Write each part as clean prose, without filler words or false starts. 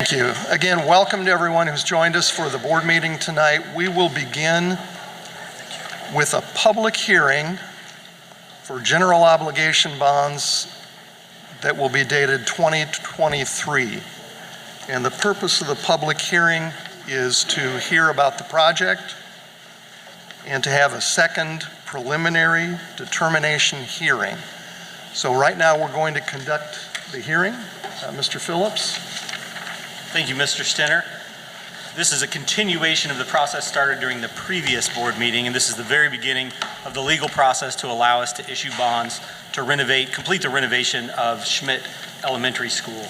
Thank you. Again, welcome to everyone who's joined us for the board meeting tonight. We will begin with a public hearing for general obligation bonds that will be dated 2023. And the purpose of the public hearing is to hear about the project and to have a second preliminary determination hearing. So right now we're going to conduct the hearing. Mr. Phillips. Thank you, Mr. Stenner. This is a continuation of the process started during the previous board meeting, and this is the very beginning of the legal process to allow us to issue bonds to complete the renovation of Schmidt Elementary School.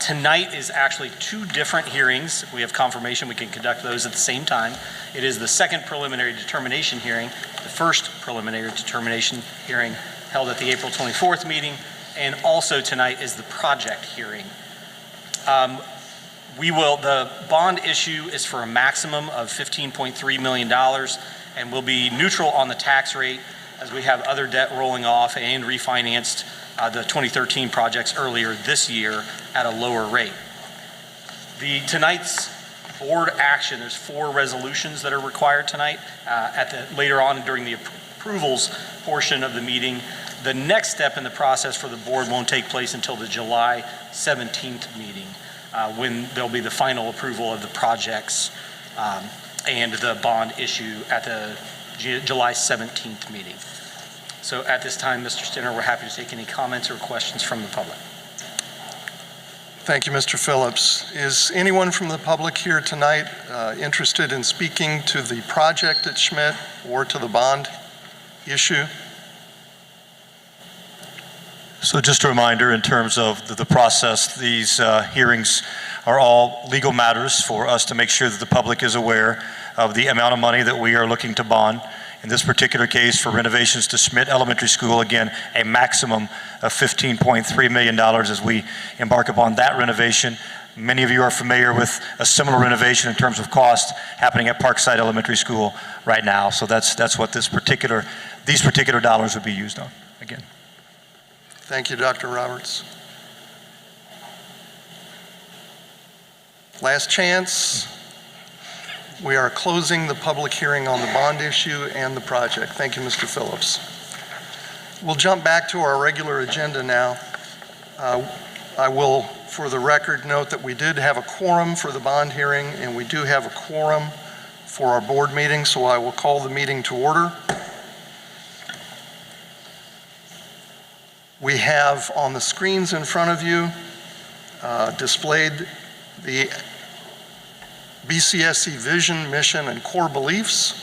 Tonight is actually two different hearings. If we have confirmation, we can conduct those at the same time. It is the second preliminary determination hearing, the first preliminary determination hearing held at the April 24th meeting, and also tonight is the project hearing. The bond issue is for a maximum of $15.3 million and will be neutral on the tax rate as we have other debt rolling off and refinanced the 2013 projects earlier this year at a lower rate. Tonight's board action, there's 4 resolutions that are required tonight. Later on during the approvals portion of the meeting, the next step in the process for the board won't take place until the July 17th meeting, when there'll be the final approval of the projects and the bond issue at the July 17th meeting. So at this time, Mr. Stenner, we're happy to take any comments or questions from the public. Thank you, Mr. Phillips. Is anyone from the public here tonight interested in speaking to the project at Schmidt or to the bond issue? So just a reminder in terms of the process, these hearings are all legal matters for us to make sure that the public is aware of the amount of money that we are looking to bond. In this particular case, for renovations to Schmidt Elementary School, again, a maximum of $15.3 million as we embark upon that renovation. Many of you are familiar with a similar renovation in terms of cost happening at Parkside Elementary School right now. So that's what these particular dollars would be used on, again. Thank you, Dr. Roberts. Last chance. We are closing the public hearing on the bond issue and the project. Thank you, Mr. Phillips. We'll jump back to our regular agenda now. I will, for the record, note that we did have a quorum for the bond hearing, and we do have a quorum for our board meeting, so I will call the meeting to order. We have on the screens in front of you displayed the BCSC vision, mission, and core beliefs.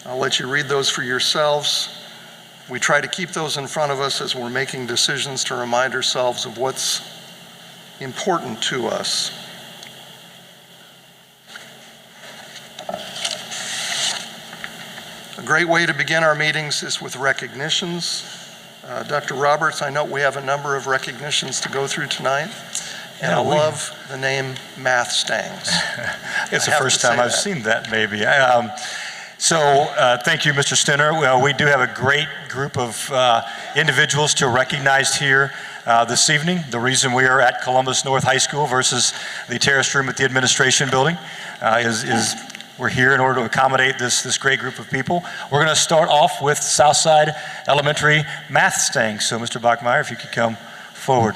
I'll let you read those for yourselves. We try to keep those in front of us as we're making decisions to remind ourselves of what's important to us. A great way to begin our meetings is with recognitions. Dr. Roberts, I know we have a number of recognitions to go through tonight. And I love the name Math Stangs. It's the first time I've seen that, maybe. Thank you, Mr. Stenner. Well, we do have a great group of individuals to recognize here this evening. The reason we are at Columbus North High School versus the terrace room at the administration building is we're here in order to accommodate this great group of people. We're going to start off with Southside Elementary Math Stangs. So, Mr. Bachmeyer, if you could come forward.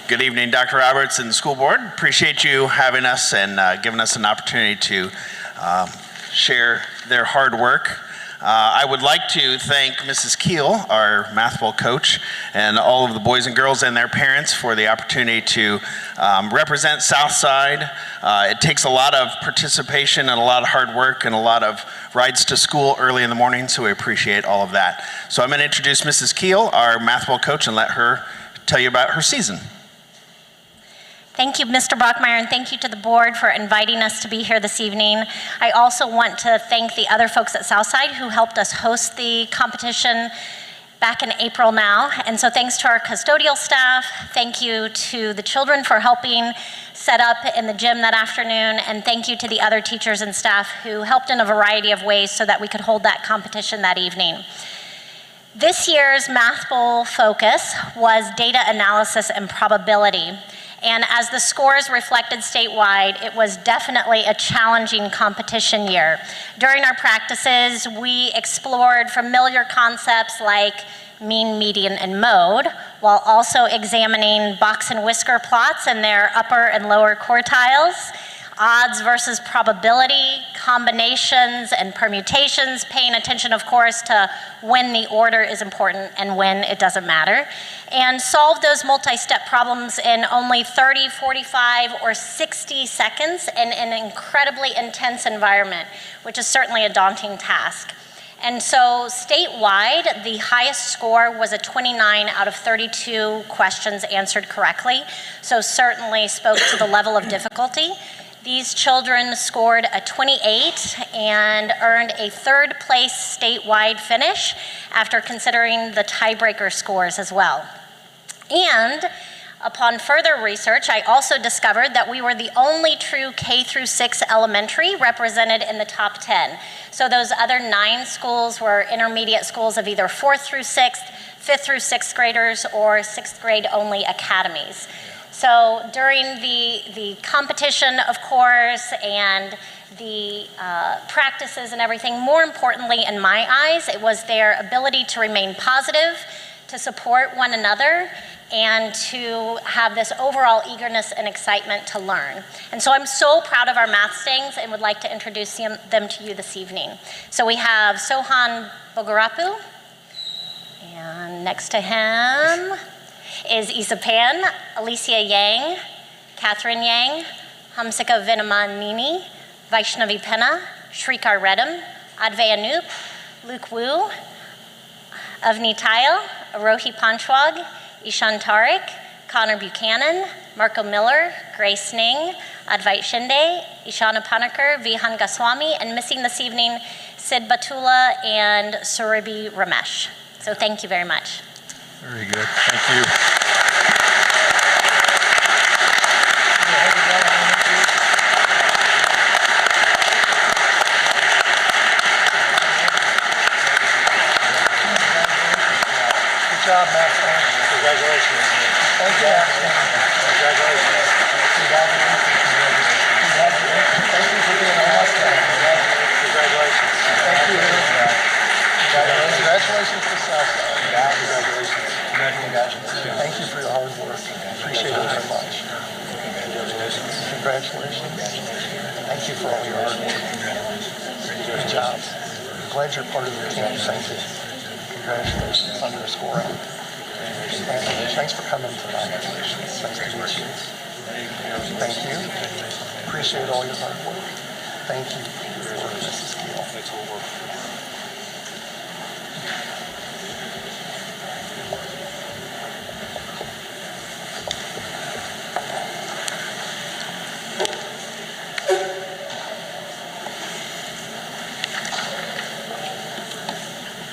Good evening, Dr. Roberts and the school board. Appreciate you having us and giving us an opportunity to share their hard work. I would like to thank Mrs. Keel, our math ball coach, and all of the boys and girls and their parents for the opportunity to represent Southside. It takes a lot of participation and a lot of hard work and a lot of rides to school early in the morning, so we appreciate all of that. So I'm going to introduce Mrs. Keel, our math ball coach, and let her tell you about her season. Thank you, Mr. Bachmeyer, and thank you to the board for inviting us to be here this evening. I also want to thank the other folks at Southside who helped us host the competition. back in April now. And so thanks to our custodial staff, thank you to the children for helping set up in the gym that afternoon, and thank you to the other teachers and staff who helped in a variety of ways so that we could hold that competition that evening. This year's Math Bowl focus was data analysis and probability. And as the scores reflected statewide, it was definitely a challenging competition year. During our practices, we explored familiar concepts like mean, median, and mode, while also examining box and whisker plots and their upper and lower quartiles, odds versus probability, combinations and permutations, paying attention, of course, to when the order is important and when it doesn't matter, and solve those multi-step problems in only 30, 45, or 60 seconds in an incredibly intense environment, which is certainly a daunting task. And so statewide, the highest score was a 29 out of 32 questions answered correctly, so certainly spoke to the level of difficulty. These children scored a 28 and earned a third place statewide finish after considering the tiebreaker scores as well. And upon further research, I also discovered that we were the only true K through 6 elementary represented in the top 10. So those other 9 schools were intermediate schools of either 4th through 6th, 5th through 6th graders, or 6th grade only academies. So during the competition, of course, and the practices and everything, more importantly in my eyes, it was their ability to remain positive, to support one another, and to have this overall eagerness and excitement to learn. And so I'm so proud of our math stings and would like to introduce them to you this evening. So we have Sohan Bogarapu, and next to him is Isapan, Alicia Yang, Catherine Yang, Hamsika Vinamanini, Vaishnavi Penna, Shrikar Redam, Advay Anup, Luke Wu, Avni Tile, Arohi Panchwag, Ishan Tariq, Connor Buchanan, Marco Miller, Grace Ning, Advait Shinde, Ishana Panakar, Vihan Goswami, and missing this evening, Sid Batula and Suribi Ramesh. So thank you very much. Very good. Thank you. Good job, Matt. Congratulations. Thank you, Matt. Congratulations. Thank you for being on us. Congratulations. Thank you. Congratulations to Southside. Congratulations. Thank you for your hard work. Appreciate it very much. Congratulations. Thank you for all your hard work. Good job. I'm glad you're part of the team. Thank you. Congratulations on your scoring. Thanks for coming tonight. Nice to meet you. Thank you. Appreciate all your hard work. Thank you for Mrs. Keel.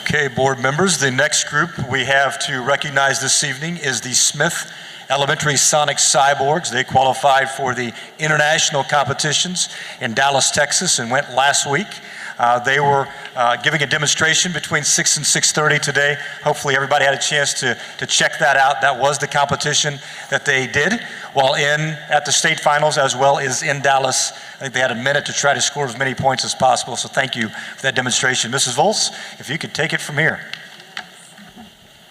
Okay, board members, the next group we have to recognize this evening is the Smith Elementary Sonic Cyborgs. They qualified for the international competitions in Dallas, Texas, and went last week. They were giving a demonstration between 6 and 6:30 today. Hopefully everybody had a chance to check that out. That was the competition that they did while at the state finals as well as in Dallas. I think they had a minute to try to score as many points as possible, so thank you for that demonstration. Mrs. Volz, if you could take it from here.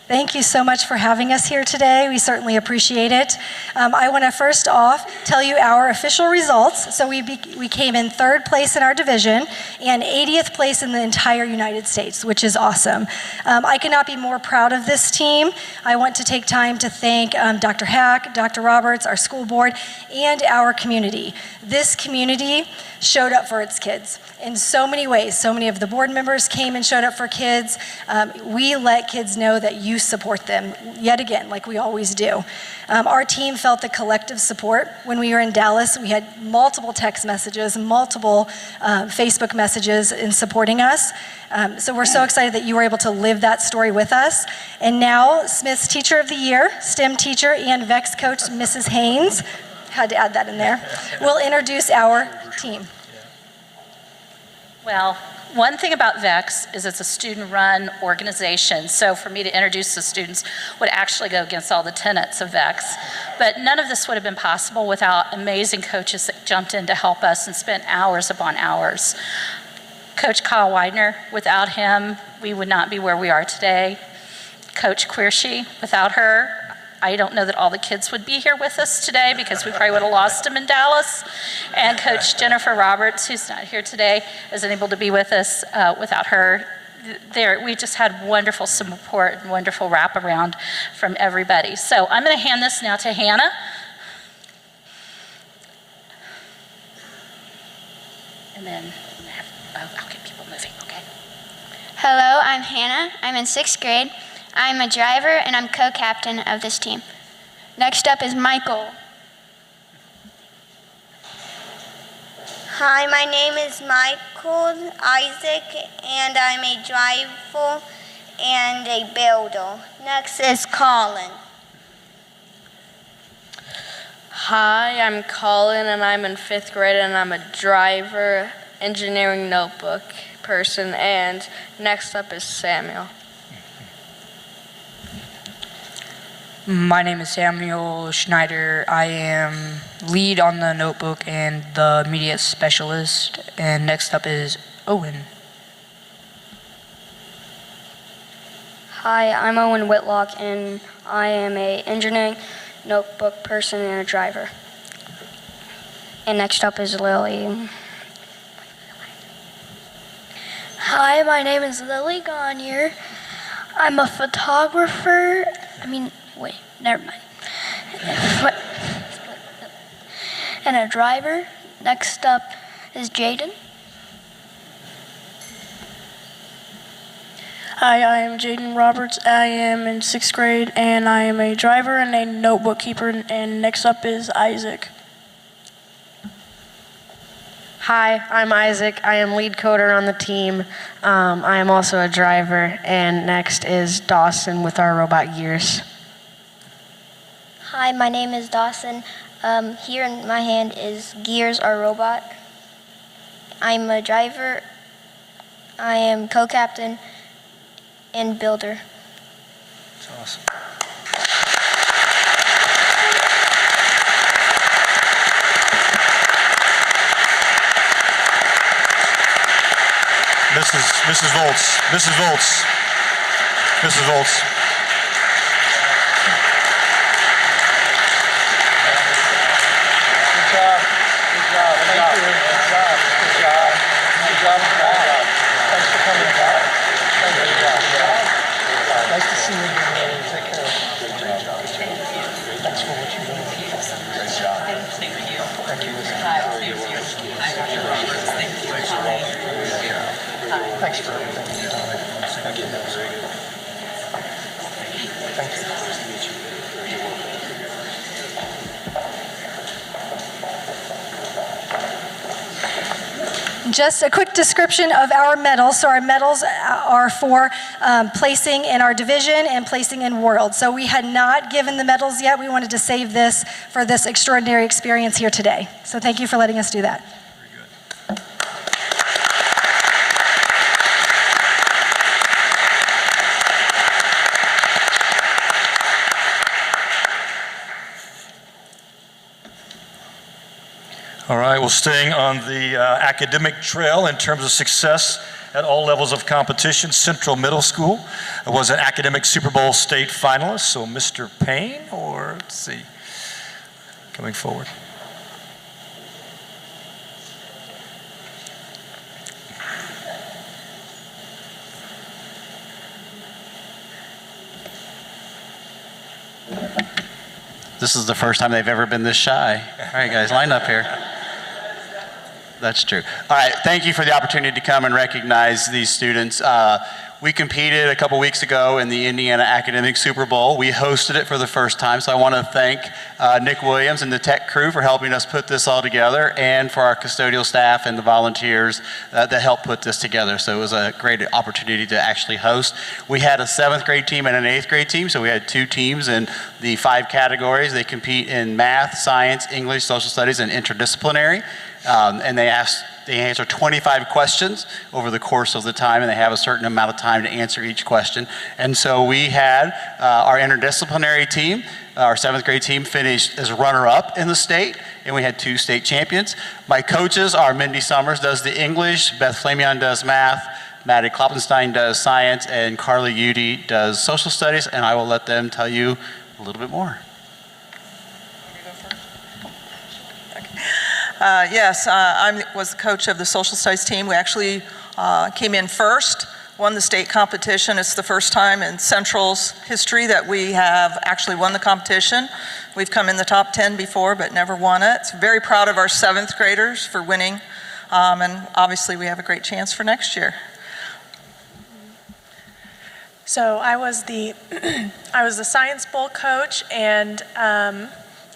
Thank you so much for having us here today. We certainly appreciate it. I want to first off tell you our official results. So we came in 3rd place in our division and 80th place in the entire United States, which is awesome. I cannot be more proud of this team. I want to take time to thank Dr. Hack, Dr. Roberts, our school board, and our community. This community showed up for its kids in so many ways. So many of the board members came and showed up for kids. We let kids know that you support them, yet again, like we always do. Our team felt the collective support. When we were in Dallas, we had multiple text messages, multiple Facebook messages in supporting us. So we're so excited that you were able to live that story with us. And now, Smith's Teacher of the Year, STEM teacher and VEX coach, Mrs. Haynes, had to add that in there, will introduce our team. Well, one thing about VEX is it's a student-run organization, so for me to introduce the students would actually go against all the tenets of VEX. But none of this would have been possible without amazing coaches that jumped in to help us and spent hours upon hours. Coach Kyle Widener, without him, we would not be where we are today. Coach Queershe, without her, I don't know that all the kids would be here with us today because we probably would have lost them in Dallas. And Coach Jennifer Roberts, who's not here today, isn't able to be with us without her. We just had wonderful support and wonderful wraparound from everybody. So I'm going to hand this now to Hannah. And then I'll get people moving, okay? Hello, I'm Hannah. I'm in 6th grade. I'm a driver and I'm co-captain of this team. Next up is Michael. Hi, my name is Michael Isaac, and I'm a driver and a builder. Next is Colin. Hi, I'm Colin, and I'm in 5th grade, and I'm a driver, engineering notebook person, and next up is Samuel. My name is Samuel Schneider. I am lead on the notebook and the media specialist. And next up is Owen. Hi, I'm Owen Whitlock, and I am a engineering notebook person and a driver. And next up is Lily. Hi, my name is Lily Gagne. I'm a photographer. Wait, never mind. And a driver. Next up is Jaden. Hi, I am Jaden Roberts. I am in 6th grade, and I am a driver and a notebook keeper. And next up is Isaac. Hi, I'm Isaac. I am lead coder on the team. I am also a driver. And next is Dawson with our robot gears. Hi, my name is Dawson. Here in my hand is Gears, our robot. I'm a driver. I am co-captain and builder. That's awesome. Mrs. Volz. Mrs. Volz. Mrs. Volz. Thanks for everything you've done. Thank you. Just a quick description of our medals. So our medals are for placing in our division and placing in world. So we had not given the medals yet. We wanted to save this for this extraordinary experience here today. So thank you for letting us do that. All right, well, staying on the academic trail in terms of success at all levels of competition, Central Middle School was an academic Super Bowl state finalist. So Mr. Payne, or let's see, coming forward. This is the first time they've ever been this shy. All right, guys, line up here. That's true. All right, thank you for the opportunity to come and recognize these students. We competed a couple weeks ago in the Indiana Academic Super Bowl. We hosted it for the first time, so I want to thank Nick Williams and the tech crew for helping us put this all together, and for our custodial staff and the volunteers that helped put this together. So it was a great opportunity to actually host. We had a 7th grade team and an 8th grade team, so we had 2 teams in the 5 categories. They compete in math, science, English, social studies, and interdisciplinary. And they answer 25 questions over the course of the time, and they have a certain amount of time to answer each question. And so we had our interdisciplinary team, our 7th grade team, finished as runner-up in the state, and we had 2 state champions. My coaches are Mindy Summers does the English, Beth Flamion does math, Maddie Kloppenstein does science, and Carly Udy does social studies, and I will let them tell you a little bit more. Yes, I was the coach of the social studies team. We actually came in first, won the state competition. It's the first time in Central's history that we have actually won the competition. We've come in the top 10 before, but never won it. So very proud of our 7th graders for winning. And obviously we have a great chance for next year. So I was the Science Bowl coach, and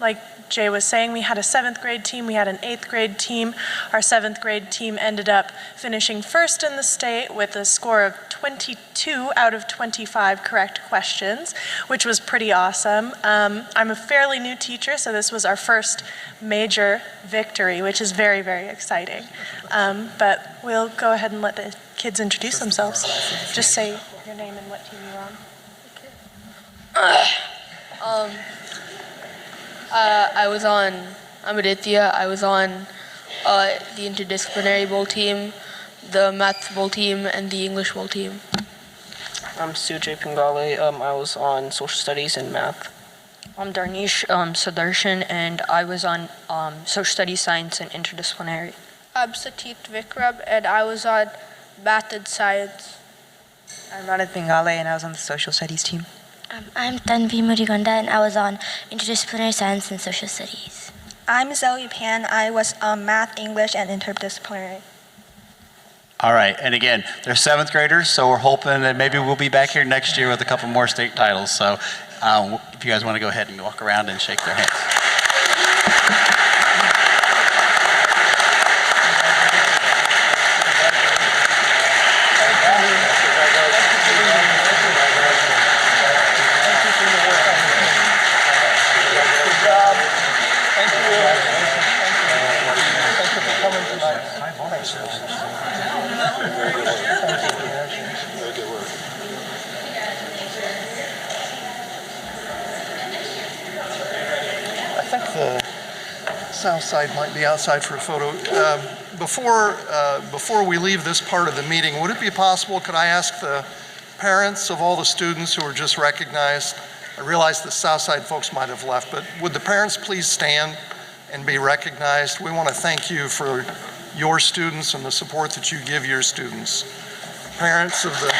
like Jay was saying, we had a 7th grade team, we had an 8th grade team. Our 7th grade team ended up finishing first in the state with a score of 22 out of 25 correct questions, which was pretty awesome. I'm a fairly new teacher, so this was our first major victory, which is very, very exciting. But we'll go ahead and let the kids introduce themselves. Just say your name and what team you're on. I'm Aditya. I was on the interdisciplinary bowl team, the math bowl team, and the English bowl team. I'm Sujay Pingale. I was on social studies and math. I'm Darnish Sudarshan, and I was on social studies, science, and interdisciplinary. I'm Satit Vikram, and I was on math and science. I'm Ranat Pingale, and I was on the social studies team. I'm Tanvi Murigonda, and I was on interdisciplinary science and social studies. I'm Zoe Pan. I was on math, English, and interdisciplinary. All right, and again, they're 7th graders, so we're hoping that maybe we'll be back here next year with a couple more state titles. So if you guys want to go ahead and walk around and shake their hands. I think the south side might be outside for a photo. Before we leave this part of the meeting, would it be possible, could I ask the parents of all the students who were just recognized? I realize the south side folks might have left, but would the parents please stand and be recognized? We want to thank you for your students and the support that you give your students. Parents of the...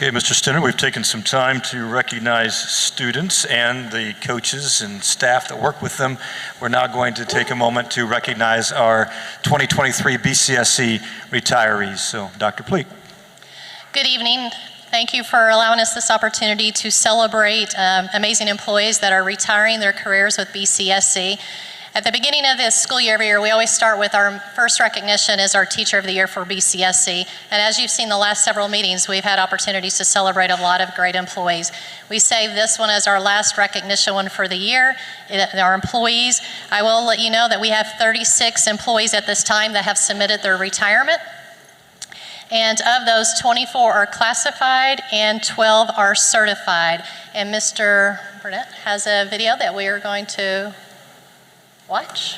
Okay, Mr. Stinner, we've taken some time to recognize students and the coaches and staff that work with them. We're now going to take a moment to recognize our 2023 BCSC retirees. So, Dr. Pleak. Good evening. Thank you for allowing us this opportunity to celebrate amazing employees that are retiring their careers with BCSC. At the beginning of this school year every year, we always start with our first recognition as our Teacher of the Year for BCSC. And as you've seen the last several meetings, we've had opportunities to celebrate a lot of great employees. We save this one as our last recognition one for the year. Our employees, I will let you know that we have 36 employees at this time that have submitted their retirement. And of those, 24 are classified and 12 are certified. And Mr. Burnett has a video that we are going to watch.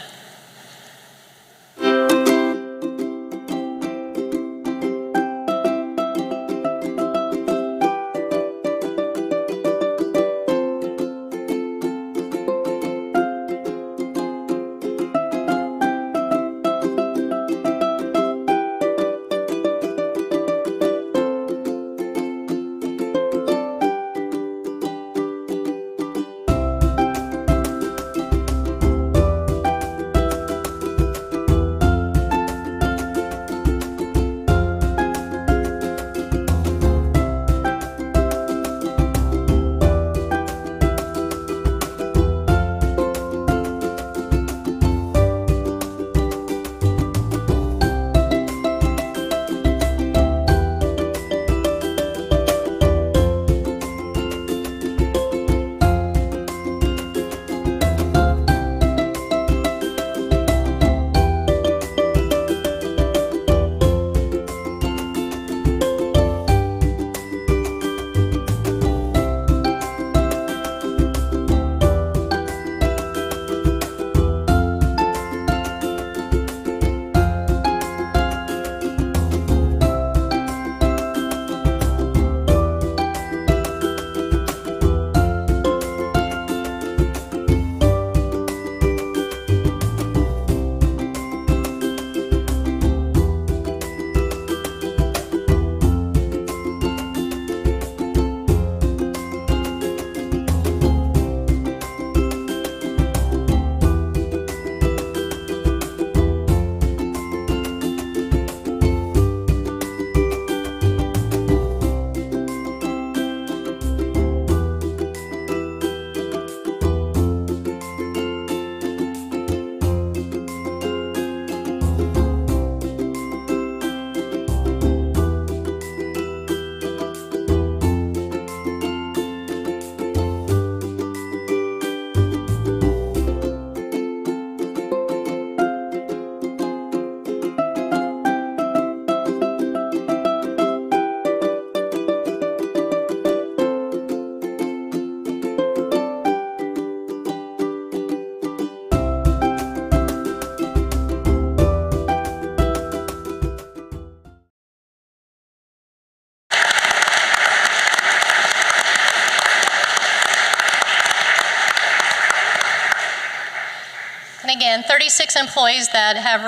again, 36 employees that have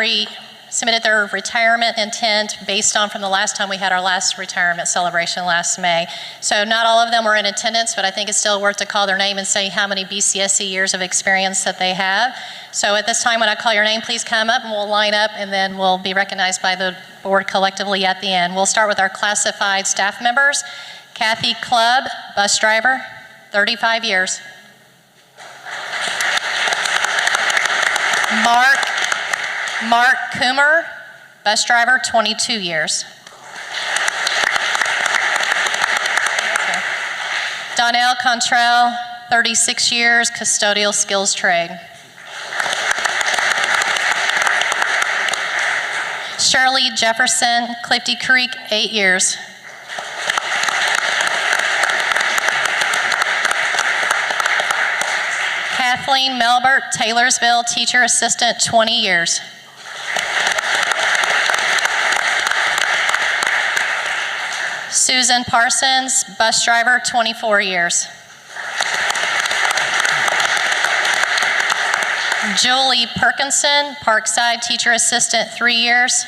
submitted their retirement intent based on from the last time we had our last retirement celebration last May. So not all of them were in attendance, but I think it's still worth to call their name and say how many BCSC years of experience that they have. So at this time, when I call your name, please come up and we'll line up and then we'll be recognized by the board collectively at the end. We'll start with our classified staff members. Kathy Clubb, bus driver, 35 years. Mark Coomer, bus driver, 22 years. Donnell Contrell, 36 years, custodial skills trade. Shirley Jefferson, Clifty Creek, 8 years. Kathleen Melbert, Taylorsville, teacher assistant, 20 years. Susan Parsons, bus driver, 24 years. Julie Perkinson, Parkside, teacher assistant, 3 years.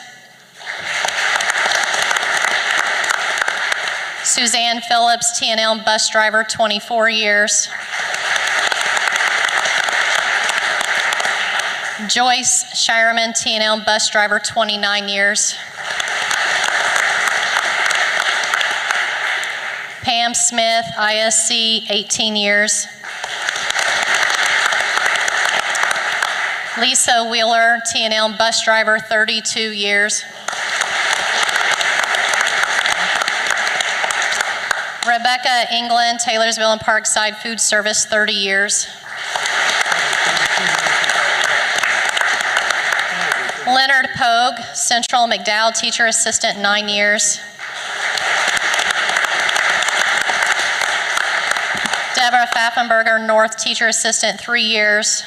Suzanne Phillips, T&L bus driver, 24 years. Joyce Shireman, T&L bus driver, 29 years. Pam Smith, ISC, 18 years. Lisa Wheeler, T&L bus driver, 32 years. Rebecca England, Taylorsville and Parkside food service, 30 years. Leonard Pogue, Central McDowell teacher assistant, 9 years. Deborah Pfaffenberger, North teacher assistant, 3 years.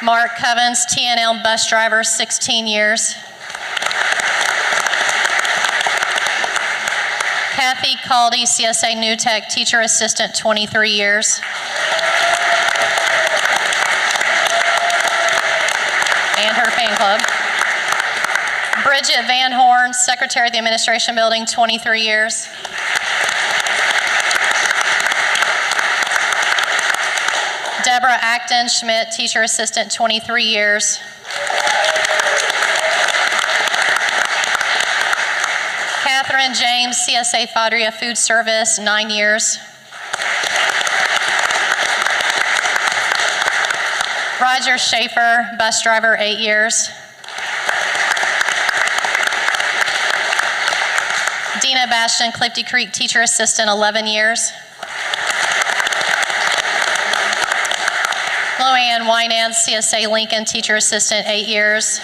Mark Covens, T&L bus driver, 16 years. Kathy Caldy, CSA New Tech teacher assistant, 23 years. And her fan club. Bridget Van Horn, secretary of the administration building, 23 years. Deborah Acton Schmidt, teacher assistant, 23 years. Catherine James, CSA Fadria food service, 9 years. Roger Schaefer, bus driver, 8 years. Dina Bastion, Clifty Creek teacher assistant, 11 years. Loanne Winans, CSA Lincoln teacher assistant, 8 years.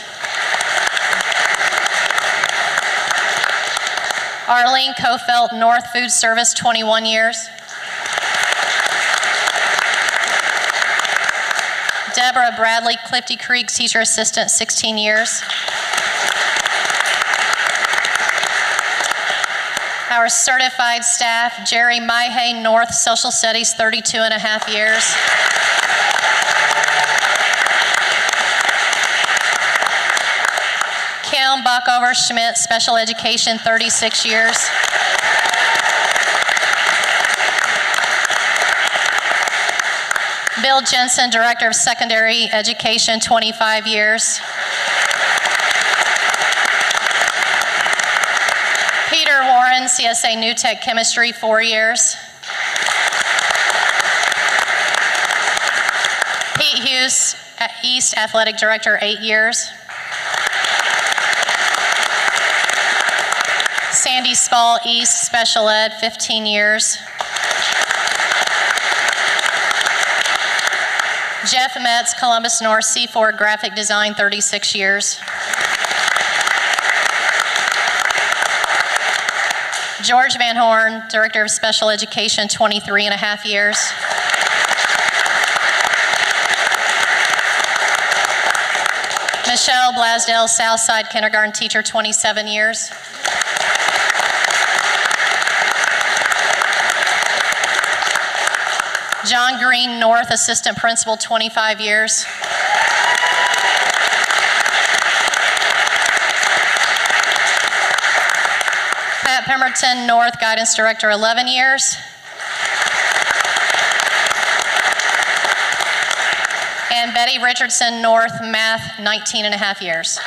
Arlene Kofelt, North food service, 21 years. Deborah Bradley, Clifty Creek teacher assistant, 16 years. Our certified staff, Jerry Myhay, North social studies, 32 and a half years. Kim Bockover Schmidt, special education, 36 years. Bill Jensen, director of secondary education, 25 years. Peter Warren, CSA New Tech chemistry, 4 years. Pete Hughes, East athletic director, 8 years. Sandy Spall, East special ed, 15 years. Jeff Metz, Columbus North C4 graphic design, 36 years. George Van Horn, director of special education, 23 and a half years. Michelle Blasdell, Southside kindergarten teacher, 27 years. John Green North, assistant principal, 25 years. Pat Pemberton North, guidance director, 11 years. And Betty Richardson North, math, 19 and a half years.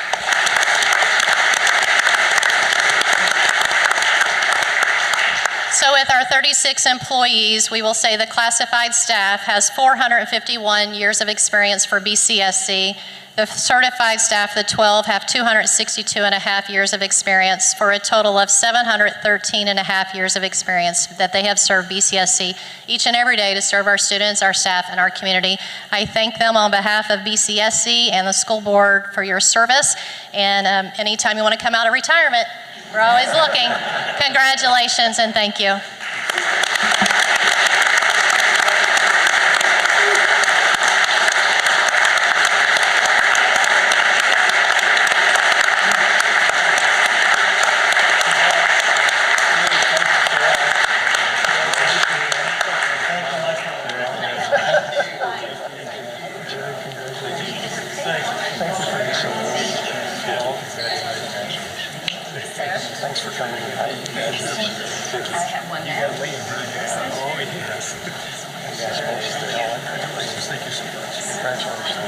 So with our 36 employees, we will say the classified staff has 451 years of experience for BCSC. The certified staff, the 12, have 262 and a half years of experience for a total of 713 and a half years of experience that they have served BCSC each and every day to serve our students, our staff, and our community. I thank them on behalf of BCSC and the school board for your service. And anytime you want to come out of retirement, we're always looking. Congratulations and thank you. Thanks for coming tonight. I have one there. Oh, yes. Thank you so much. Congratulations.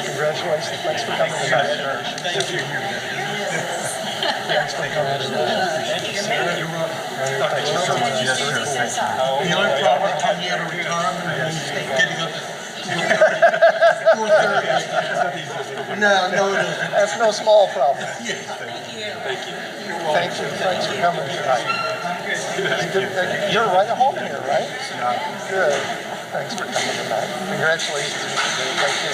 Congratulations. Thanks for coming tonight. Thank you. Thanks for coming tonight. Thank you so much. The only problem coming out of retirement is getting up at 4:30. No, it isn't. That's no small problem. Thank you. Thanks for coming tonight. You're right at home here, right? Good. Thanks for coming tonight. Congratulations. Thank you.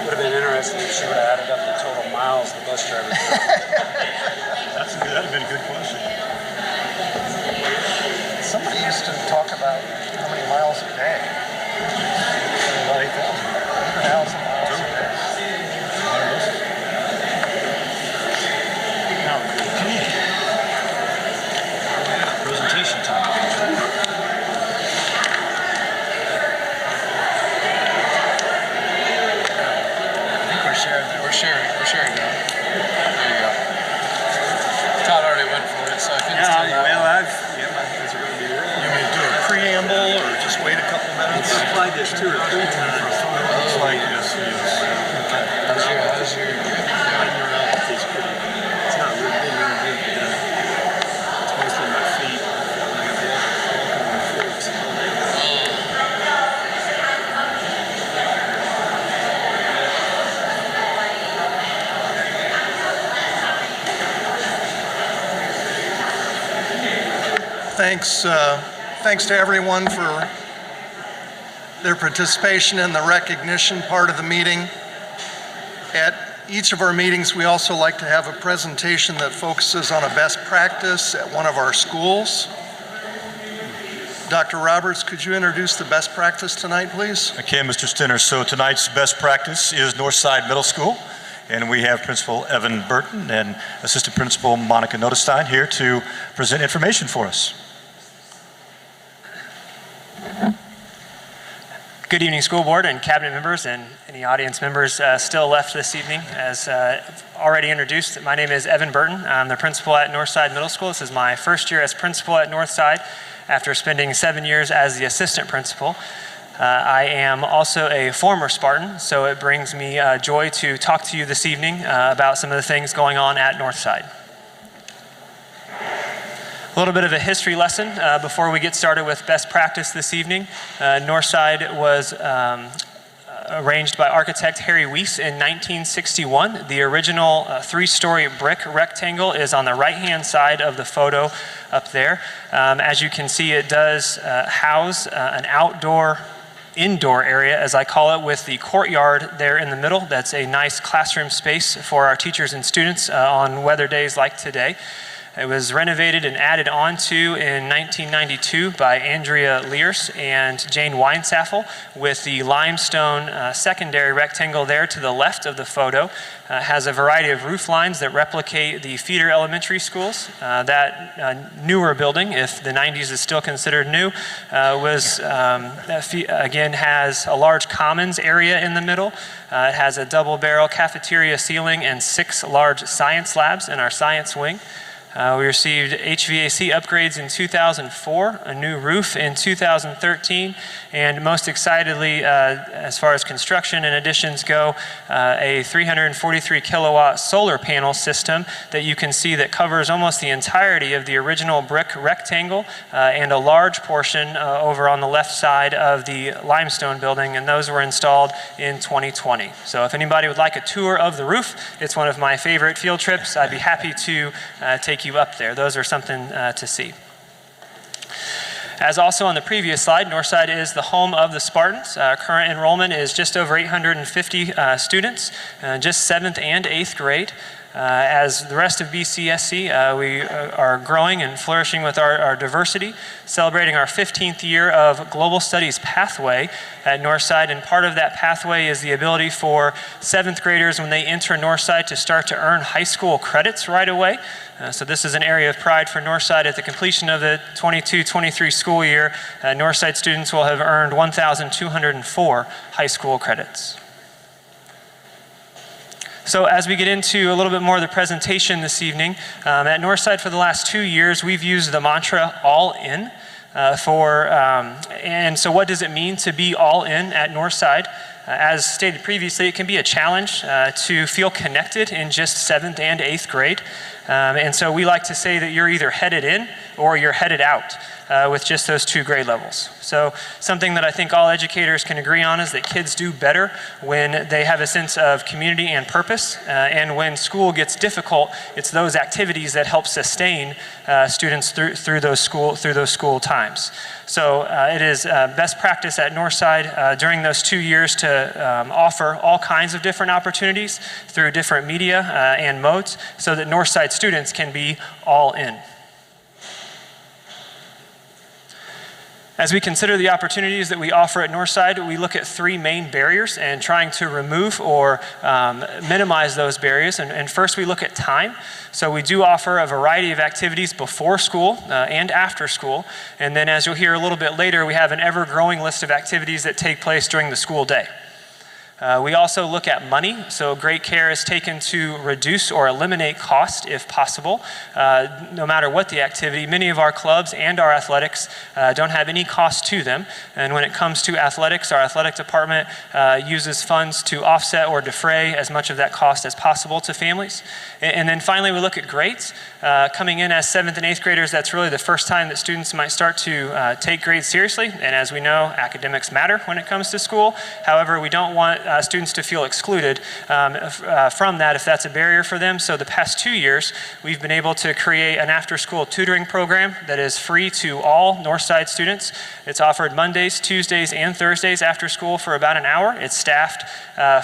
Would have been interesting if she would have added up the total miles the bus driver drove. That'd have been a good question. Somebody used to talk about how many miles a day. 8,000 miles. Presentation time. I think we're sharing that. We're sharing that. There you go. Todd already went for it, so I think it's still that. Well, I think it's going to be real. You may do a preamble or just wait a couple minutes? I've applied this 2 or 3 times. Looks like this is. How's your it's pretty. It's not really been really good, but it's mostly my feet. Thanks to everyone for their participation in the recognition part of the meeting. At each of our meetings, we also like to have a presentation that focuses on a best practice at one of our schools. Dr. Roberts, could you introduce the best practice tonight, please? Okay, Mr. Stinner. So tonight's best practice is Northside Middle School, and we have Principal Evan Burton and Assistant Principal Monica Notestein here to present information for us. Good evening, school board and cabinet members and any audience members still left this evening. As already introduced, my name is Evan Burton. I'm the principal at Northside Middle School. This is my first year as principal at Northside after spending 7 years as the assistant principal. I am also a former Spartan, so it brings me joy to talk to you this evening about some of the things going on at Northside. A little bit of a history lesson before we get started with best practice this evening. Northside was arranged by architect Harry Weiss in 1961. The original 3-story brick rectangle is on the right-hand side of the photo up there. As you can see, it does house an indoor area, as I call it, with the courtyard there in the middle. That's a nice classroom space for our teachers and students on weather days like today. It was renovated and added onto in 1992 by Andrea Lears and Jane Weinsaffel, with the limestone secondary rectangle there to the left of the photo. Has a variety of roof lines that replicate the feeder elementary schools. That newer building, if the 90s is still considered new, again has a large commons area in the middle. It has a double barrel cafeteria ceiling and 6 large science labs in our science wing. We received HVAC upgrades in 2004, a new roof in 2013, and most excitedly, as far as construction and additions go, a 343 kilowatt solar panel system that you can see that covers almost the entirety of the original brick rectangle and a large portion over on the left side of the limestone building, and those were installed in 2020. So if anybody would like a tour of the roof, it's one of my favorite field trips. I'd be happy to take you up there. Those are something to see. As also on the previous slide, Northside is the home of the Spartans. Current enrollment is just over 850 students, just 7th and 8th grade. As the rest of BCSC, we are growing and flourishing with our diversity, celebrating our 15th year of Global Studies pathway at Northside, and part of that pathway is the ability for 7th graders when they enter Northside to start to earn high school credits right away. So this is an area of pride for Northside. At the completion of the 22-23 school year, Northside students will have earned 1,204 high school credits. So as we get into a little bit more of the presentation this evening, at Northside for the last 2 years, we've used the mantra all in and so what does it mean to be all in at Northside? As stated previously, it can be a challenge to feel connected in just 7th and 8th grade. And so we like to say that you're either headed in or you're headed out with just those 2 grade levels. So something that I think all educators can agree on is that kids do better when they have a sense of community and purpose. And when school gets difficult, it's those activities that help sustain students through those school times. So it is best practice at Northside during those 2 years to offer all kinds of different opportunities through different media and modes so that Northside students can be all in. As we consider the opportunities that we offer at Northside, we look at 3 main barriers and trying to remove or minimize those barriers. And first we look at time. So we do offer a variety of activities before school and after school. And then as you'll hear a little bit later, we have an ever-growing list of activities that take place during the school day. We also look at money, so great care is taken to reduce or eliminate cost if possible, no matter what the activity. Many of our clubs and our athletics don't have any cost to them, and when it comes to athletics, our athletic department uses funds to offset or defray as much of that cost as possible to families. And then finally, we look at grades. Coming in as 7th and 8th graders, that's really the first time that students might start to take grades seriously, and as we know, academics matter when it comes to school. However, we don't want students to feel excluded from that if that's a barrier for them. So the past 2 years, we've been able to create an after-school tutoring program that is free to all Northside students. It's offered Mondays, Tuesdays, and Thursdays after school for about an hour. It's staffed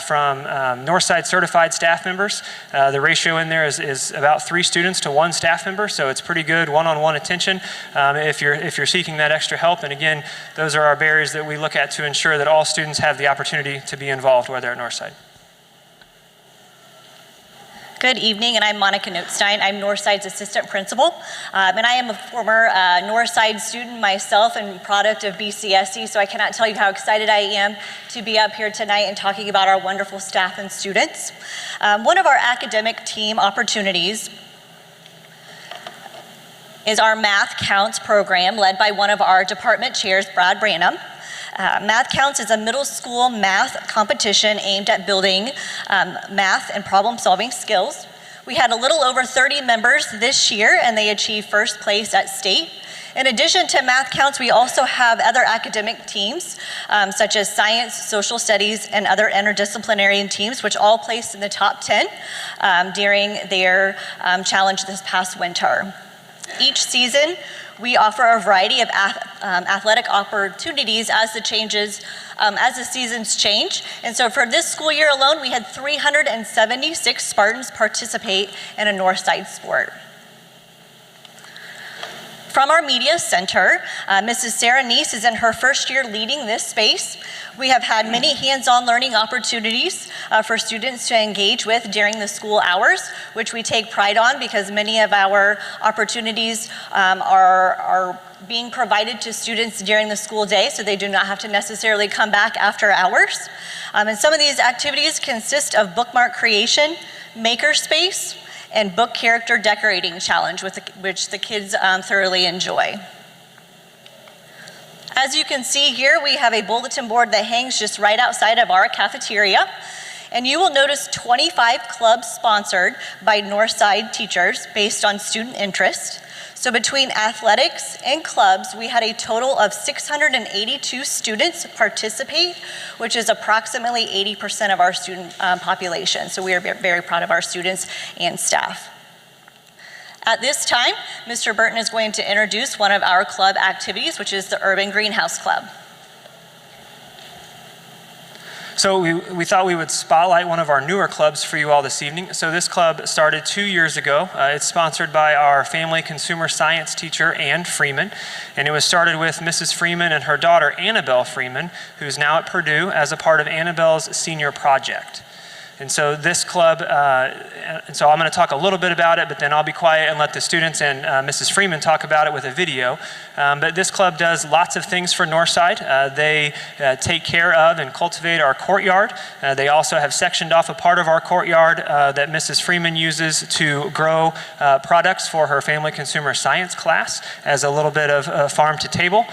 from Northside certified staff members. The ratio in there is about 3 students to 1 staff member, so it's pretty good one-on-one attention if you're seeking that extra help. And again, those are our barriers that we look at to ensure that all students have the opportunity to be involved where they're at Northside. Good evening, and I'm Monica Notestein. I'm Northside's assistant principal, and I am a former Northside student myself and product of BCSC, so I cannot tell you how excited I am to be up here tonight and talking about our wonderful staff and students. One of our academic team opportunities is our Math Counts program led by one of our department chairs, Brad Branham. Math Counts is a middle school math competition aimed at building math and problem-solving skills. We had a little over 30 members this year, and they achieved first place at state. In addition to Math Counts, we also have other academic teams, such as science, social studies, and other interdisciplinary teams, which all placed in the top 10 during their challenge this past winter. Each season, we offer a variety of athletic opportunities as the seasons change. And so for this school year alone, we had 376 Spartans participate in a Northside sport. From our media center, Mrs. Sarah Neese is in her first year leading this space. We have had many hands-on learning opportunities for students to engage with during the school hours, which we take pride on because many of our opportunities are being provided to students during the school day, so they do not have to necessarily come back after hours. And some of these activities consist of bookmark creation, makerspace, and book character decorating challenge, which the kids thoroughly enjoy. As you can see here, we have a bulletin board that hangs just right outside of our cafeteria. And you will notice 25 clubs sponsored by Northside teachers based on student interest. So between athletics and clubs, we had a total of 682 students participate, which is approximately 80% of our student population. So we are very proud of our students and staff. At this time, Mr. Burton is going to introduce one of our club activities, which is the Urban Greenhouse Club. So we thought we would spotlight one of our newer clubs for you all this evening. So this club started 2 years ago. It's sponsored by our family consumer science teacher, Ann Freeman. And it was started with Mrs. Freeman and her daughter, Annabelle Freeman, who's now at Purdue as a part of Annabelle's senior project. And so this club, and so I'm going to talk a little bit about it, but then I'll be quiet and let the students and Mrs. Freeman talk about it with a video. But this club does lots of things for Northside. They take care of and cultivate our courtyard. They also have sectioned off a part of our courtyard that Mrs. Freeman uses to grow products for her family consumer science class as a little bit of farm to table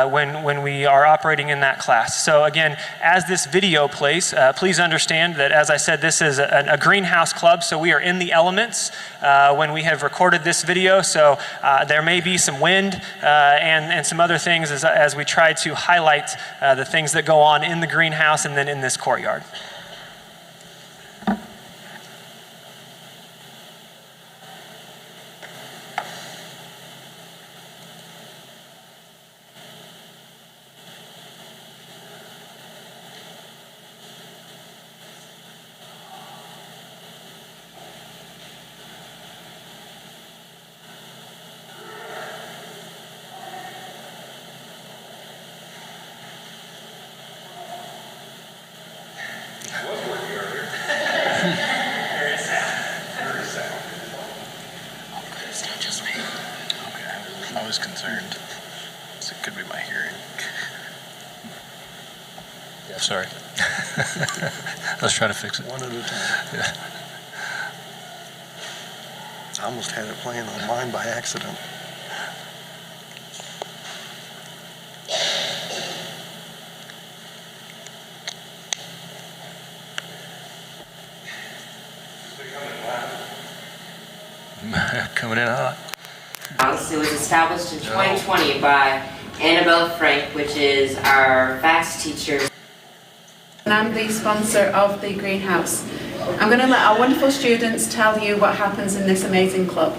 when we are operating in that class. So again, as this video plays, please understand that, as I said, this is a greenhouse club, so we are in the elements when we have recorded this video. So there may be some wind and some other things as we try to highlight the things that go on in the greenhouse and then in this courtyard. I was concerned. So it could be my hearing. Yeah, sorry. Let's try to fix it. One at a time. Yeah. I almost had it playing on mine by accident. Coming in hot. It was established in 2020 by Annabelle Frank, which is our FACS teacher. And I'm the sponsor of the greenhouse. I'm going to let our wonderful students tell you what happens in this amazing club.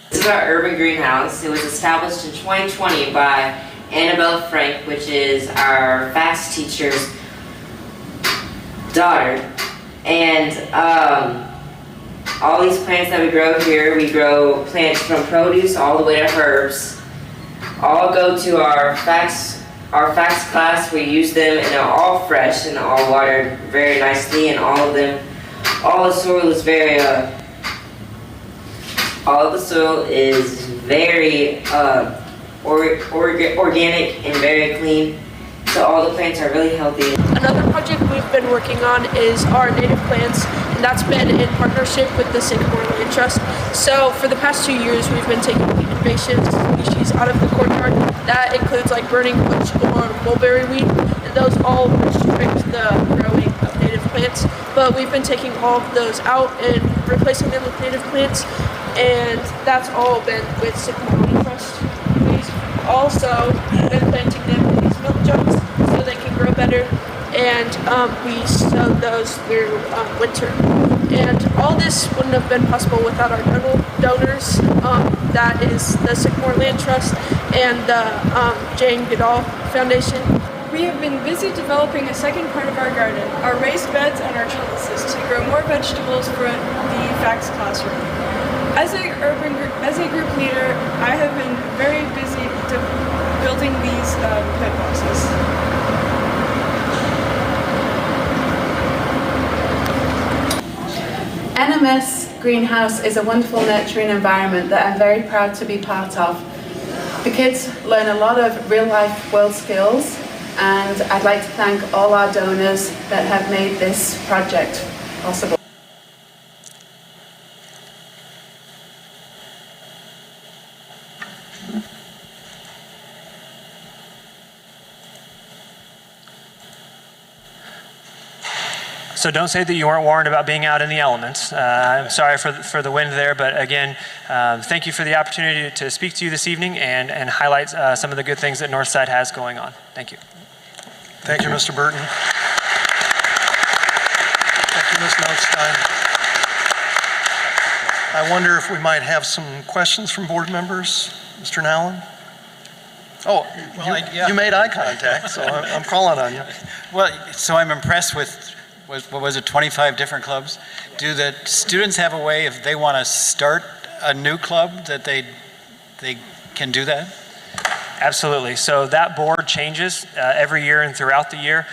This is our urban greenhouse. It was established in 2020 by Annabelle Frank, which is our FACS teacher's daughter. And all these plants that we grow here, we grow plants from produce all the way to herbs. All go to our FACS class. We use them and they're all fresh and all watered very nicely, and all the soil is very organic and very clean. So all the plants are really healthy. Another project we've been working on is our native plants, and that's been in partnership with the Sycamore Land Trust. So for the past 2 years, we've been taking invasive species out of the courtyard. That includes like burning bush or mulberry weed, and those all restrict the growing of native plants. But we've been taking all of those out and replacing them with native plants, and that's all been with Sycamore Land Trust. We've also been planting them in these milk jugs so they can grow better, and we sow those through winter. And all this wouldn't have been possible without our donors. That is the Sycamore Land Trust and the Jane Goodall Foundation. We have been busy developing a second part of our garden, our raised beds and our trellises, to grow more vegetables for the FACS classroom. As a group leader, I have been very busy building these pet boxes. NMS Greenhouse is a wonderful nurturing environment that I'm very proud to be part of. The kids learn a lot of real-life world skills, and I'd like to thank all our donors that have made this project possible. So don't say that you weren't warned about being out in the elements. I'm sorry for the wind there, but again, thank you for the opportunity to speak to you this evening and highlight some of the good things that Northside has going on. Thank you. Thank you, Mr. Burton. Thank you, Ms. Northside. I wonder if we might have some questions from board members. Mr. Nowlin? Oh, you made eye contact, so I'm calling on you. Well, so I'm impressed with, what was it, 25 different clubs? Do the students have a way, if they want to start a new club, that they can do that? Absolutely. So that board changes every year and throughout the year.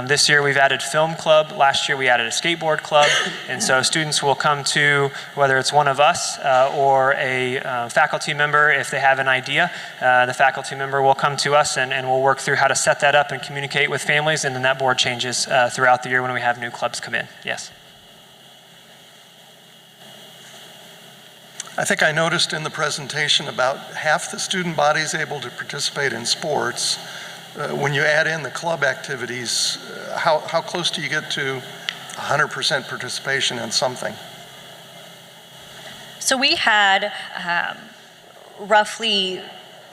This year we've added film club. Last year we added a skateboard club. And so students will come to, whether it's one of us or a faculty member, if they have an idea, the faculty member will come to us and we'll work through how to set that up and communicate with families. And then that board changes throughout the year when we have new clubs come in. Yes. I think I noticed in the presentation about half the student body is able to participate in sports. When you add in the club activities, how close do you get to 100% participation in something? So we had roughly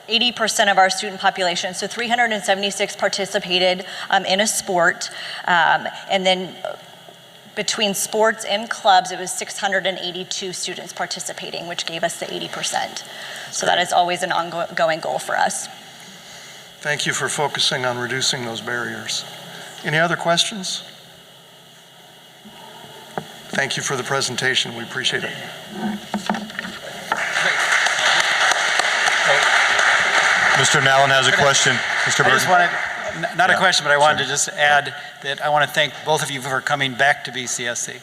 80% of our student population, so 376 participated in a sport, and then between sports and clubs, it was 682 students participating, which gave us the 80%. So that is always an ongoing goal for us. Thank you for focusing on reducing those barriers. Any other questions? Thank you for the presentation. We appreciate it. Mr. Nowlin has a question. Mr. Burton. I just wanted, not a question, but I wanted to just add that I want to thank both of you for coming back to BCSC.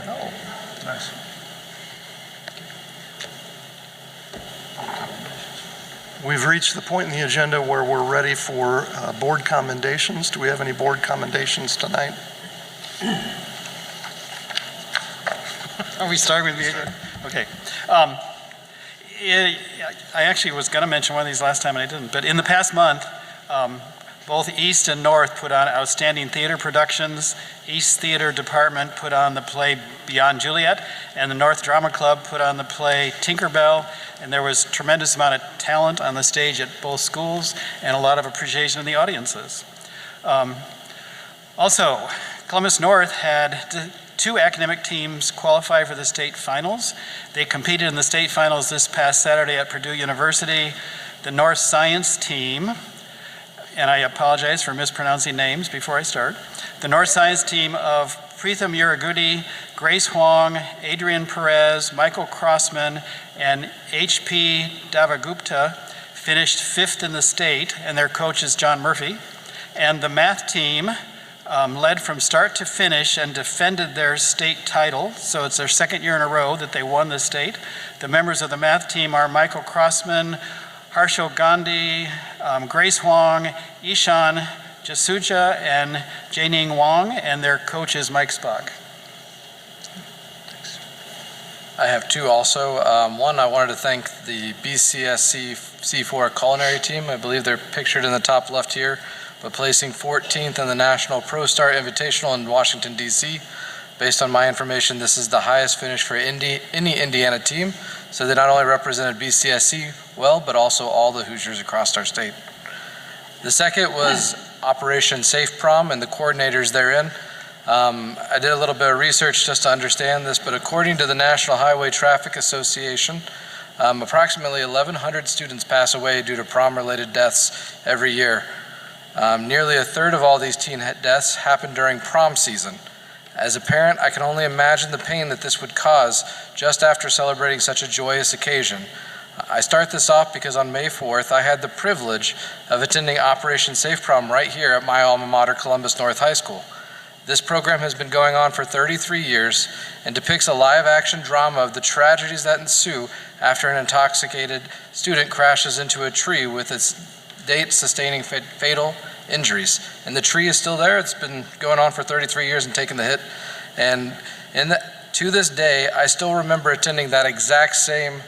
Oh, nice. We've reached the point in the agenda where we're ready for board commendations. Do we have any board commendations tonight? Are we starting with me again? Okay. I actually was going to mention one of these last time and I didn't, but in the past month, both East and North put on outstanding theater productions. East Theater Department put on the play Beyond Juliet, and the North Drama Club put on the play Tinkerbell, and there was a tremendous amount of talent on the stage at both schools and a lot of appreciation in the audiences. Also, Columbus North had 2 academic teams qualify for the state finals. They competed in the state finals this past Saturday at Purdue University. The North Science team, and I apologize for mispronouncing names before I start. The North Science team of Pritham Yuragudi, Grace Huang, Adrian Perez, Michael Crossman, and HP Davagupta finished 5th in the state, and their coach is John Murphy. And the math team led from start to finish and defended their state title, so it's their 2nd year in a row that they won the state. The members of the math team are Michael Crossman, Harshil Gandhi, Grace Huang, Ishan Jasuja, and Jaining Wang, and their coach is Mike Spock. I have 2 also. One, I wanted to thank the BCSC C4 culinary team. I believe they're pictured in the top left here, but placing 14th in the National Pro Star Invitational in Washington, D.C. Based on my information, this is the highest finish for any Indiana team, so they not only represented BCSC well, but also all the Hoosiers across our state. The second was Operation Safe Prom and the coordinators therein. I did a little bit of research just to understand this, but according to the National Highway Traffic Association, approximately 1,100 students pass away due to prom-related deaths every year. Nearly a third of all these teen deaths happen during prom season. As a parent, I can only imagine the pain that this would cause just after celebrating such a joyous occasion. I start this off because on May 4th, I had the privilege of attending Operation Safe Prom right here at my alma mater, Columbus North High School. This program has been going on for 33 years and depicts a live-action drama of the tragedies that ensue after an intoxicated student crashes into a tree with its date-sustaining fatal injuries. And the tree is still there. It's been going on for 33 years and taking the hit. And to this day, I still remember attending that exact same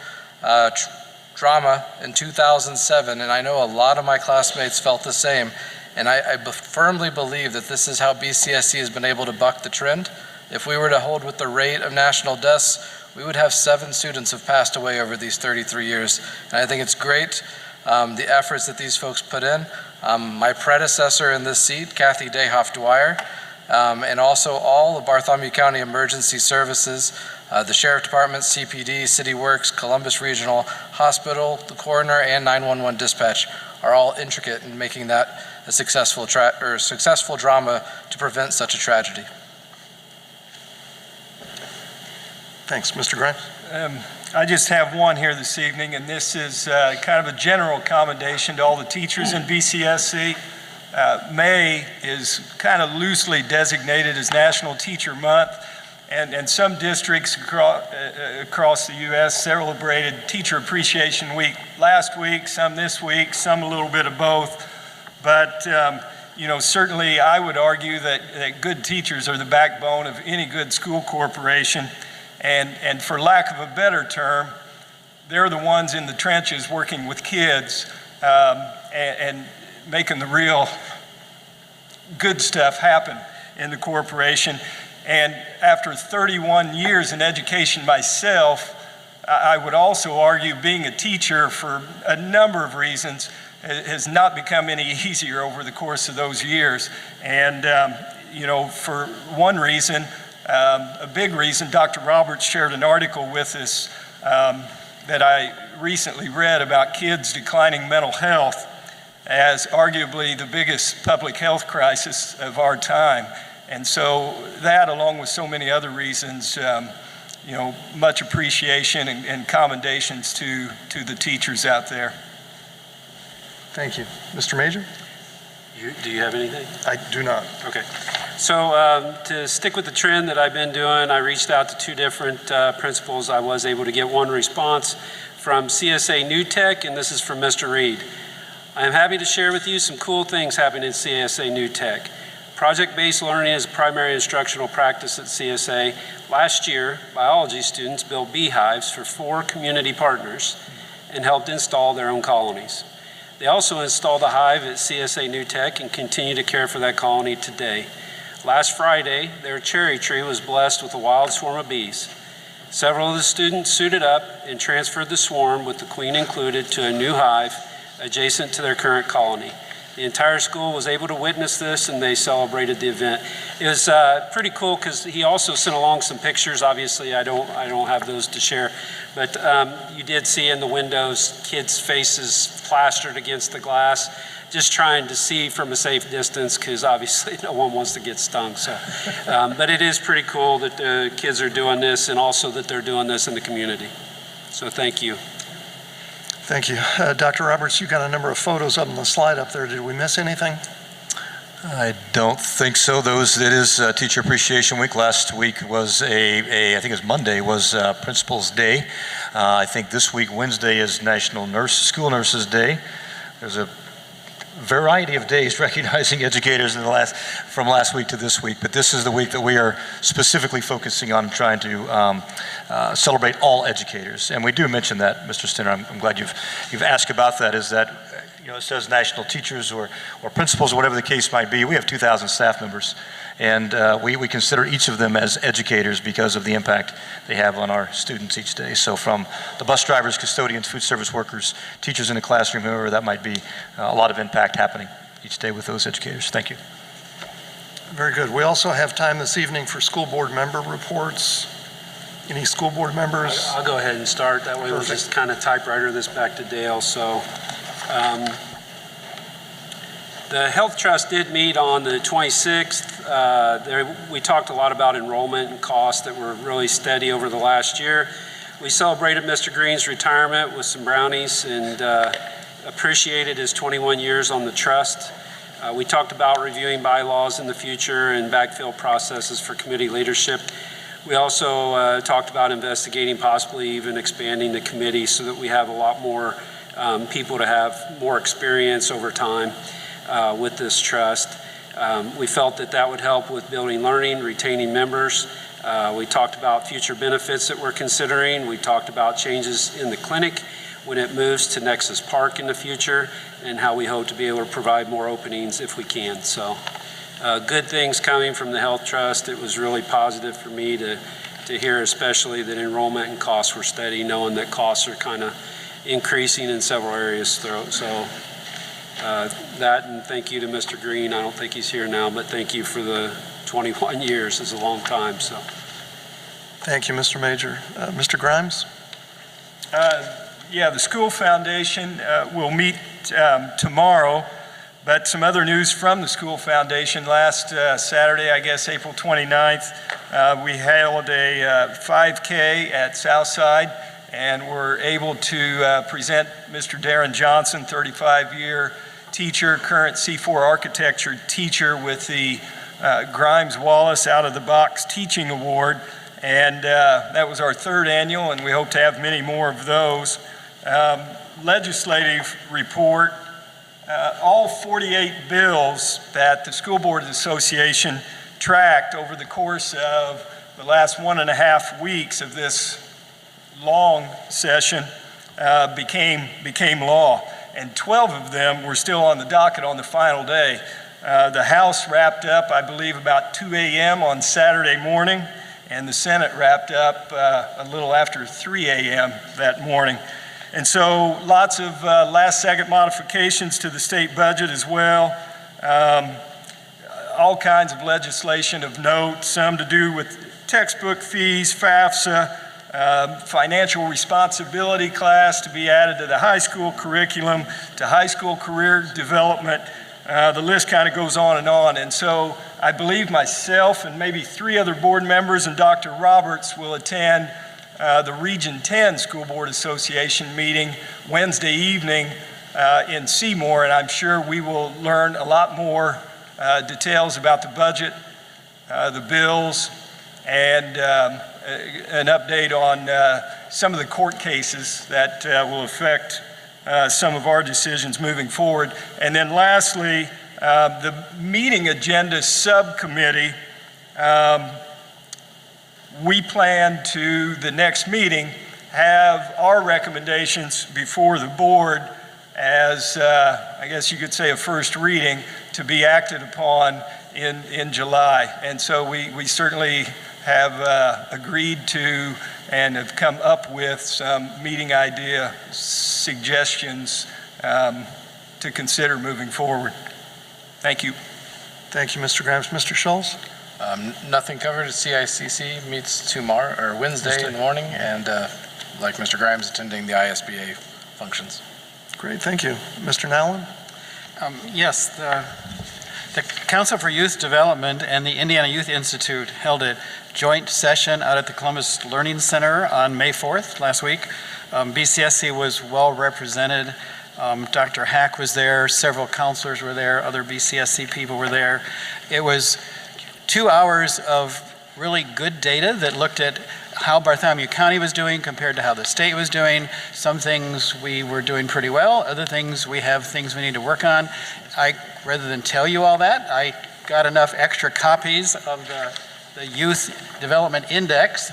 drama in 2007, and I know a lot of my classmates felt the same. And I firmly believe that this is how BCSC has been able to buck the trend. If we were to hold with the rate of national deaths, we would have 7 students have passed away over these 33 years. And I think it's great, the efforts that these folks put in. My predecessor in this seat, Kathy Dayhoff Dwyer, and also all of Bartholomew County Emergency Services, the Sheriff Department, CPD, City Works, Columbus Regional Hospital, the coroner, and 911 dispatch are all intricate in making that a successful drama to prevent such a tragedy. Thanks. Mr. Grimes? I just have one here this evening, and this is kind of a general commendation to all the teachers in BCSC. May is kind of loosely designated as National Teacher Month, and some districts across the U.S. celebrated Teacher Appreciation Week last week, some this week, some a little bit of both. But certainly I would argue that good teachers are the backbone of any good school corporation. And for lack of a better term, they're the ones in the trenches working with kids and making the real good stuff happen in the corporation. And after 31 years in education myself, I would also argue being a teacher for a number of reasons has not become any easier over the course of those years. And, for one reason, a big reason, Dr. Roberts shared an article with us that I recently read about kids declining mental health as arguably the biggest public health crisis of our time. And so that, along with so many other reasons, much appreciation and commendations to the teachers out there. Thank you. Mr. Major? Do you have anything? I do not. Okay. So to stick with the trend that I've been doing, I reached out to 2 different principals. I was able to get one response from CSA New Tech, and this is from Mr. Reed. I am happy to share with you some cool things happening in CSA New Tech. Project-based learning is a primary instructional practice at CSA. Last year, biology students built beehives for 4 community partners and helped install their own colonies. They also installed a hive at CSA New Tech and continue to care for that colony today. Last Friday, their cherry tree was blessed with a wild swarm of bees. Several of the students suited up and transferred the swarm, with the queen included, to a new hive adjacent to their current colony. The entire school was able to witness this, and they celebrated the event. It was pretty cool because he also sent along some pictures. Obviously, I don't have those to share, but you did see in the windows kids' faces plastered against the glass, just trying to see from a safe distance, because obviously no one wants to get stung. So, but it is pretty cool that the kids are doing this, and also that they're doing this in the community. So thank you. Thank you. Dr. Roberts, you got a number of photos up on the slide up there. Did we miss anything? I don't think so. It is Teacher Appreciation Week. Last week was I think it was Monday, was Principal's Day. I think this week, Wednesday, is National School Nurses Day. There's a variety of days recognizing educators from last week to this week, but this is the week that we are specifically focusing on trying to celebrate all educators. And we do mention that, Mr. Stinner. I'm glad you've asked about that. Is that it says national teachers or principals or whatever the case might be. We have 2,000 staff members, and we consider each of them as educators because of the impact they have on our students each day. So from the bus drivers, custodians, food service workers, teachers in the classroom, whoever that might be, a lot of impact happening each day with those educators. Thank you. Very good. We also have time this evening for school board member reports. Any school board members? I'll go ahead and start. That way we'll just kind of typewriter this back to Dale. So The Health Trust did meet on the 26th. We talked a lot about enrollment and costs that were really steady over the last year. We celebrated Mr. Green's retirement with some brownies and appreciated his 21 years on the trust. We talked about reviewing bylaws in the future and backfill processes for committee leadership. We also talked about investigating, possibly even expanding the committee so that we have a lot more people to have more experience over time with this trust. We felt that that would help with building learning, retaining members. We talked about future benefits that we're considering. We talked about changes in the clinic when it moves to Nexus Park in the future, and how we hope to be able to provide more openings if we can. So good things coming from the Health Trust. It was really positive for me to hear, especially that enrollment and costs were steady, knowing that costs are kind of increasing in several areas. So that, and thank you to Mr. Green. I don't think he's here now, but thank you for the 21 years. Is a long time. So Thank you, Mr. Major. Mr. Grimes? Yeah, the school foundation will meet tomorrow, but some other news from the school foundation. Last Saturday, I guess April 29th, we held a 5K at Southside, and were able to present Mr. Darren Johnson, 35-year teacher, current C4 architecture teacher, with the Grimes Wallace Out of the Box Teaching Award. And that was our third annual, and we hope to have many more of those. Legislative report, all 48 bills that the School Boards Association tracked over the course of the last 1.5 weeks of this long session became law, and 12 of them were still on the docket on the final day. The House wrapped up, I believe, about 2 a.m. on Saturday morning, and the Senate wrapped up a little after 3 a.m. that morning. And so lots of last-second modifications to the state budget as well. All kinds of legislation of note, some to do with textbook fees, FAFSA, financial responsibility class to be added to the high school curriculum, to high school career development. The list kind of goes on. And so I believe myself and maybe 3 other board members and Dr. Roberts will attend the Region 10 School Board Association meeting Wednesday evening in Seymour, and I'm sure we will learn a lot more details about the budget, the bills, and an update on some of the court cases that will affect some of our decisions moving forward. And then lastly, the meeting agenda subcommittee, we plan to, the next meeting, have our recommendations before the board as, I guess you could say, a first reading to be acted upon in July. And so we certainly have agreed to and have come up with some meeting idea suggestions to consider moving forward. Thank you. Thank you, Mr. Grimes. Mr. Schultz? Nothing covered. CICC meets tomorrow, or Wednesday in the morning, and like Mr. Grimes, attending the ISBA functions. Great, thank you. Mr. Nowlin? Yes, the Council for Youth Development and the Indiana Youth Institute held a joint session out at the Columbus Learning Center on May 4th, last week. BCSC was well represented. Dr. Hack was there, several counselors were there, other BCSC people were there. It was 2 hours of really good data that looked at how Bartholomew County was doing compared to how the state was doing. Some things we were doing pretty well, other things we have things we need to work on. Rather than tell you all that, I got enough extra copies of the Youth Development Index.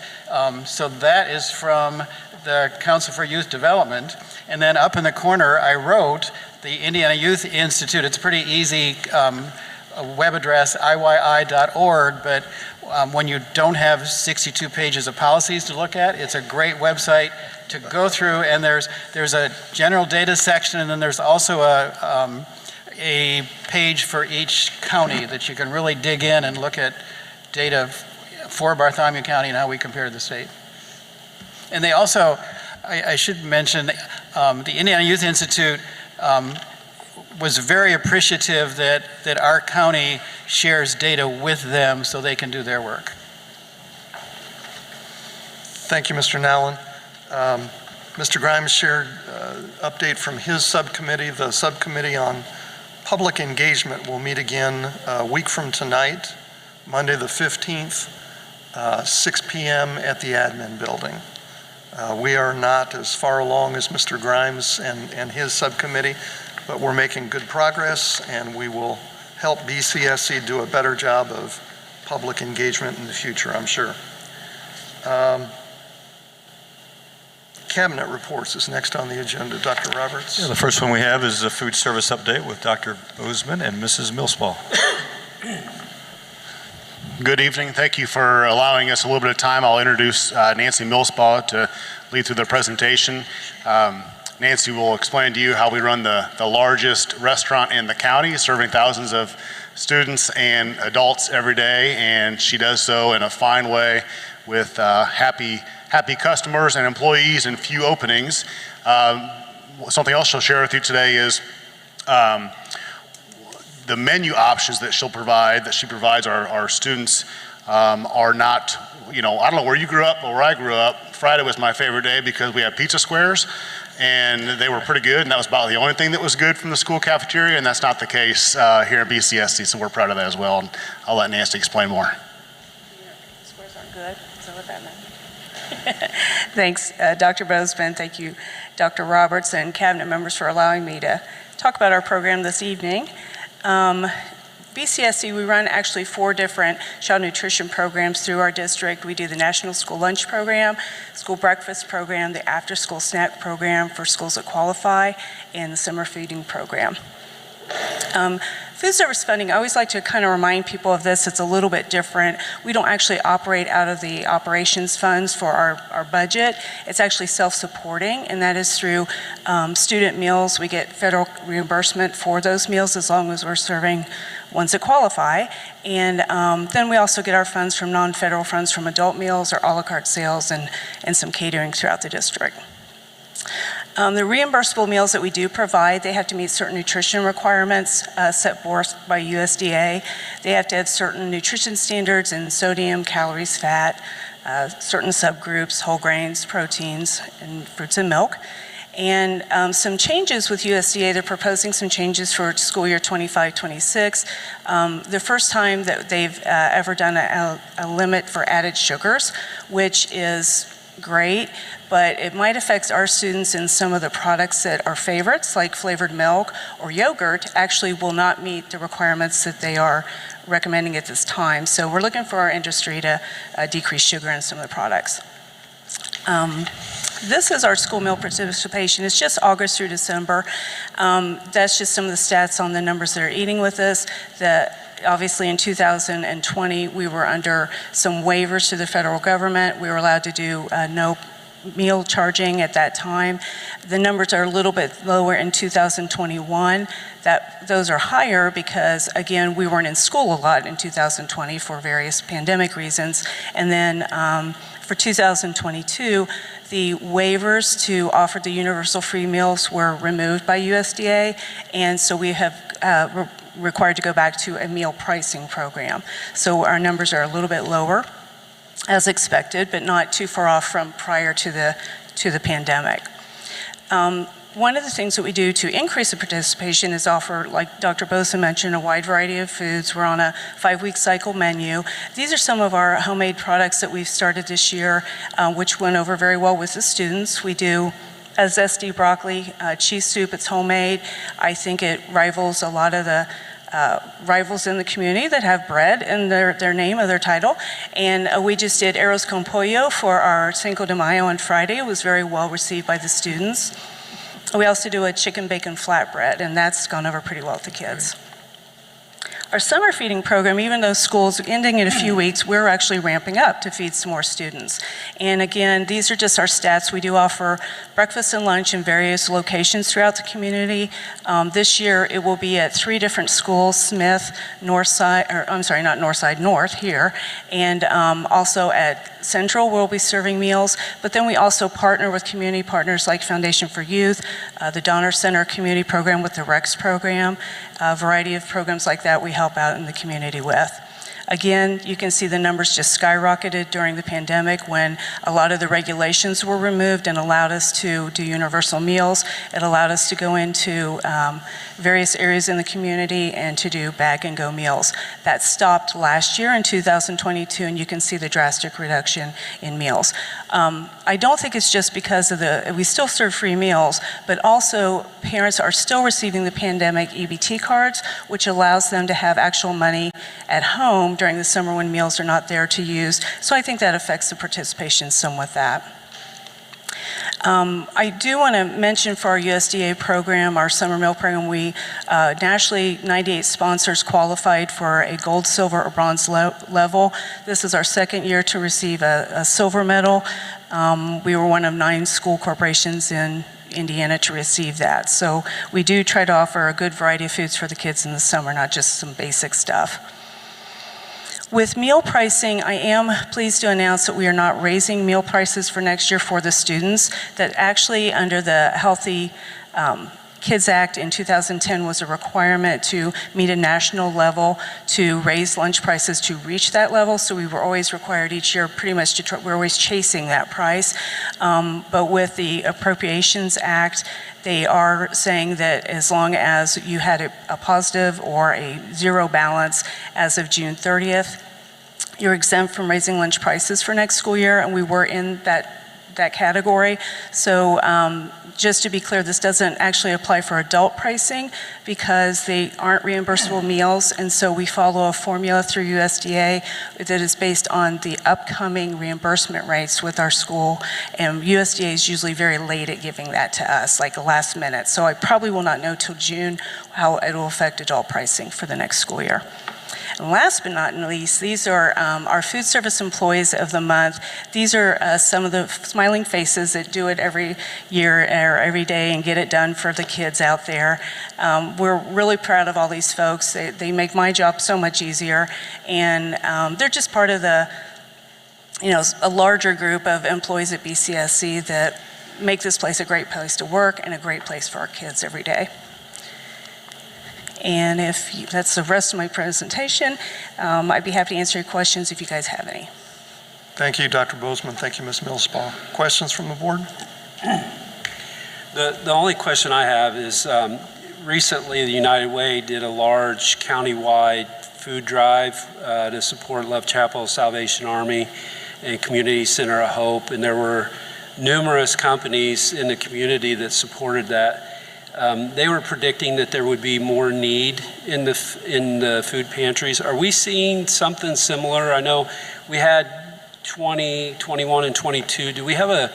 So that is from the Council for Youth Development. And then up in the corner, I wrote the Indiana Youth Institute. It's pretty easy web address, iyy.org, but when you don't have 62 pages of policies to look at, it's a great website to go through, and there's a general data section, and then there's also a page for each county that you can really dig in and look at data for Bartholomew County and how we compare to the state. And they also, I should mention, the Indiana Youth Institute was very appreciative that our county shares data with them so they can do their work. Thank you, Mr. Nowlin. Mr. Grimes shared update from his subcommittee. The subcommittee on public engagement will meet again a week from tonight, Monday the 15th, 6 p.m. at the admin building. We are not as far along as Mr. Grimes and his subcommittee, but we're making good progress, and we will help BCSC do a better job of public engagement in the future, I'm sure. Cabinet reports is next on the agenda. Dr. Roberts. Yeah, the first one we have is a food service update with Dr. Bozeman and Mrs. Millspaw. Good evening. Thank you for allowing us a little bit of time. I'll introduce Nancy Millspaw to lead through the presentation. Nancy will explain to you how we run the largest restaurant in the county, serving thousands of students and adults every day, and she does so in a fine way with happy customers and employees and few openings. Something else she'll share with you today is the menu options that she provides our students are not, I don't know where you grew up, but where I grew up, Friday was my favorite day because we had pizza squares, and they were pretty good, and that was about the only thing that was good from the school cafeteria, and that's not the case here at BCSC, so we're proud of that as well, and I'll let Nancy explain more. Squares aren't good, so what that meant. Thanks, Dr. Bozeman. Thank you, Dr. Roberts, and cabinet members for allowing me to talk about our program this evening. BCSC, we run actually 4 different child nutrition programs through our district. We do the National School Lunch Program, School Breakfast Program, the After School Snack Program for schools that qualify, and the Summer Feeding Program. Food service funding, I always like to kind of remind people of this. It's a little bit different. We don't actually operate out of the operations funds for our budget. It's actually self-supporting, and that is through student meals. We get federal reimbursement for those meals as long as we're serving ones that qualify. And then we also get our funds from non-federal funds from adult meals or a la carte sales and some catering throughout the district. The reimbursable meals that we do provide, they have to meet certain nutrition requirements set forth by USDA. They have to have certain nutrition standards in sodium, calories, fat, certain subgroups, whole grains, proteins, and fruits and milk. And some changes with USDA, they're proposing some changes for school year 25-26. The first time that they've ever done a limit for added sugars, which is great, but it might affect our students in some of the products that are favorites, like flavored milk or yogurt, actually will not meet the requirements that they are recommending at this time. So we're looking for our industry to decrease sugar in some of the products. This is our school meal participation. It's just August through December. That's just some of the stats on the numbers that are eating with us. Obviously in 2020, we were under some waivers to the federal government. We were allowed to do no meal charging at that time. The numbers are a little bit lower in 2021. Those are higher because, again, we weren't in school a lot in 2020 for various pandemic reasons. And then for 2022, the waivers to offer the universal free meals were removed by USDA, and so we have required to go back to a meal pricing program. So our numbers are a little bit lower, as expected, but not too far off from prior to the pandemic. One of the things that we do to increase the participation is offer, like Dr. Bosa mentioned, a wide variety of foods. We're on a 5-week cycle menu. These are some of our homemade products that we've started this year, which went over very well with the students. We do a zesty broccoli cheese soup. It's homemade. I think it rivals a lot of the rivals in the community that have bread in their name or their title. And we just did arroz con pollo for our Cinco de Mayo on Friday. It was very well received by the students. We also do a chicken bacon flatbread, and that's gone over pretty well with the kids. Our summer feeding program, even though school's ending in a few weeks, we're actually ramping up to feed some more students. And again, these are just our stats. We do offer breakfast and lunch in various locations throughout the community. This year, it will be at 3 different schools, Smith, Northside, or I'm sorry, not Northside, North here, and also at Central, we'll be serving meals. But then we also partner with community partners like Foundation for Youth, the Donner Center Community Program with the REX program, a variety of programs like that we help out in the community with. Again, you can see the numbers just skyrocketed during the pandemic when a lot of the regulations were removed and allowed us to do universal meals. It allowed us to go into various areas in the community and to do bag and go meals. That stopped last year in 2022, and you can see the drastic reduction in meals. I don't think it's just because of we still serve free meals, but also parents are still receiving the pandemic EBT cards, which allows them to have actual money at home during the summer when meals are not there to use. So I think that affects the participation some with that. I do want to mention for our USDA program, our summer meal program, we nationally 98 sponsors qualified for a gold, silver, or bronze level. This is our second year to receive a silver medal. We were one of 9 school corporations in Indiana to receive that. So we do try to offer a good variety of foods for the kids in the summer, not just some basic stuff. With meal pricing, I am pleased to announce that we are not raising meal prices for next year for the students. That actually, under the Healthy Kids Act in 2010 was a requirement to meet a national level to raise lunch prices to reach that level. So we were always required each year pretty much to try, we're always chasing that price. But with the Appropriations Act, they are saying that as long as you had a positive or a zero balance as of June 30th, you're exempt from raising lunch prices for next school year, and we were in that category. So just to be clear, this doesn't actually apply for adult pricing because they aren't reimbursable meals, and so we follow a formula through USDA that is based on the upcoming reimbursement rates with our school, and USDA is usually very late at giving that to us, like the last minute. So I probably will not know till June how it will affect adult pricing for the next school year. And last but not least, these are our food service employees of the month. These are some of the smiling faces that do it every year or every day and get it done for the kids out there. We're really proud of all these folks. They make my job so much easier, and they're just part of the, a larger group of employees at BCSC that make this place a great place to work and a great place for our kids every day. And if that's the rest of my presentation, I'd be happy to answer your questions if you guys have any. Thank you, Dr. Bozeman. Thank you, Ms. Millspaugh. Questions from the board? The only question I have is recently the United Way did a large countywide food drive to support Love Chapel Salvation Army and Community Center of Hope, and there were numerous companies in the community that supported that. They were predicting that there would be more need in the food pantries. Are we seeing something similar? I know we had 20, 21, and 22. Do we have an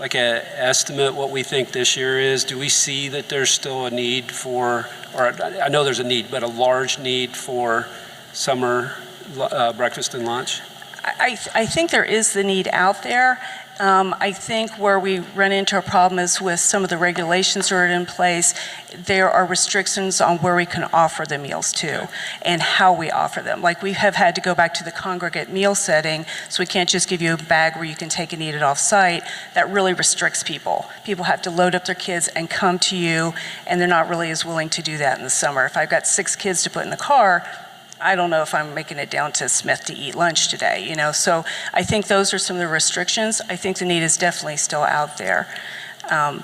estimate what we think this year is? Do we see that there's still a need for, or I know there's a need, but a large need for summer breakfast and lunch? I think there is the need out there. I think where we run into a problem is with some of the regulations that are in place. There are restrictions on where we can offer the meals to and how we offer them. Like we have had to go back to the congregate meal setting, so we can't just give you a bag where you can take and eat it off site. That really restricts people. People have to load up their kids and come to you, and they're not really as willing to do that in the summer. If I've got 6 kids to put in the car, I don't know if I'm making it down to Smith to eat lunch today, So I think those are some of the restrictions. I think the need is definitely still out there. But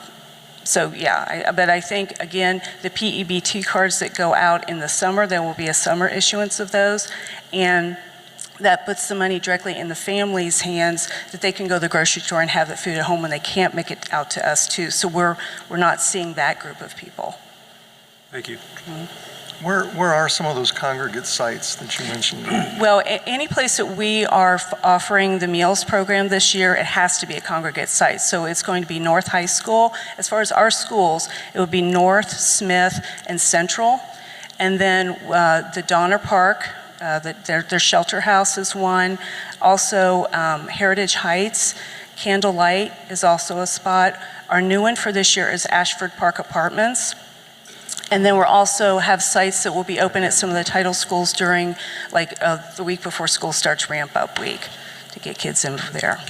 I think, again, the PEBT cards that go out in the summer, there will be a summer issuance of those, and that puts the money directly in the family's hands that they can go to the grocery store and have the food at home when they can't make it out to us too. So we're not seeing that group of people. Thank you. Mm-hmm. Where are some of those congregate sites that you mentioned? Well, any place that we are offering the meals program this year, it has to be a congregate site. So it's going to be North High School. As far as our schools, it would be North, Smith, and Central. And then the Donner Park, their shelter house is one. Also, Heritage Heights, Candlelight is also a spot. Our new one for this year is Ashford Park Apartments. And then we'll also have sites that will be open at some of the title schools during the week before school starts, ramp up week, to get kids in there.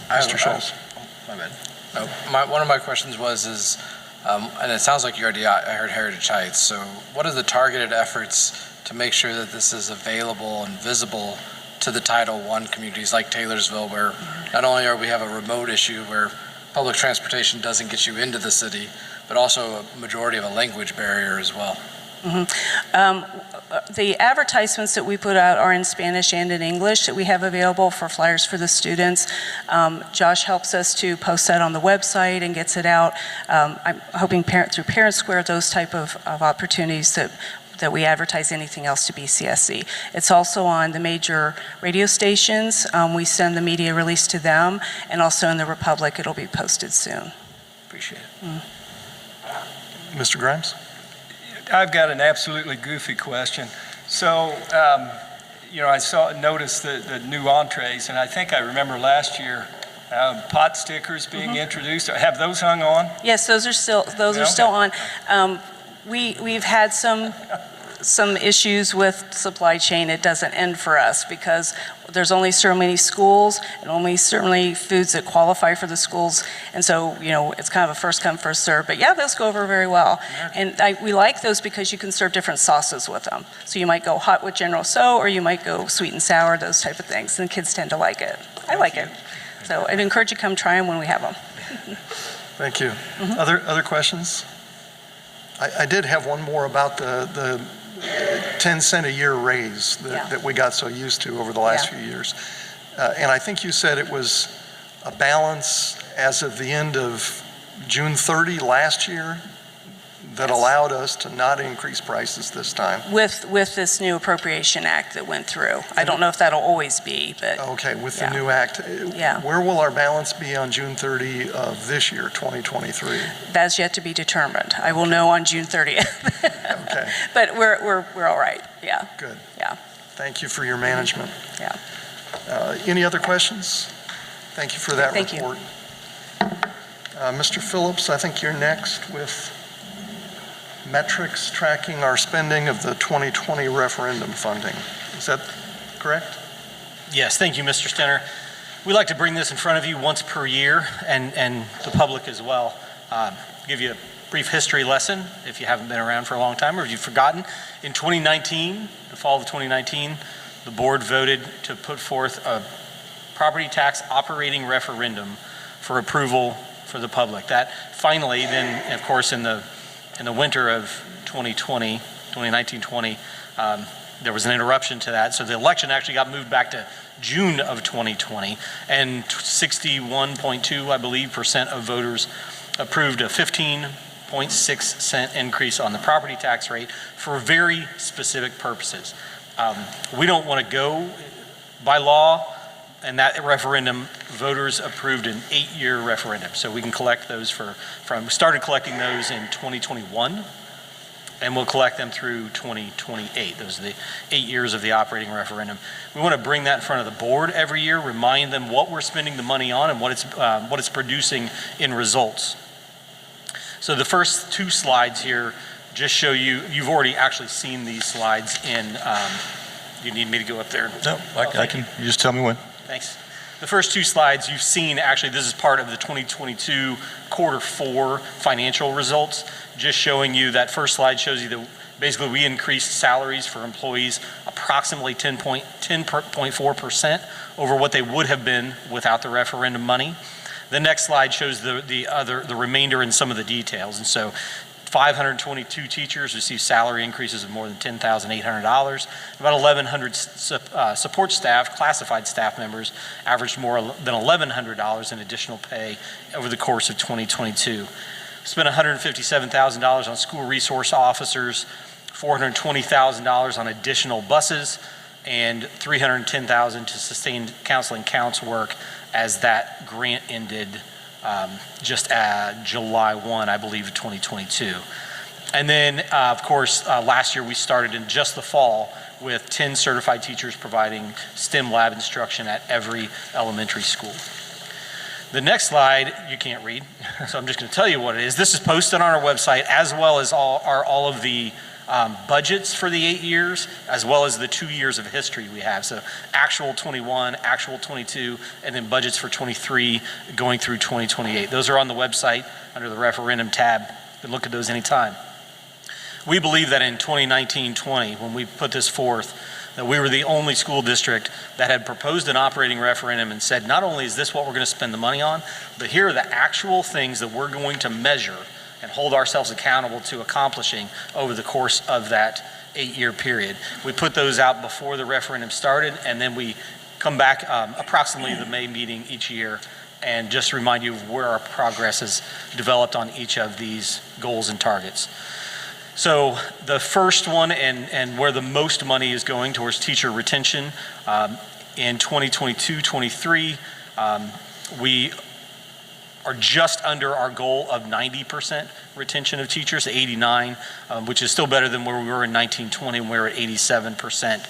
Mr. Schultz. My bad. One of my questions was, and it sounds like you already heard Heritage Heights, so what are the targeted efforts to make sure that this is available and visible to the Title I communities like Taylorsville, where not only are we have a remote issue where public transportation doesn't get you into the city, but also a majority of a language barrier as well? The advertisements that we put out are in Spanish and in English that we have available for flyers for the students. Josh helps us to post that on the website and gets it out. I'm hoping through Parent Square, those type of opportunities that we advertise anything else to BCSC. It's also on the major radio stations. We send the media release to them, and also in the Republic, it'll be posted soon. Appreciate it. Mr. Grimes? I've got an absolutely goofy question. So, I noticed the new entrees, and I think I remember last year pot stickers being introduced. Have those hung on? Yes, those are still on. We've had some issues with supply chain. It doesn't end for us because there's only so many schools and only so many foods that qualify for the schools. And so, it's kind of a first come, first serve. But yeah, those go over very well. And we like those because you can serve different sauces with them. So you might go hot with General So, or you might go sweet and sour, those type of things. And kids tend to like it. I like it. So I'd encourage you to come try them when we have them. Thank you. Other questions? I did have one more about the 10 cent a year raise that we got so used to over the last few years. And I think you said it was a balance as of the end of June 30 last year that allowed us to not increase prices this time. With this new Appropriation Act that went through. I don't know if that'll always be, but. Okay, with the new act. Where will our balance be on June 30 of this year, 2023? That's yet to be determined. I will know on June 30th. Okay. But we're all right, yeah. Good. Yeah. Thank you for your management. Yeah. Any other questions? Thank you for that report. Mr. Phillips, I think you're next with metrics tracking our spending of the 2020 referendum funding. Is that correct? Yes, thank you, Mr. Stenner. We like to bring this in front of you once per year and the public as well. Give you a brief history lesson if you haven't been around for a long time or if you've forgotten. In 2019, the fall of 2019, the board voted to put forth a property tax operating referendum for approval for the public. That finally then, of course, in the winter of 2019-20, there was an interruption to that. So the election actually got moved back to June of 2020, and 61.2, I believe, % of voters approved a 15.6-cent increase on the property tax rate for very specific purposes. We don't want to go by law, and that referendum, voters approved an 8-year referendum. So we can collect those started collecting those in 2021, and we'll collect them through 2028. Those are the 8 years of the operating referendum. We want to bring that in front of the board every year, remind them what we're spending the money on and what it's producing in results. So the first two slides here just show you've already actually seen these slides in, you need me to go up there? No, I can, you just tell me when. Thanks. The first two slides you've seen, actually this is part of the 2022 Q4 financial results, just showing you that first slide shows you that basically we increased salaries for employees approximately 10.4% over what they would have been without the referendum money. The next slide shows the remainder and some of the details. And so 522 teachers received salary increases of more than $10,800. About 1,100 support staff, classified staff members, averaged more than $1,100 in additional pay over the course of 2022. Spent $157,000 on school resource officers, $420,000 on additional buses, and $310,000 to sustain counseling counts work as that grant ended just July 1, I believe, of 2022. And then, of course, last year we started in just the fall with 10 certified teachers providing STEM lab instruction at every elementary school. The next slide, you can't read, so I'm just going to tell you what it is. This is posted on our website, as well as all of the budgets for the 8 years, as well as the 2 years of history we have. So actual 21, actual 22, and then budgets for 23 going through 2028. Those are on the website under the Referendum tab. You can look at those anytime. We believe that in 2019-20, when we put this forth, that we were the only school district that had proposed an operating referendum and said, not only is this what we're going to spend the money on, but here are the actual things that we're going to measure and hold ourselves accountable to accomplishing over the course of that 8-year period. We put those out before the referendum started, and then we come back approximately the May meeting each year and just remind you of where our progress has developed on each of these goals and targets. So the first one, and where the most money is going towards teacher retention, in 2022-23, we are just under our goal of 90% retention of teachers, 89, which is still better than where we were in 19-20 when we were at 87%.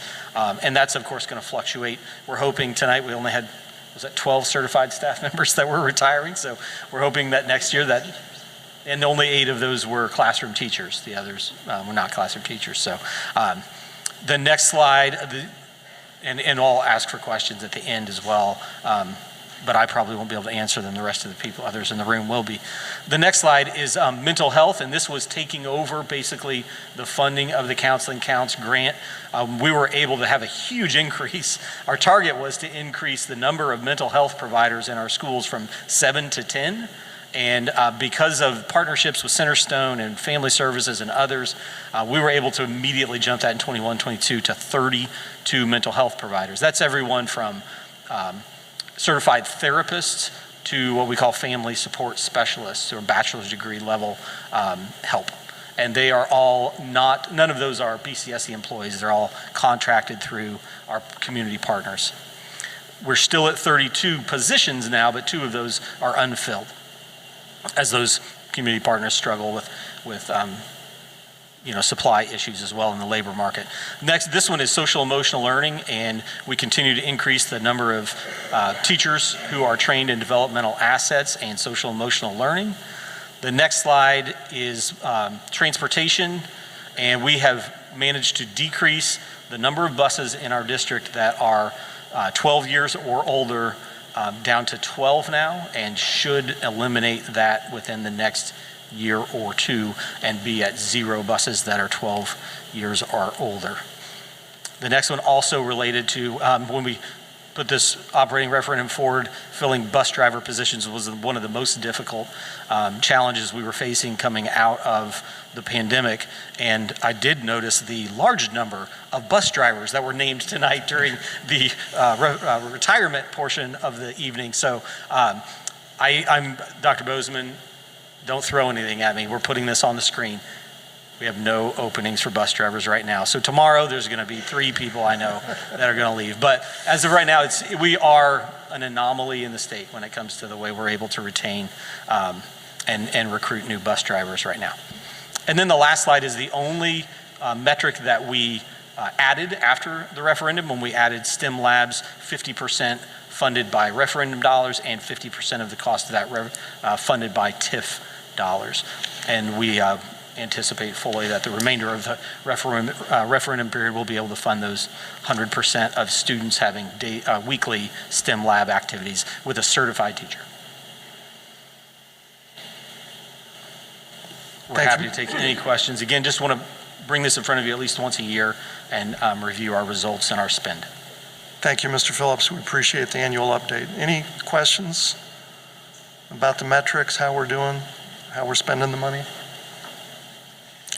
And that's, of course, going to fluctuate. We're hoping tonight we only had, 12 certified staff members that were retiring. So we're hoping that next year and only 8 of those were classroom teachers. The others were not classroom teachers. So the next slide, and I'll ask for questions at the end as well, but I probably won't be able to answer them. The rest of the others in the room will be. The next slide is mental health, and this was taking over basically the funding of the Counseling Counts grant. We were able to have a huge increase. Our target was to increase the number of mental health providers in our schools from 7 to 10. And because of partnerships with Centerstone and Family Services and others, we were able to immediately jump that in 21-22 to 32 mental health providers. That's everyone from certified therapists to what we call family support specialists, or bachelor's degree level help. And they are all none of those are BCSC employees. They're all contracted through our community partners. We're still at 32 positions now, but 2 of those are unfilled, as those community partners struggle with supply issues as well in the labor market. Next, this one is social emotional learning, and we continue to increase the number of teachers who are trained in developmental assets and social emotional learning. The next slide is transportation, and we have managed to decrease the number of buses in our district that are 12 years or older down to 12 now, and should eliminate that within the next year or 2 and be at 0 buses that are 12 years or older. The next one also related to when we put this operating referendum forward, filling bus driver positions was one of the most difficult challenges we were facing coming out of the pandemic. And I did notice the large number of bus drivers that were named tonight during the retirement portion of the evening. So I'm Dr. Bozeman. Don't throw anything at me. We're putting this on the screen. We have no openings for bus drivers right now. So tomorrow there's going to be 3 people I know that are going to leave. But as of right now, we are an anomaly in the state when it comes to the way we're able to retain and recruit new bus drivers right now. And then the last slide is the only metric that we added after the referendum, when we added STEM labs, 50% funded by referendum dollars and 50% of the cost of that funded by TIF dollars. And we anticipate fully that the remainder of the referendum period will be able to fund those 100% of students having weekly STEM lab activities with a certified teacher. We're happy to take any questions. Again, just want to bring this in front of you at least once a year and review our results and our spend. Thank you, Mr. Phillips. We appreciate the annual update. Any questions about the metrics, how we're doing, how we're spending the money?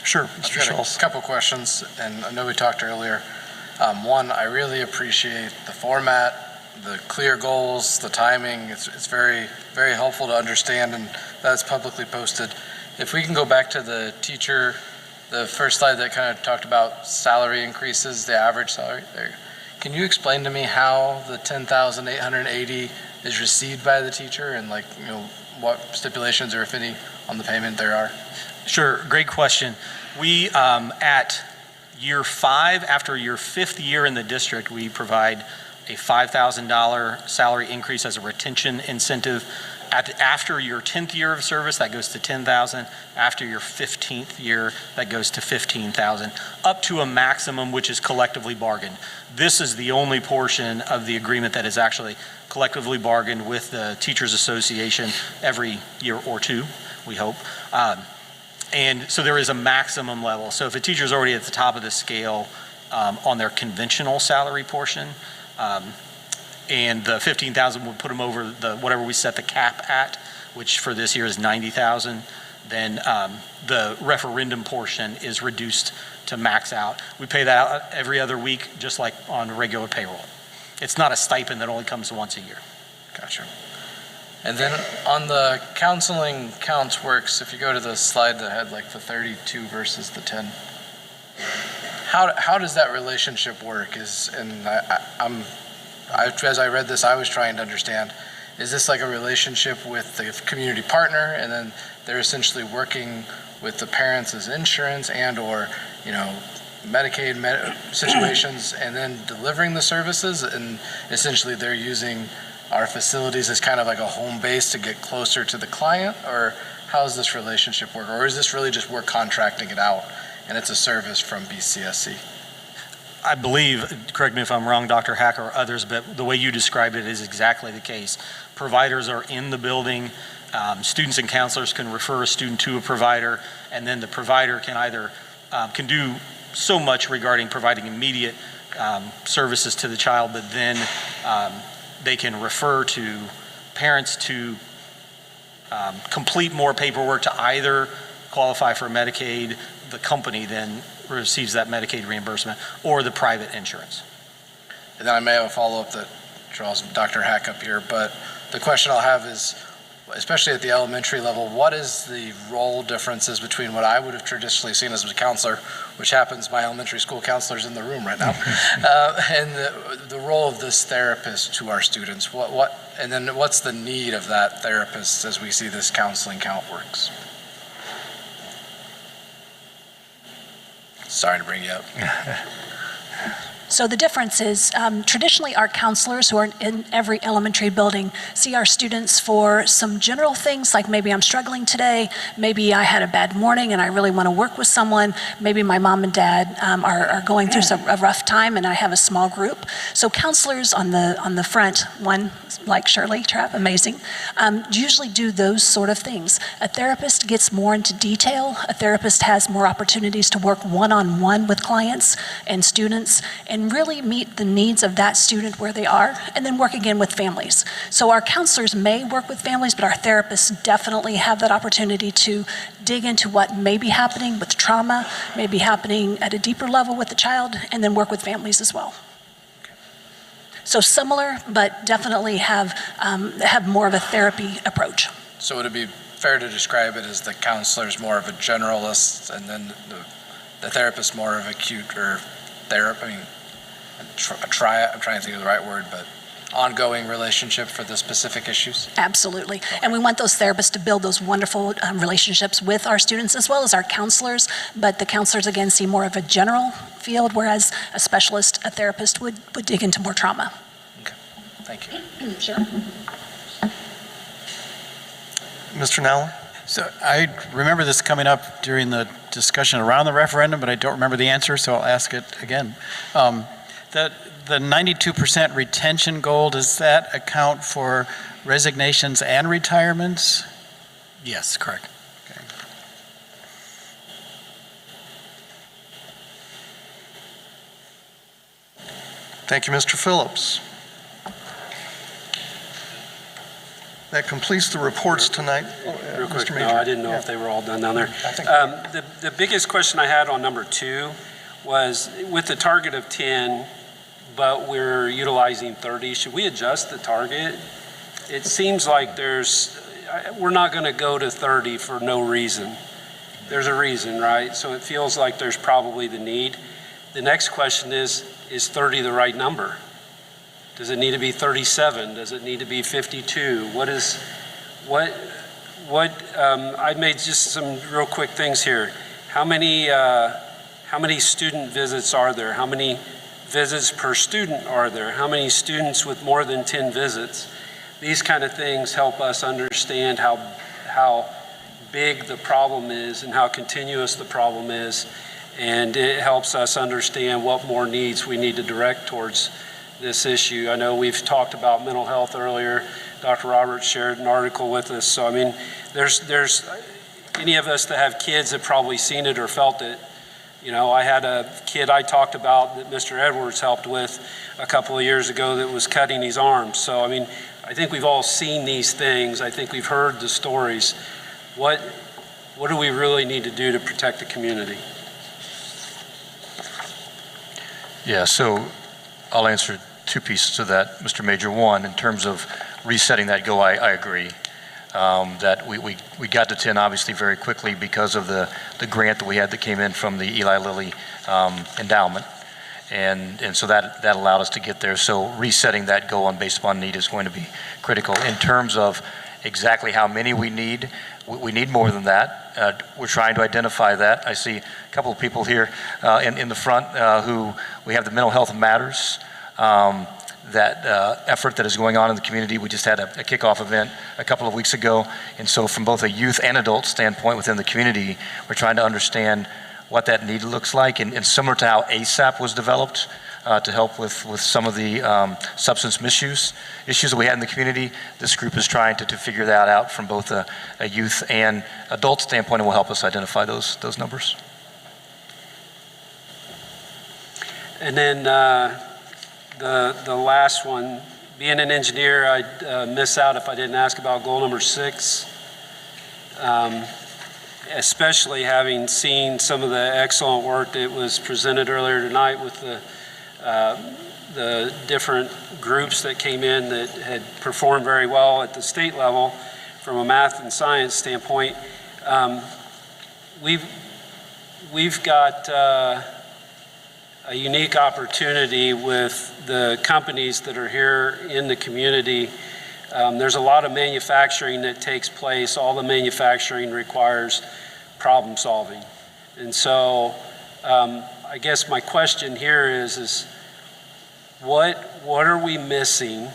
Sure, Mr. Schultz. A couple questions, and I know we talked earlier. One, I really appreciate the format, the clear goals, the timing. It's very, very helpful to understand, and that's publicly posted. If we can go back to the teacher, the first slide that kind of talked about salary increases, the average salary there. Can you explain to me how the $10,880 is received by the teacher, and what stipulations, or if any, on the payment there are? Sure, great question. We, at year 5, after your 5th year in the district, we provide a $5,000 salary increase as a retention incentive. After your 10th year of service, that goes to $10,000. After your 15th year, that goes to $15,000, up to a maximum which is collectively bargained. This is the only portion of the agreement that is actually collectively bargained with the Teachers Association every year or two, we hope. And so there is a maximum level. So if a teacher is already at the top of the scale on their conventional salary portion, and the $15,000 would put them over the whatever we set the cap at, which for this year is $90,000. Then the referendum portion is reduced to max out. We pay that out every other week, just like on regular payroll. It's not a stipend that only comes once a year. Gotcha. And then on the counseling counts works, if you go to the slide that had like the 32 versus the 10, how does that relationship work? As I read this, I was trying to understand, is this like a relationship with the community partner, and then they're essentially working with the parents as insurance and or, Medicaid situations, and then delivering the services, and essentially they're using our facilities as kind of like a home base to get closer to the client? Or how does this relationship work? Or is this really just we're contracting it out and it's a service from BCSC? I believe, correct me if I'm wrong, Dr. Hacker or others, but the way you described it is exactly the case. Providers are in the building. Students and counselors can refer a student to a provider, and then the provider can either can do so much regarding providing immediate services to the child, but then they can refer to parents to complete more paperwork to either qualify for Medicaid, the company then receives that Medicaid reimbursement, or the private insurance. And then I may have a follow-up that draws Dr. Hack up here, but the question I'll have is, especially at the elementary level, what is the role differences between what I would have traditionally seen as a counselor, which happens, my elementary school counselor's in the room right now, and the role of this therapist to our students? And then what's the need of that therapist as we see this counseling count works? Sorry to bring you up. So the difference is traditionally our counselors who are in every elementary building see our students for some general things like maybe I'm struggling today, maybe I had a bad morning and I really want to work with someone, maybe my mom and dad are going through a rough time and I have a small group. So counselors on the front, one like Shirley Trapp, amazing, usually do those sort of things. A therapist gets more into detail. A therapist has more opportunities to work one-on-one with clients and students and really meet the needs of that student where they are, and then work again with families. So our counselors may work with families, but our therapists definitely have that opportunity to dig into what may be happening with trauma, may be happening at a deeper level with the child, and then work with families as well. So similar, but definitely have more of a therapy approach. So would it be fair to describe it as the counselor's more of a generalist, and then the therapist more of acute or therapy? I'm trying to think of the right word, but ongoing relationship for the specific issues? Absolutely. And we want those therapists to build those wonderful relationships with our students as well as our counselors, but the counselors again see more of a general field, whereas a specialist, a therapist would dig into more trauma. Okay, thank you. Sure. Mr. Nowell? So I remember this coming up during the discussion around the referendum, but I don't remember the answer, so I'll ask it again. The 92% retention goal, does that account for resignations and retirements? Yes, correct. Okay. Thank you, Mr. Phillips. That completes the reports tonight. Real quick, Mr. no, Major. I didn't know if they were all done down there. The biggest question I had on number 2 was with the target of 10, but we're utilizing 30, should we adjust the target? It seems like we're not going to go to 30 for no reason. There's a reason, right? So it feels like there's probably the need. The next question is 30 the right number? Does it need to be 37? Does it need to be 52? I made just some real quick things here. How many student visits are there? How many visits per student are there? How many students with more than 10 visits? These kind of things help us understand how big the problem is and how continuous the problem is. And it helps us understand what more needs we need to direct towards this issue. I know we've talked about mental health earlier. Dr. Roberts shared an article with us. So, I mean, there's any of us that have kids have probably seen it or felt it. You know, I had a kid I talked about that Mr. Edwards helped with a couple of years ago that was cutting his arms. So, I mean, I think we've all seen these things. I think we've heard the stories. What do we really need to do to protect the community? Yeah, so I'll answer two pieces to that, Mr. Major. One, in terms of resetting that goal, I agree. That we got to 10 obviously very quickly because of the grant that we had that came in from the Eli Lilly endowment. And so that allowed us to get there. So resetting that goal based upon need is going to be critical. In terms of exactly how many we need more than that. We're trying to identify that. I see a couple of people here in the front who we have the Mental Health Matters, that effort that is going on in the community. We just had a kickoff event a couple of weeks ago. And so from both a youth and adult standpoint within the community, we're trying to understand what that need looks like. And similar to how ASAP was developed to help with some of the substance misuse issues that we had in the community, this group is trying to figure that out from both a youth and adult standpoint, and will help us identify those numbers. And then the last one, being an engineer, I'd miss out if I didn't ask about goal number 6. Especially having seen some of the excellent work that was presented earlier tonight with the different groups that came in that had performed very well at the state level from a math and science standpoint. We've got a unique opportunity with the companies that are here in the community. There's a lot of manufacturing that takes place. All the manufacturing requires problem solving. And so I guess my question here is what are we missing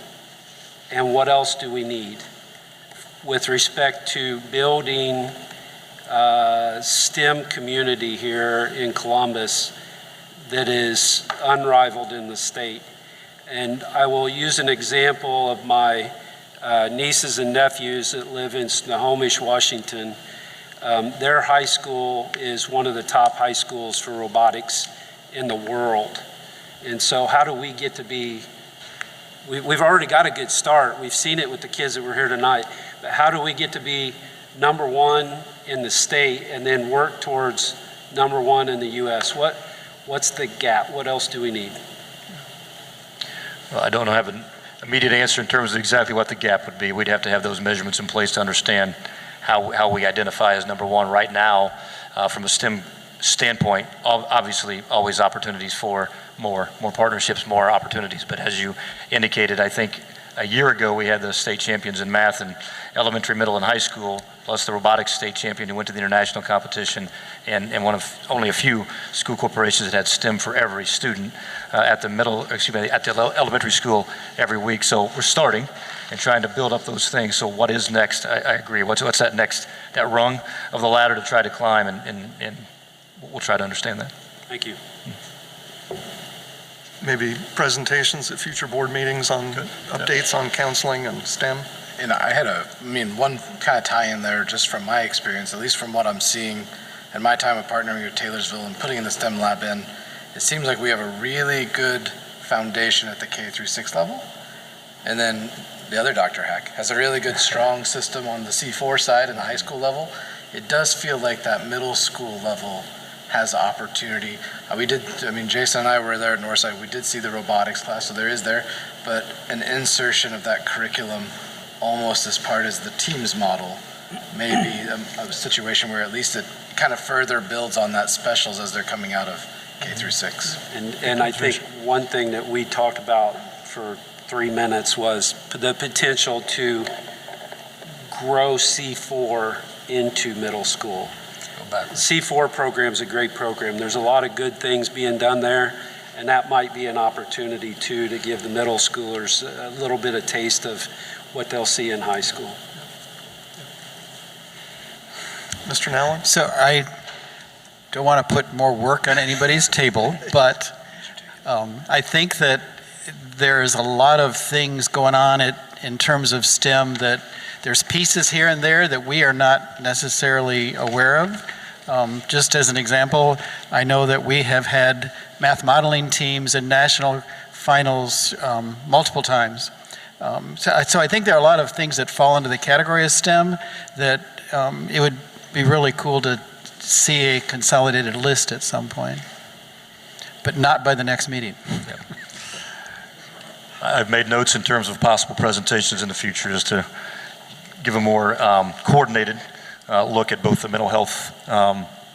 and what else do we need with respect to building STEM community here in Columbus that is unrivaled in the state? And I will use an example of my nieces and nephews that live in Snohomish, Washington. Their high school is one of the top high schools for robotics in the world. And so how do we get to be, we've already got a good start. We've seen it with the kids that were here tonight. But how do we get to be number 1 in the state and then work towards number 1 in the U.S.? What's the gap? What else do we need? Well, I don't have an immediate answer in terms of exactly what the gap would be. We'd have to have those measurements in place to understand how we identify as number 1 right now. From a STEM standpoint, obviously always opportunities for more partnerships, more opportunities. But as you indicated, I think a year ago we had the state champions in math in elementary, middle, and high school, plus the robotics state champion who went to the international competition, and one of only a few school corporations that had STEM for every student at the elementary school every week. So we're starting and trying to build up those things. So what is next? I agree. What's that rung of the ladder to try to climb, and we'll try to understand that. Thank you. Maybe presentations at future board meetings on updates on counseling and STEM. And I had one kind of tie in there just from my experience, at least from what I'm seeing in my time of partnering with Taylorsville and putting in the STEM lab in. It seems like we have a really good foundation at the K through 6 level. And then the other Dr. Hack has a really good, strong system on the C4 side and the high school level. It does feel like that middle school level has opportunity. Jason and I were there at Northside. We did see the robotics class, so there is there, but an insertion of that curriculum almost as part of the teams model may be a situation where at least it kind of further builds on that specials as they're coming out of K through 6. And I think one thing that we talked about for 3 minutes was the potential to grow C4 into middle school. C4 program is a great program. There's a lot of good things being done there, and that might be an opportunity too to give the middle schoolers a little bit of taste of what they'll see in high school. Mr. Nellen? So I don't want to put more work on anybody's table, but I think that there's a lot of things going on in terms of STEM that there's pieces here and there that we are not necessarily aware of. Just as an example, I know that we have had math modeling teams in national finals multiple times. So I think there are a lot of things that fall into the category of STEM that it would be really cool to see a consolidated list at some point, but not by the next meeting. I've made notes in terms of possible presentations in the future just to give a more coordinated look at both the mental health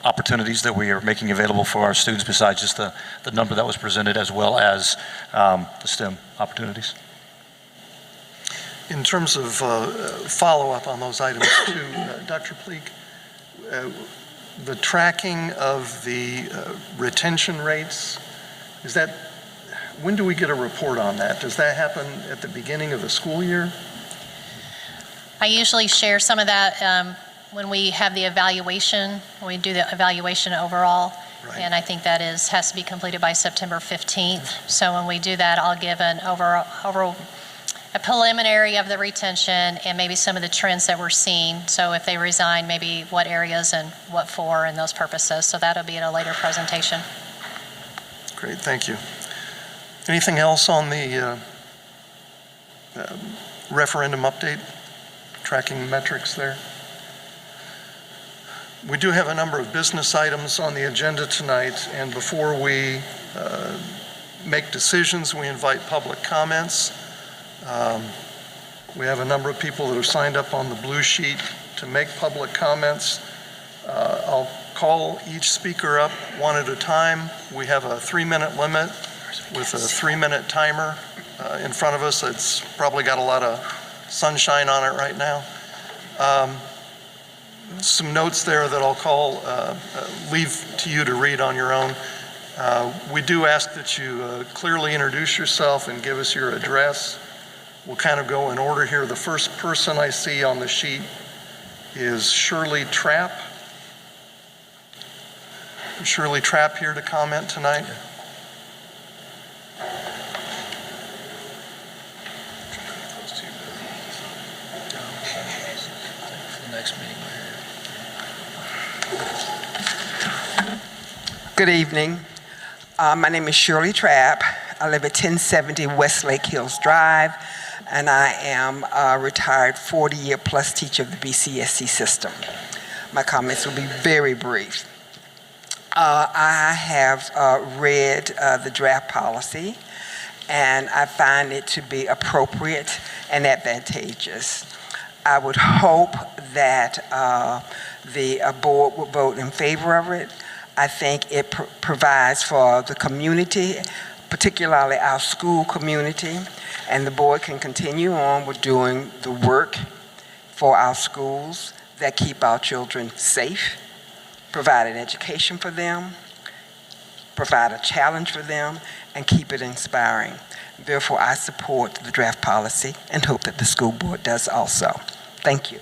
opportunities that we are making available for our students besides just the number that was presented, as well as the STEM opportunities. In terms of follow-up on those items too, Dr. Pleak, the tracking of the retention rates, when do we get a report on that? Does that happen at the beginning of the school year? I usually share some of that when we have the evaluation, when we do the evaluation overall. Right. And I think that has to be completed by September 15th. So when we do that, I'll give an overall a preliminary of the retention and maybe some of the trends that we're seeing. So if they resign, maybe what areas and what for and those purposes. So that'll be at a later presentation. Great, thank you. Anything else on the referendum update? Tracking metrics there? We do have a number of business items on the agenda tonight, and before we make decisions, we invite public comments. We have a number of people that have signed up on the blue sheet to make public comments. I'll call each speaker up one at a time. We have a 3-minute limit with a 3-minute timer in front of us. It's probably got a lot of sunshine on it right now. Some notes there that I'll leave to you to read on your own. We do ask that you clearly introduce yourself and give us your address. We'll kind of go in order here. The first person I see on the sheet is Shirley Trapp. Is Shirley Trapp here to comment tonight? Good evening. My name is Shirley Trapp. I live at 1070 West Lake Hills Drive, and I am a retired 40-year plus teacher of the BCSC system. My comments will be very brief. I have read the draft policy, and I find it to be appropriate and advantageous. I would hope that the board will vote in favor of it. I think it provides for the community, particularly our school community, and the board can continue on with doing the work for our schools that keep our children safe, provide an education for them, provide a challenge for them, and keep it inspiring. Therefore, I support the draft policy and hope that the school board does also. Thank you.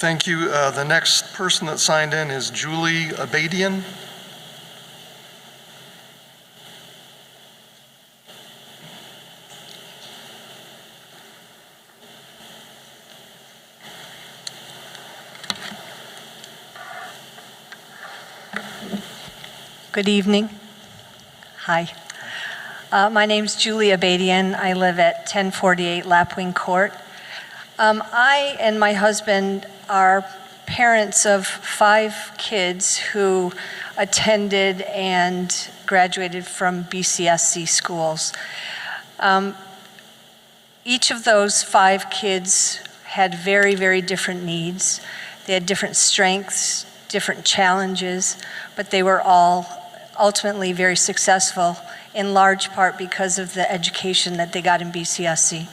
Thank you. The next person that signed in is Julie Abadian. Good evening. Hi. My name's Julie Abadian. I live at 1048 Lapwing Court. I and my husband are parents of 5 kids who attended and graduated from BCSC schools. Each of those 5 kids had very, very different needs. They had different strengths, different challenges, but they were all ultimately very successful, in large part because of the education that they got in BCSC.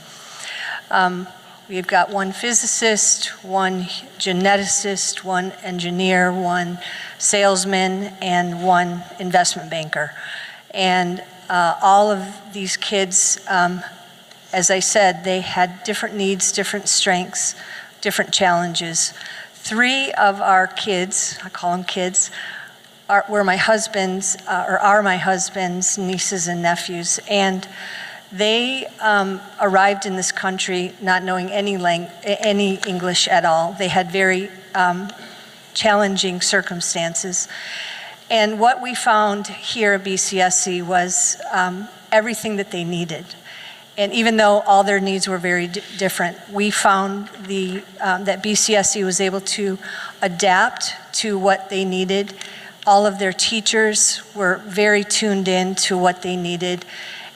We've got one physicist, one geneticist, one engineer, one salesman, and one investment banker. And all of these kids, as I said, they had different needs, different strengths, different challenges. 3 of our kids, I call them kids, were my husband's, or are my husband's nieces and nephews. And they arrived in this country not knowing any English at all. They had very challenging circumstances. And what we found here at BCSC was everything that they needed. And even though all their needs were very different, we found that BCSC was able to adapt to what they needed. All of their teachers were very tuned in to what they needed.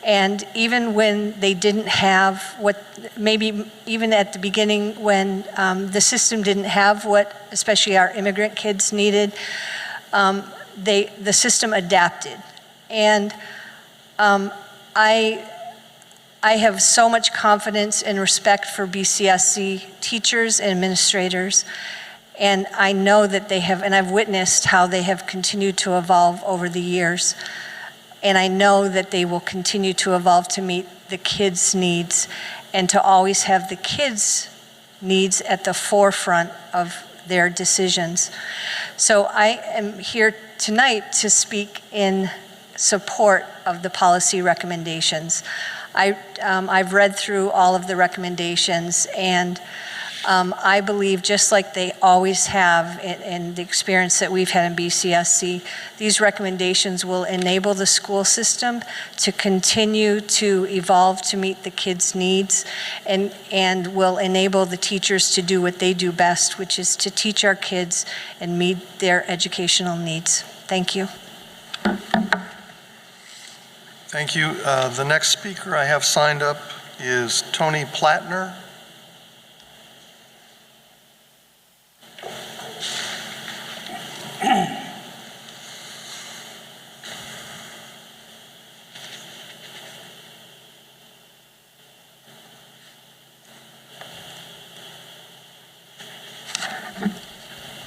And even when they didn't have maybe even at the beginning when the system didn't have what especially our immigrant kids needed, the system adapted. And I have so much confidence and respect for BCSC teachers and administrators, and I know that they have, and I've witnessed how they have continued to evolve over the years, and I know that they will continue to evolve to meet the kids' needs and to always have the kids' needs at the forefront of their decisions. So I am here tonight to speak in support of the policy recommendations. I've read through all of the recommendations, and I believe, just like they always have in the experience that we've had in BCSC, these recommendations will enable the school system to continue to evolve to meet the kids' needs, and will enable the teachers to do what they do best, which is to teach our kids and meet their educational needs. Thank you. Thank you. The next speaker I have signed up is Tony Plattner.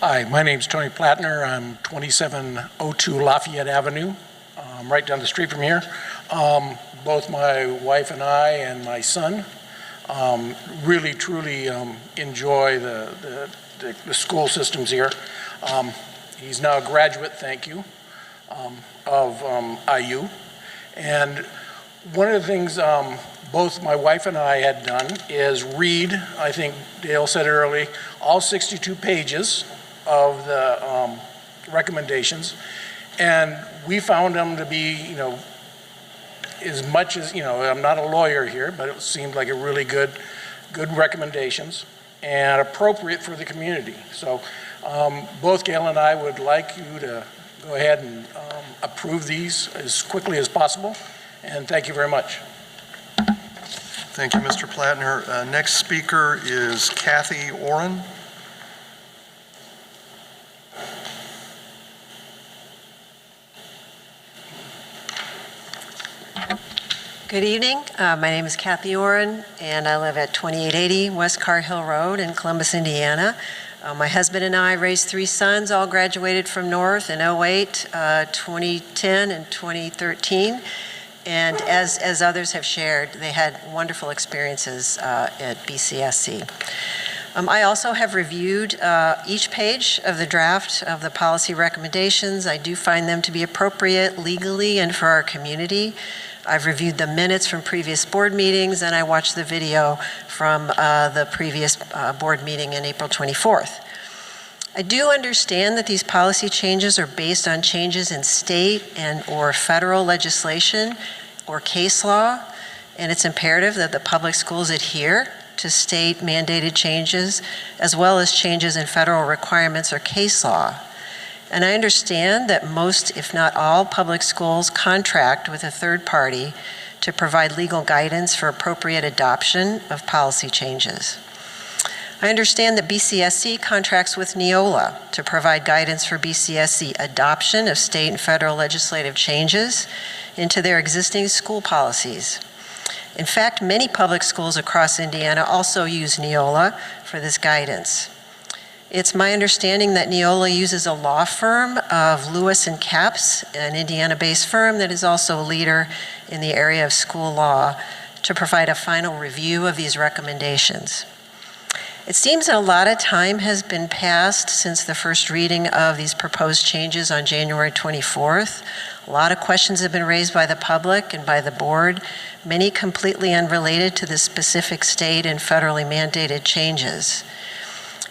Hi, my name's Tony Plattner. I'm 2702 Lafayette Avenue. I'm right down the street from here. Both my wife and I and my son really, truly enjoy the school systems here. He's now a graduate, thank you, of IU. And one of the things both my wife and I had done is read, I think Dale said it early, all 62 pages of the recommendations. And we found them to be, as much as, I'm not a lawyer here, but it seemed like a really good recommendations and appropriate for the community. So both Gail and I would like you to go ahead and approve these as quickly as possible. And thank you very much. Thank you, Mr. Plattner. Next speaker is Kathy Oren. Good evening. My name is Kathy Oren, and I live at 2880 West Car Hill Road in Columbus, Indiana. My husband and I raised 3 sons, all graduated from North in 08, 2010, and 2013. And as others have shared, they had wonderful experiences at BCSC. I also have reviewed each page of the draft of the policy recommendations. I do find them to be appropriate legally and for our community. I've reviewed the minutes from previous board meetings, and I watched the video from the previous board meeting in April 24th. I do understand that these policy changes are based on changes in state and or federal legislation or case law, and it's imperative that the public schools adhere to state mandated changes as well as changes in federal requirements or case law. And I understand that most, if not all, public schools contract with a third party to provide legal guidance for appropriate adoption of policy changes. I understand that BCSC contracts with Neola to provide guidance for BCSC adoption of state and federal legislative changes into their existing school policies. In fact, many public schools across Indiana also use Neola for this guidance. It's my understanding that Neola uses a law firm of Lewis and Capps, an Indiana-based firm that is also a leader in the area of school law, to provide a final review of these recommendations. It seems that a lot of time has been passed since the first reading of these proposed changes on January 24th. A lot of questions have been raised by the public and by the board, many completely unrelated to the specific state and federally mandated changes.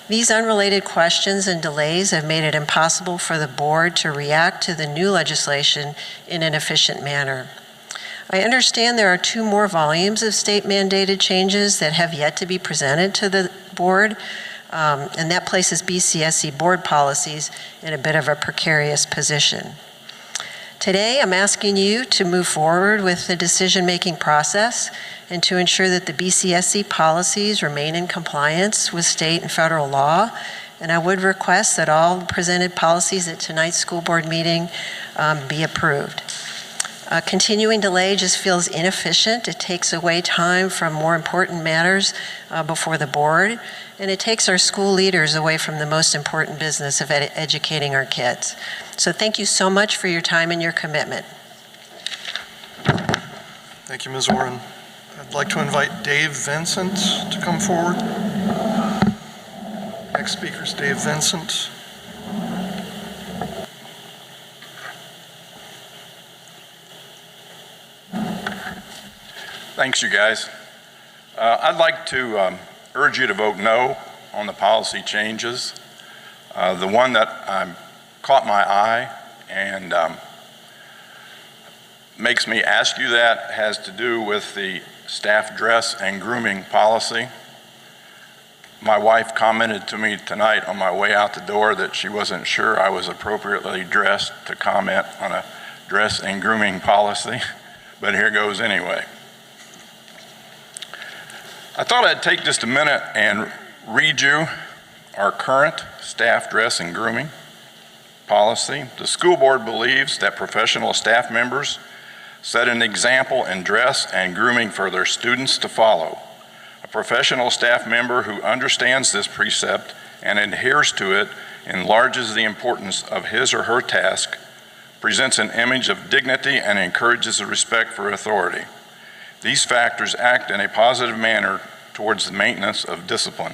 These unrelated questions and delays have made it impossible for the board to react to the new legislation in an efficient manner. I understand there are 2 more volumes of state-mandated changes that have yet to be presented to the board, and that places BCSC board policies in a bit of a precarious position. Today, I'm asking you to move forward with the decision-making process and to ensure that the BCSC policies remain in compliance with state and federal law. And I would request that all presented policies at tonight's school board meeting be approved. Continuing delay just feels inefficient. It takes away time from more important matters before the board, and it takes our school leaders away from the most important business of educating our kids. So thank you so much for your time and your commitment. Thank you, Ms. Oren. I'd like to invite Dave Vincent to come forward. Next speaker is Dave Vincent. Thanks, you guys. I'd like to urge you to vote no on the policy changes. The one that caught my eye and makes me ask you that has to do with the staff dress and grooming policy. My wife commented to me tonight on my way out the door that she wasn't sure I was appropriately dressed to comment on a dress and grooming policy, but here goes anyway. I thought I'd take just a minute and read you our current staff dress and grooming policy. The school board believes that professional staff members set an example in dress and grooming for their students to follow. A professional staff member who understands this precept and adheres to it enlarges the importance of his or her task, presents an image of dignity, and encourages a respect for authority. These factors act in a positive manner towards the maintenance of discipline.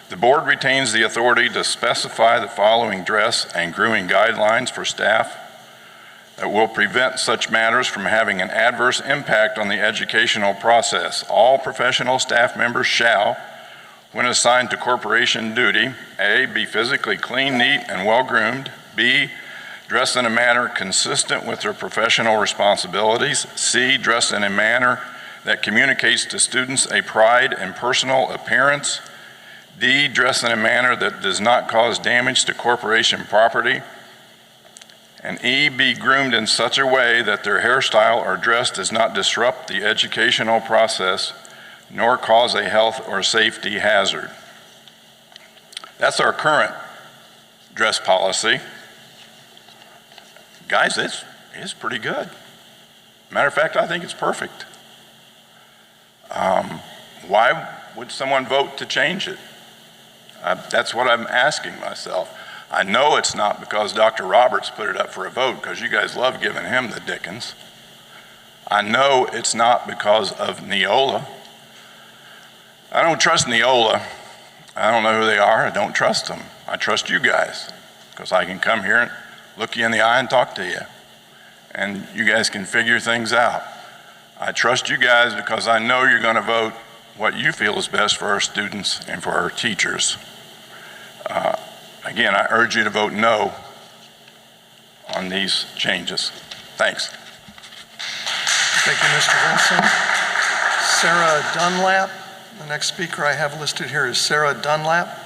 The board retains the authority to specify the following dress and grooming guidelines for staff that will prevent such matters from having an adverse impact on the educational process. All professional staff members shall, when assigned to corporation duty, A, be physically clean, neat, and well-groomed, B, dress in a manner consistent with their professional responsibilities, C, dress in a manner that communicates to students a pride in personal appearance, D, dress in a manner that does not cause damage to corporation property, and E, be groomed in such a way that their hairstyle or dress does not disrupt the educational process nor cause a health or safety hazard. That's our current dress policy. Guys, it's pretty good. Matter of fact, I think it's perfect. Why would someone vote to change it? That's what I'm asking myself. I know it's not because Dr. Roberts put it up for a vote, because you guys love giving him the dickens. I know it's not because of Neola. I don't trust Neola. I don't know who they are. I don't trust them. I trust you guys, because I can come here and look you in the eye and talk to you, and you guys can figure things out. I trust you guys because I know you're going to vote what you feel is best for our students and for our teachers. Again, I urge you to vote no on these changes. Thanks. Thank you, Mr. Vincent. Sarah Dunlap. The next speaker I have listed here is Sarah Dunlap.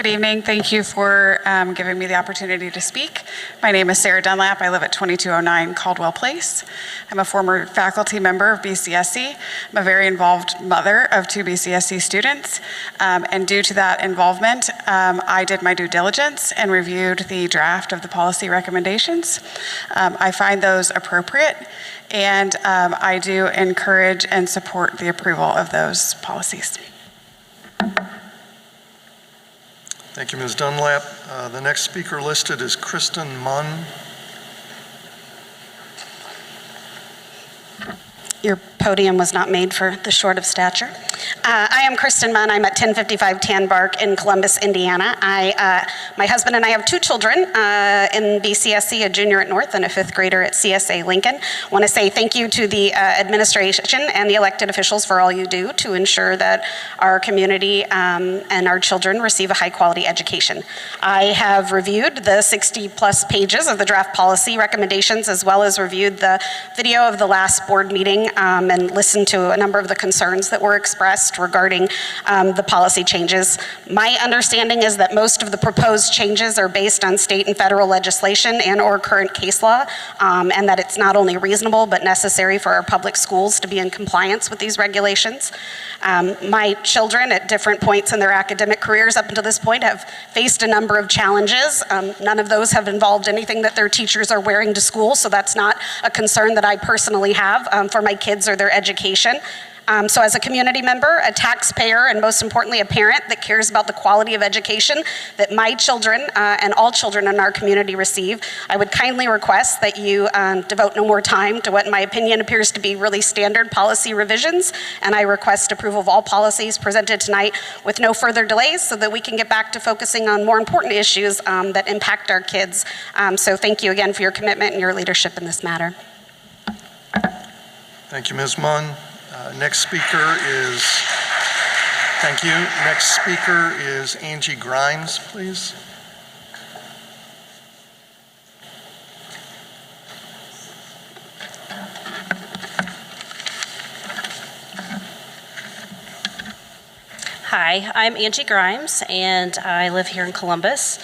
Good evening. Thank you for giving me the opportunity to speak. My name is Sarah Dunlap. I live at 2209 Caldwell Place. I'm a former faculty member of BCSC. I'm a very involved mother of 2 BCSC students. And due to that involvement, I did my due diligence and reviewed the draft of the policy recommendations. I find those appropriate, and I do encourage and support the approval of those policies. Thank you, Ms. Dunlap. The next speaker listed is Kristen Munn. Your podium was not made for the short of stature. I am Kristen Munn. I'm at 1055 Tan Bark in Columbus, Indiana. My husband and I have 2 children in BCSC, a junior at North and a 5th grader at CSA Lincoln. I want to say thank you to the administration and the elected officials for all you do to ensure that our community and our children receive a high quality education. I have reviewed the 60 plus pages of the draft policy recommendations, as well as reviewed the video of the last board meeting and listened to a number of the concerns that were expressed regarding the policy changes. My understanding is that most of the proposed changes are based on state and federal legislation and or current case law, and that it's not only reasonable but necessary for our public schools to be in compliance with these regulations. My children at different points in their academic careers up until this point have faced a number of challenges. None of those have involved anything that their teachers are wearing to school, so that's not a concern that I personally have for my kids or their education. So as a community member, a taxpayer, and most importantly, a parent that cares about the quality of education that my children and all children in our community receive, I would kindly request that you devote no more time to what, in my opinion, appears to be really standard policy revisions, and I request approval of all policies presented tonight with no further delays so that we can get back to focusing on more important issues that impact our kids. So thank you again for your commitment and your leadership in this matter. Thank you, Ms. Munn. Next speaker is, thank you. Next speaker is Angie Grimes, please. Hi, I'm Angie Grimes, and I live here in Columbus.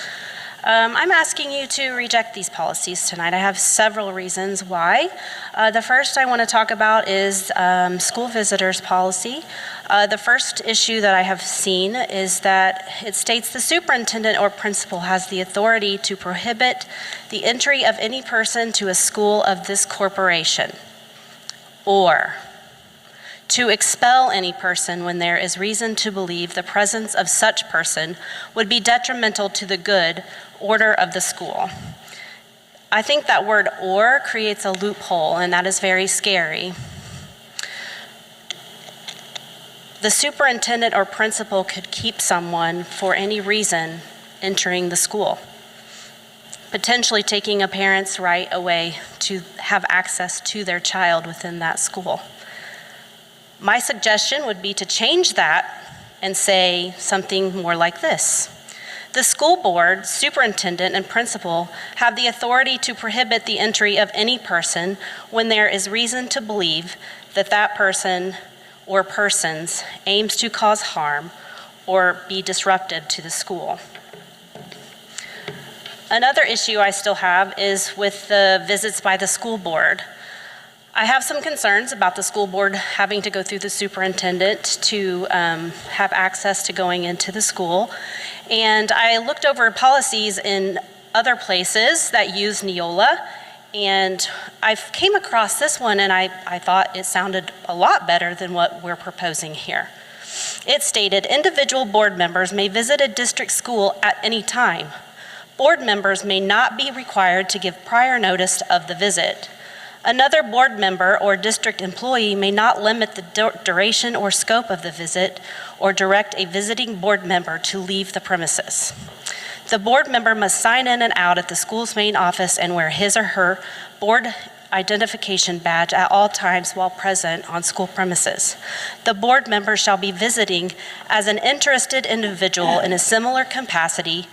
I'm asking you to reject these policies tonight. I have several reasons why. The first I want to talk about is school visitors policy. The first issue that I have seen is that it states the superintendent or principal has the authority to prohibit the entry of any person to a school of this corporation, or to expel any person when there is reason to believe the presence of such person would be detrimental to the good order of the school. I think that word "or" creates a loophole, and that is very scary. The superintendent or principal could keep someone for any reason entering the school, potentially taking a parent's right away to have access to their child within that school. My suggestion would be to change that and say something more like this. The school board, superintendent, and principal have the authority to prohibit the entry of any person when there is reason to believe that that person or persons aims to cause harm or be disruptive to the school. Another issue I still have is with the visits by the school board. I have some concerns about the school board having to go through the superintendent to have access to going into the school. And I looked over policies in other places that use Neola, and I came across this one, and I thought it sounded a lot better than what we're proposing here. It stated, individual board members may visit a district school at any time. Board members may not be required to give prior notice of the visit. Another board member or district employee may not limit the duration or scope of the visit or direct a visiting board member to leave the premises. The board member must sign in and out at the school's main office and wear his or her board identification badge at all times while present on school premises. The board member shall be visiting as an interested individual in a similar capacity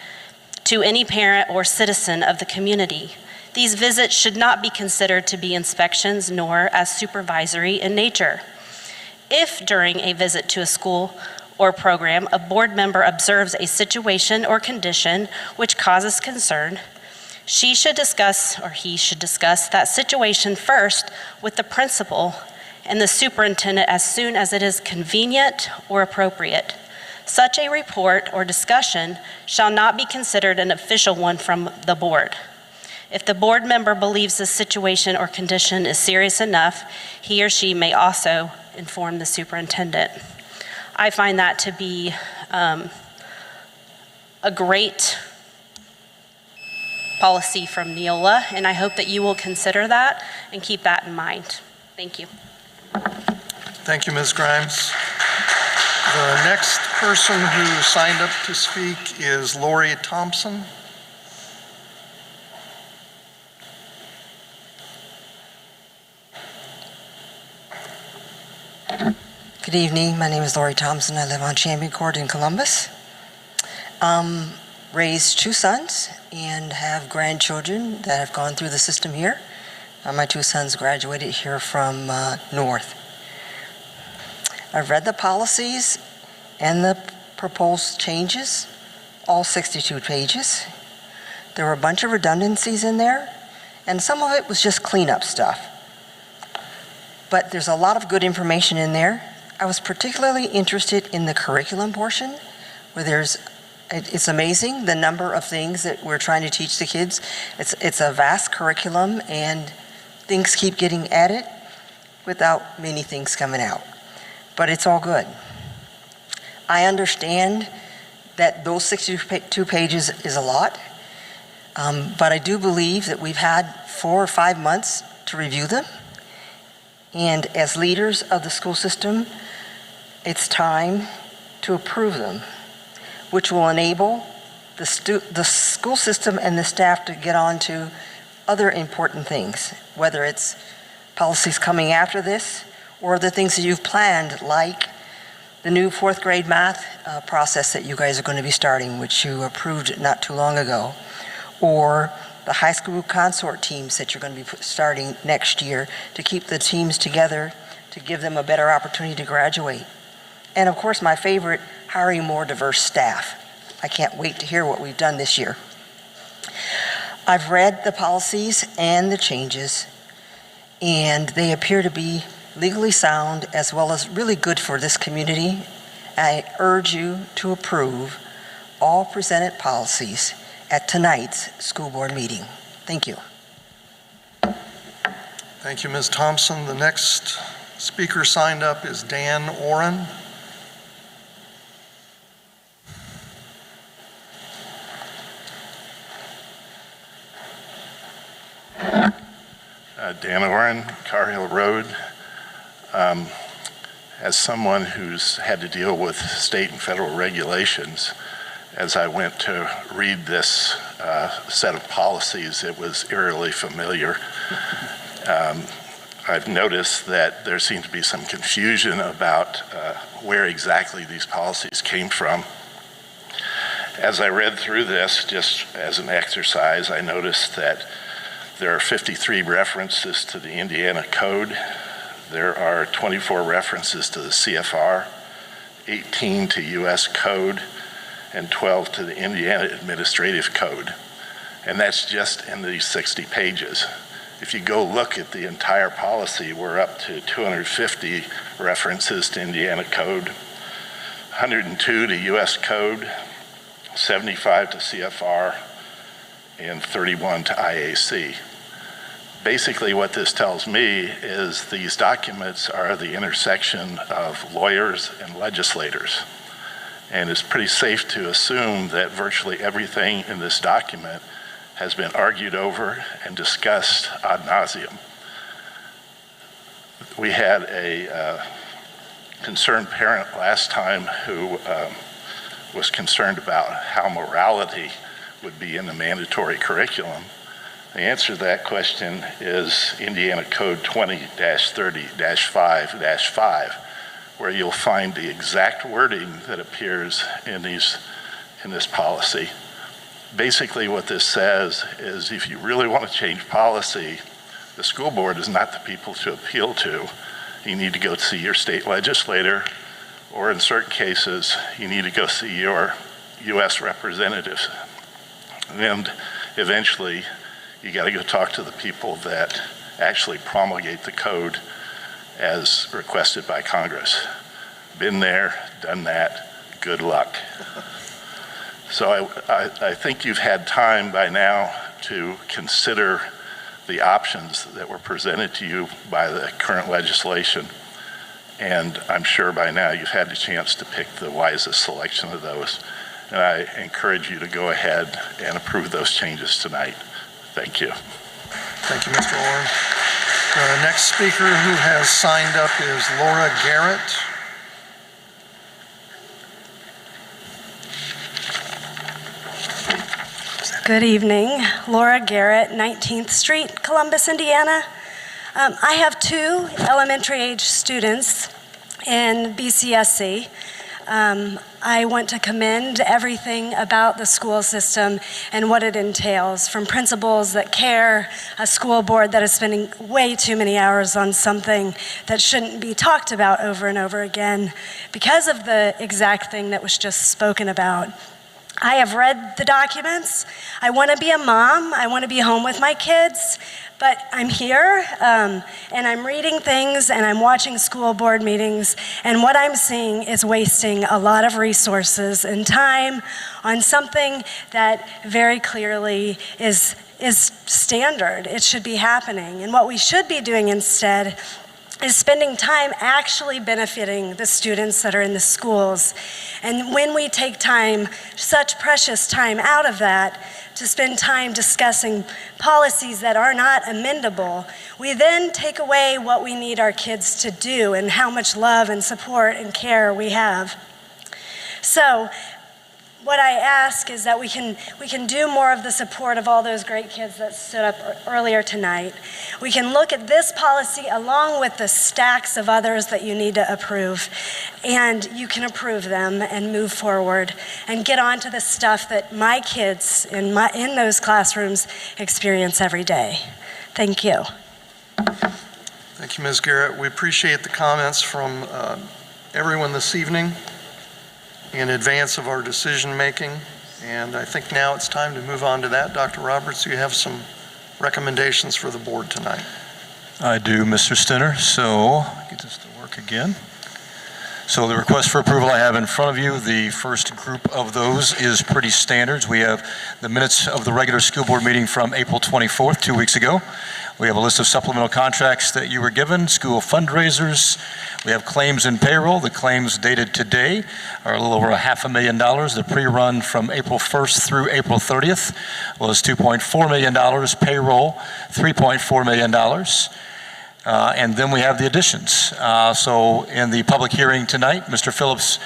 to any parent or citizen of the community. These visits should not be considered to be inspections nor as supervisory in nature. If during a visit to a school or program, a board member observes a situation or condition which causes concern, she should discuss, or he should discuss, that situation first with the principal and the superintendent as soon as it is convenient or appropriate. Such a report or discussion shall not be considered an official one from the board. If the board member believes the situation or condition is serious enough, he or she may also inform the superintendent. I find that to be a great policy from Neola, and I hope that you will consider that and keep that in mind. Thank you. Thank you, Ms. Grimes. The next person who signed up to speak is Lori Thompson. Good evening. My name is Lori Thompson. I live on Champion Court in Columbus. Raised 2 sons and have grandchildren that have gone through the system here. My 2 sons graduated here from North. I've read the policies and the proposed changes, all 62 pages. There were a bunch of redundancies in there, and some of it was just cleanup stuff. But there's a lot of good information in there. I was particularly interested in the curriculum portion, where it's amazing the number of things that we're trying to teach the kids. It's a vast curriculum, and things keep getting added without many things coming out. But it's all good. I understand that those 62 pages is a lot, but I do believe that we've had 4 or 5 months to review them. And as leaders of the school system, it's time to approve them, which will enable the school system and the staff to get on to other important things, whether it's policies coming after this or the things that you've planned, like the new 4th grade math process that you guys are going to be starting, which you approved not too long ago, or the high school consort teams that you're going to be starting next year to keep the teams together, to give them a better opportunity to graduate. And of course, my favorite, hiring more diverse staff. I can't wait to hear what we've done this year. I've read the policies and the changes, and they appear to be legally sound as well as really good for this community. I urge you to approve all presented policies at tonight's school board meeting. Thank you. Thank you, Ms. Thompson. The next speaker signed up is Dan Oren. Dan Oren, Car Hill Road. As someone who's had to deal with state and federal regulations, as I went to read this set of policies, it was eerily familiar. I've noticed that there seemed to be some confusion about where exactly these policies came from. As I read through this, just as an exercise, I noticed that there are 53 references to the Indiana Code. There are 24 references to the CFR, 18 to U.S. Code, and 12 to the Indiana Administrative Code. And that's just in these 60 pages. If you go look at the entire policy, we're up to 250 references to Indiana Code, 102 to U.S. Code, 75 to CFR, and 31 to IAC. Basically, what this tells me is these documents are the intersection of lawyers and legislators. And it's pretty safe to assume that virtually everything in this document has been argued over and discussed ad nauseum. We had a concerned parent last time who was concerned about how morality would be in the mandatory curriculum. The answer to that question is Indiana Code 20-30-5-5, where you'll find the exact wording that appears in this policy. Basically, what this says is if you really want to change policy, the school board is not the people to appeal to. You need to go see your state legislator or in certain cases, you need to go see your U.S. representatives. And eventually, you got to go talk to the people that actually promulgate the code as requested by Congress. Been there, done that, good luck. So I think you've had time by now to consider the options that were presented to you by the current legislation. And I'm sure by now you've had the chance to pick the wisest selection of those. And I encourage you to go ahead and approve those changes tonight. Thank you. Thank you, Mr. Orrin. The next speaker who has signed up is Laura Garrett. Good evening. Laura Garrett, 19th Street, Columbus, Indiana. I have two elementary age students in BCSC. I want to commend everything about the school system and what it entails, from principals that care, a school board that is spending way too many hours on something that shouldn't be talked about over and over again because of the exact thing that was just spoken about. I have read the documents. I want to be a mom. I want to be home with my kids, but I'm here and I'm reading things and I'm watching school board meetings, and what I'm seeing is wasting a lot of resources and time on something that very clearly is standard. It should be happening. And what we should be doing instead is spending time actually benefiting the students that are in the schools. And when we take time, such precious time out of that, to spend time discussing policies that are not amendable, we then take away what we need our kids to do and how much love and support and care we have. So what I ask is that we can do more of the support of all those great kids that stood up earlier tonight. We can look at this policy along with the stacks of others that you need to approve, and you can approve them and move forward and get on to the stuff that my kids in those classrooms experience every day. Thank you. Thank you, Ms. Garrett. We appreciate the comments from everyone this evening in advance of our decision making, and I think now it's time to move on to that. Dr. Roberts, you have some recommendations for the board tonight. I do, Mr. Stinner. So get this to work again. So the request for approval I have in front of you, the first group of those is pretty standards. We have the minutes of the regular school board meeting from April 24th, 2 weeks ago. We have a list of supplemental contracts that you were given, school fundraisers. We have claims and payroll. The claims dated today are a little over $500,000. The pre-run from April 1st through April 30th was $2.4 million. Payroll, $3.4 million. And then we have the additions. So in the public hearing tonight, Mr. Phillips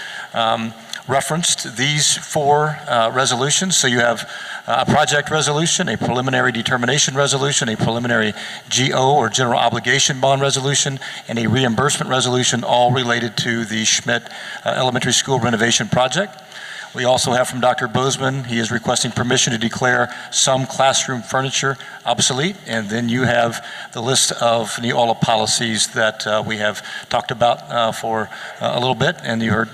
referenced these four resolutions. So you have a project resolution, a preliminary determination resolution, a preliminary GO or general obligation bond resolution, and a reimbursement resolution, all related to the Schmidt Elementary School renovation project. We also have from Dr. Bozeman, he is requesting permission to declare some classroom furniture obsolete. And then you have the list of Neola policies that we have talked about for a little bit, and you heard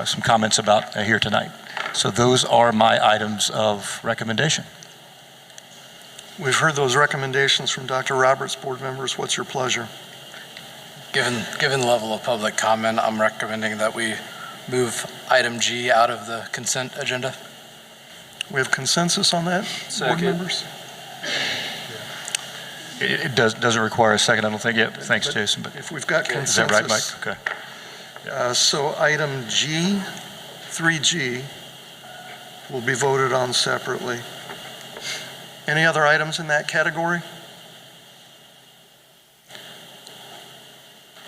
some comments about here tonight. So those are my items of recommendation. We've heard those recommendations from Dr. Roberts. Board members, what's your pleasure? Given the level of public comment, I'm recommending that we move item G out of the consent agenda. We have consensus on that, board members? It doesn't require a second, I don't think yet. Thanks, Jason. But if we've got consensus. Is that right, Mike? Okay. So item G, 3G, will be voted on separately. Any other items in that category?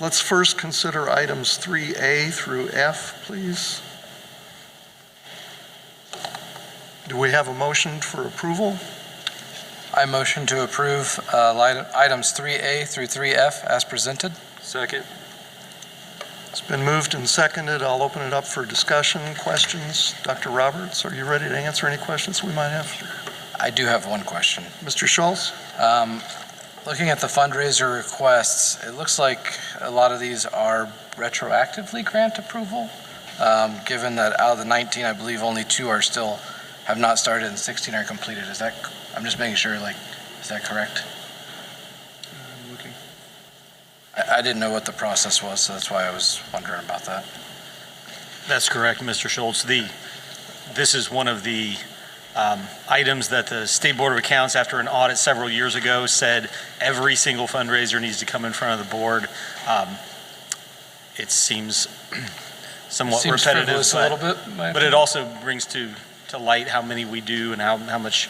Let's first consider items 3A through F, please. Do we have a motion for approval? I motion to approve items 3A through 3F as presented. Second. It's been moved and seconded. I'll open it up for discussion, questions. Dr. Roberts, are you ready to answer any questions we might have? I do have one question. Mr. Schultz? Looking at the fundraiser requests, it looks like a lot of these are retroactively grant approval. given that out of the 19, I believe only 2 are still, have not started and 16 are completed. Is that, I'm just making sure, like, is that correct? I didn't know what the process was, so that's why I was wondering about that. That's correct, Mr. Schultz. This is one of the items that the State Board of Accounts, after an audit several years ago, said every single fundraiser needs to come in front of the board. It seems somewhat repetitive, frivolous a little bit, but it also brings to light how many we do and how much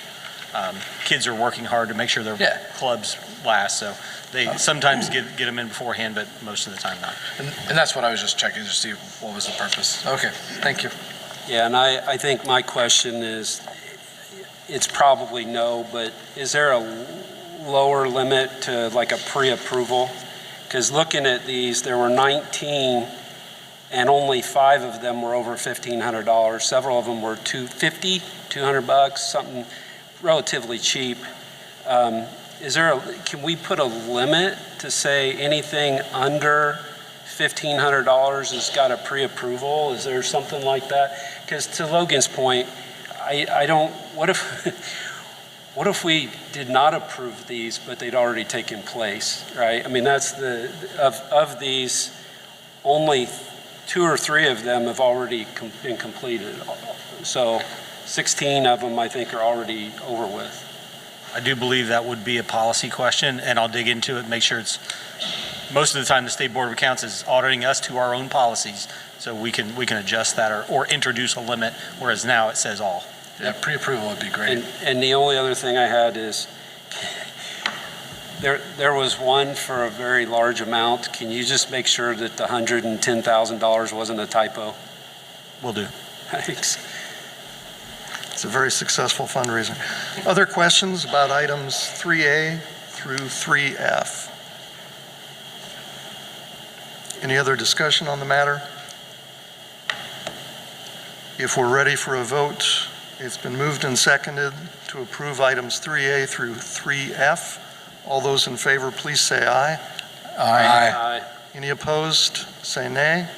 kids are working hard to make sure their clubs last. So they sometimes get them in beforehand, but most of the time not. And that's what I was just checking to see what was the purpose. Okay, thank you. Yeah, and I think my question is, it's probably no, but is there a lower limit to like a pre-approval? Because looking at these, there were 19 and only 5 of them were over $1,500. Several of them were $200, something relatively cheap. Can we put a limit to say anything under $1,500 has got a pre-approval? Is there something like that? Because to Logan's point, I don't, what if we did not approve these, but they'd already taken place, right? I mean, that's of these, only 2 or 3 of them have already been completed. So 16 of them, I think, are already over with. I do believe that would be a policy question, and I'll dig into it, make sure it's, most of the time the State Board of Accounts is auditing us to our own policies, so we can adjust that or introduce a limit, whereas now it says all. Yeah, pre-approval would be great. And the only other thing I had is, there was one for a very large amount. Can you just make sure that the $110,000 wasn't a typo? Will do. Thanks. It's a very successful fundraiser. Other questions about items 3A through 3F? Any other discussion on the matter? If we're ready for a vote, it's been moved and seconded to approve items 3A through 3F. All those in favor, please say aye. Aye. Any opposed, say nay.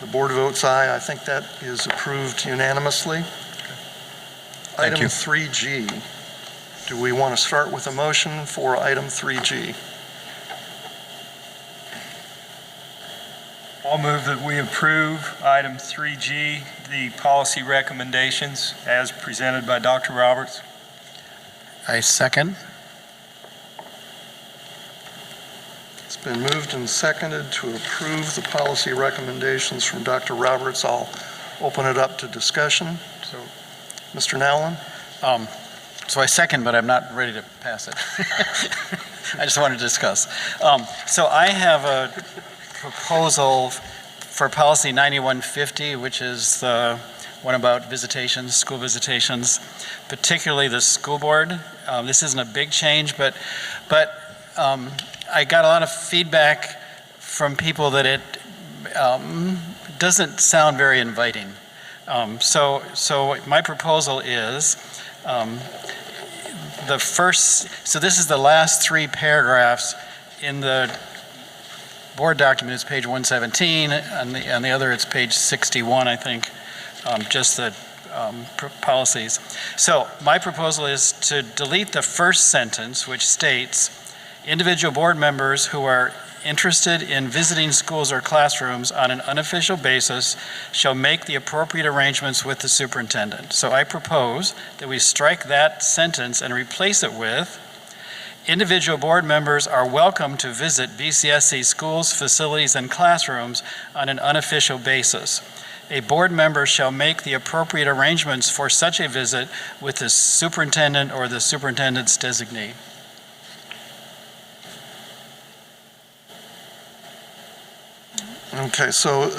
The board votes aye. I think that is approved unanimously. Thank you. Item 3G. Do we want to start with a motion for item 3G? I'll move that we approve item 3G, the policy recommendations as presented by Dr. Roberts. I second. It's been moved and seconded to approve the policy recommendations from Dr. Roberts. I'll open it up to discussion. So, Mr. Nowlin? So I second, but I'm not ready to pass it. I just want to discuss. So I have a proposal for policy 9150, which is the one about visitations, school visitations, particularly the school board. This isn't a big change, but I got a lot of feedback from people that it doesn't sound very inviting. So my proposal is so this is the last 3 paragraphs in the board document. Is page 117, and the other it's page 61, I think, just the policies. So my proposal is to delete the first sentence, which states, individual board members who are interested in visiting schools or classrooms on an unofficial basis shall make the appropriate arrangements with the superintendent. So I propose that we strike that sentence and replace it with, individual board members are welcome to visit BCSC schools, facilities, and classrooms on an unofficial basis. A board member shall make the appropriate arrangements for such a visit with the superintendent or the superintendent's designee. Okay, so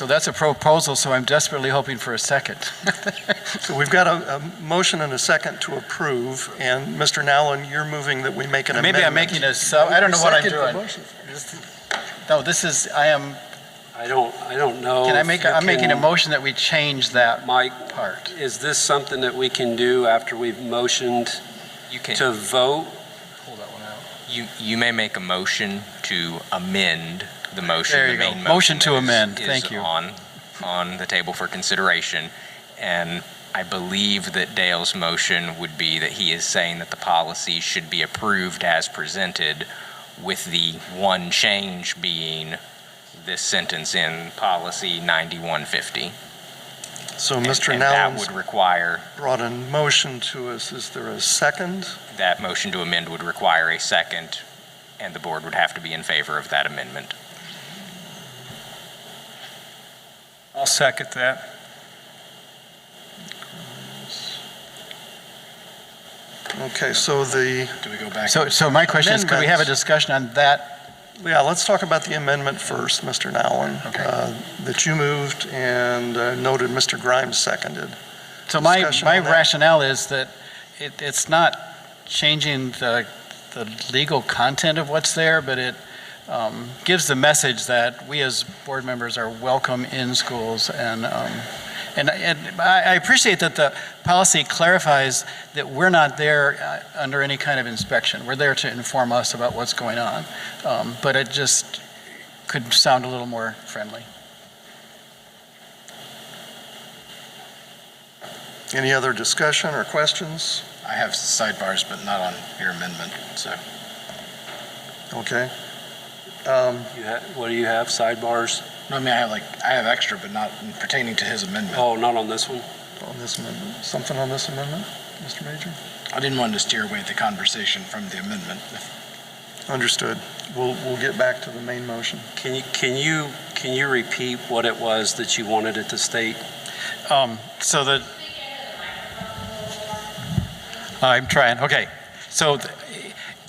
that's a proposal, so I'm desperately hoping for a second. So we've got a motion and a second to approve, and Mr. Nowlin, you're moving that we make an amendment. Maybe I'm making I don't know what I'm doing. No, this is, I don't know. I'm making a motion that we change that part. Is this something that we can do after we've motioned to vote? You may make a motion to amend the motion. There the you go. main Motion to that amend. is Thank you. on the table for consideration. And I believe that Dale's motion would be that he is saying that the policy should be approved as presented, with the one change being this sentence in policy 9150. So Mr. And that Nowlands would require, brought a motion to us. Is there a second? that motion to amend would require a second, and the board would have to be in favor of that amendment. I'll second that. Okay, so the... Do we go back? So my question is, could we have a discussion on that? Yeah, let's talk about the amendment first, Mr. Nowlan. Okay. That you moved and noted Mr. Grimes seconded. So my Discussion on that? rationale is that it's not changing the legal content of what's there, but it gives the message that we as board members are welcome in schools. And I appreciate that the policy clarifies that we're not there under any kind of inspection. We're there to inform us about what's going on. But it just could sound a little more friendly. Any other discussion or questions? I have sidebars, but not on your amendment, so. Okay. What do you have, sidebars? No, I mean, I have extra, but not pertaining to his amendment. Oh, not on this one? On this amendment? Something on this amendment, Mr. Major? I didn't want to steer away the conversation from the amendment. Understood. We'll get back to the main motion. Can you repeat what it was that you wanted it to state? So I'm trying. Okay. So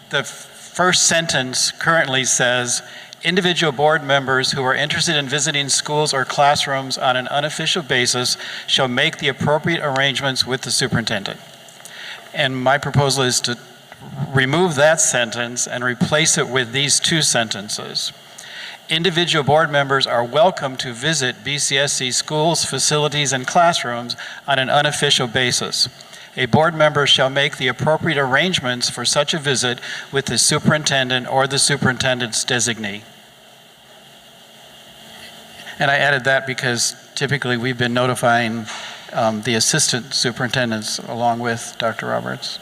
the first sentence currently says, individual board members who are interested in visiting schools or classrooms on an unofficial basis shall make the appropriate arrangements with the superintendent. And my proposal is to remove that sentence and replace it with these two sentences. Individual board members are welcome to visit BCSC schools, facilities, and classrooms on an unofficial basis. A board member shall make the appropriate arrangements for such a visit with the superintendent or the superintendent's designee. And I added that because typically we've been notifying the assistant superintendents along with Dr. Roberts.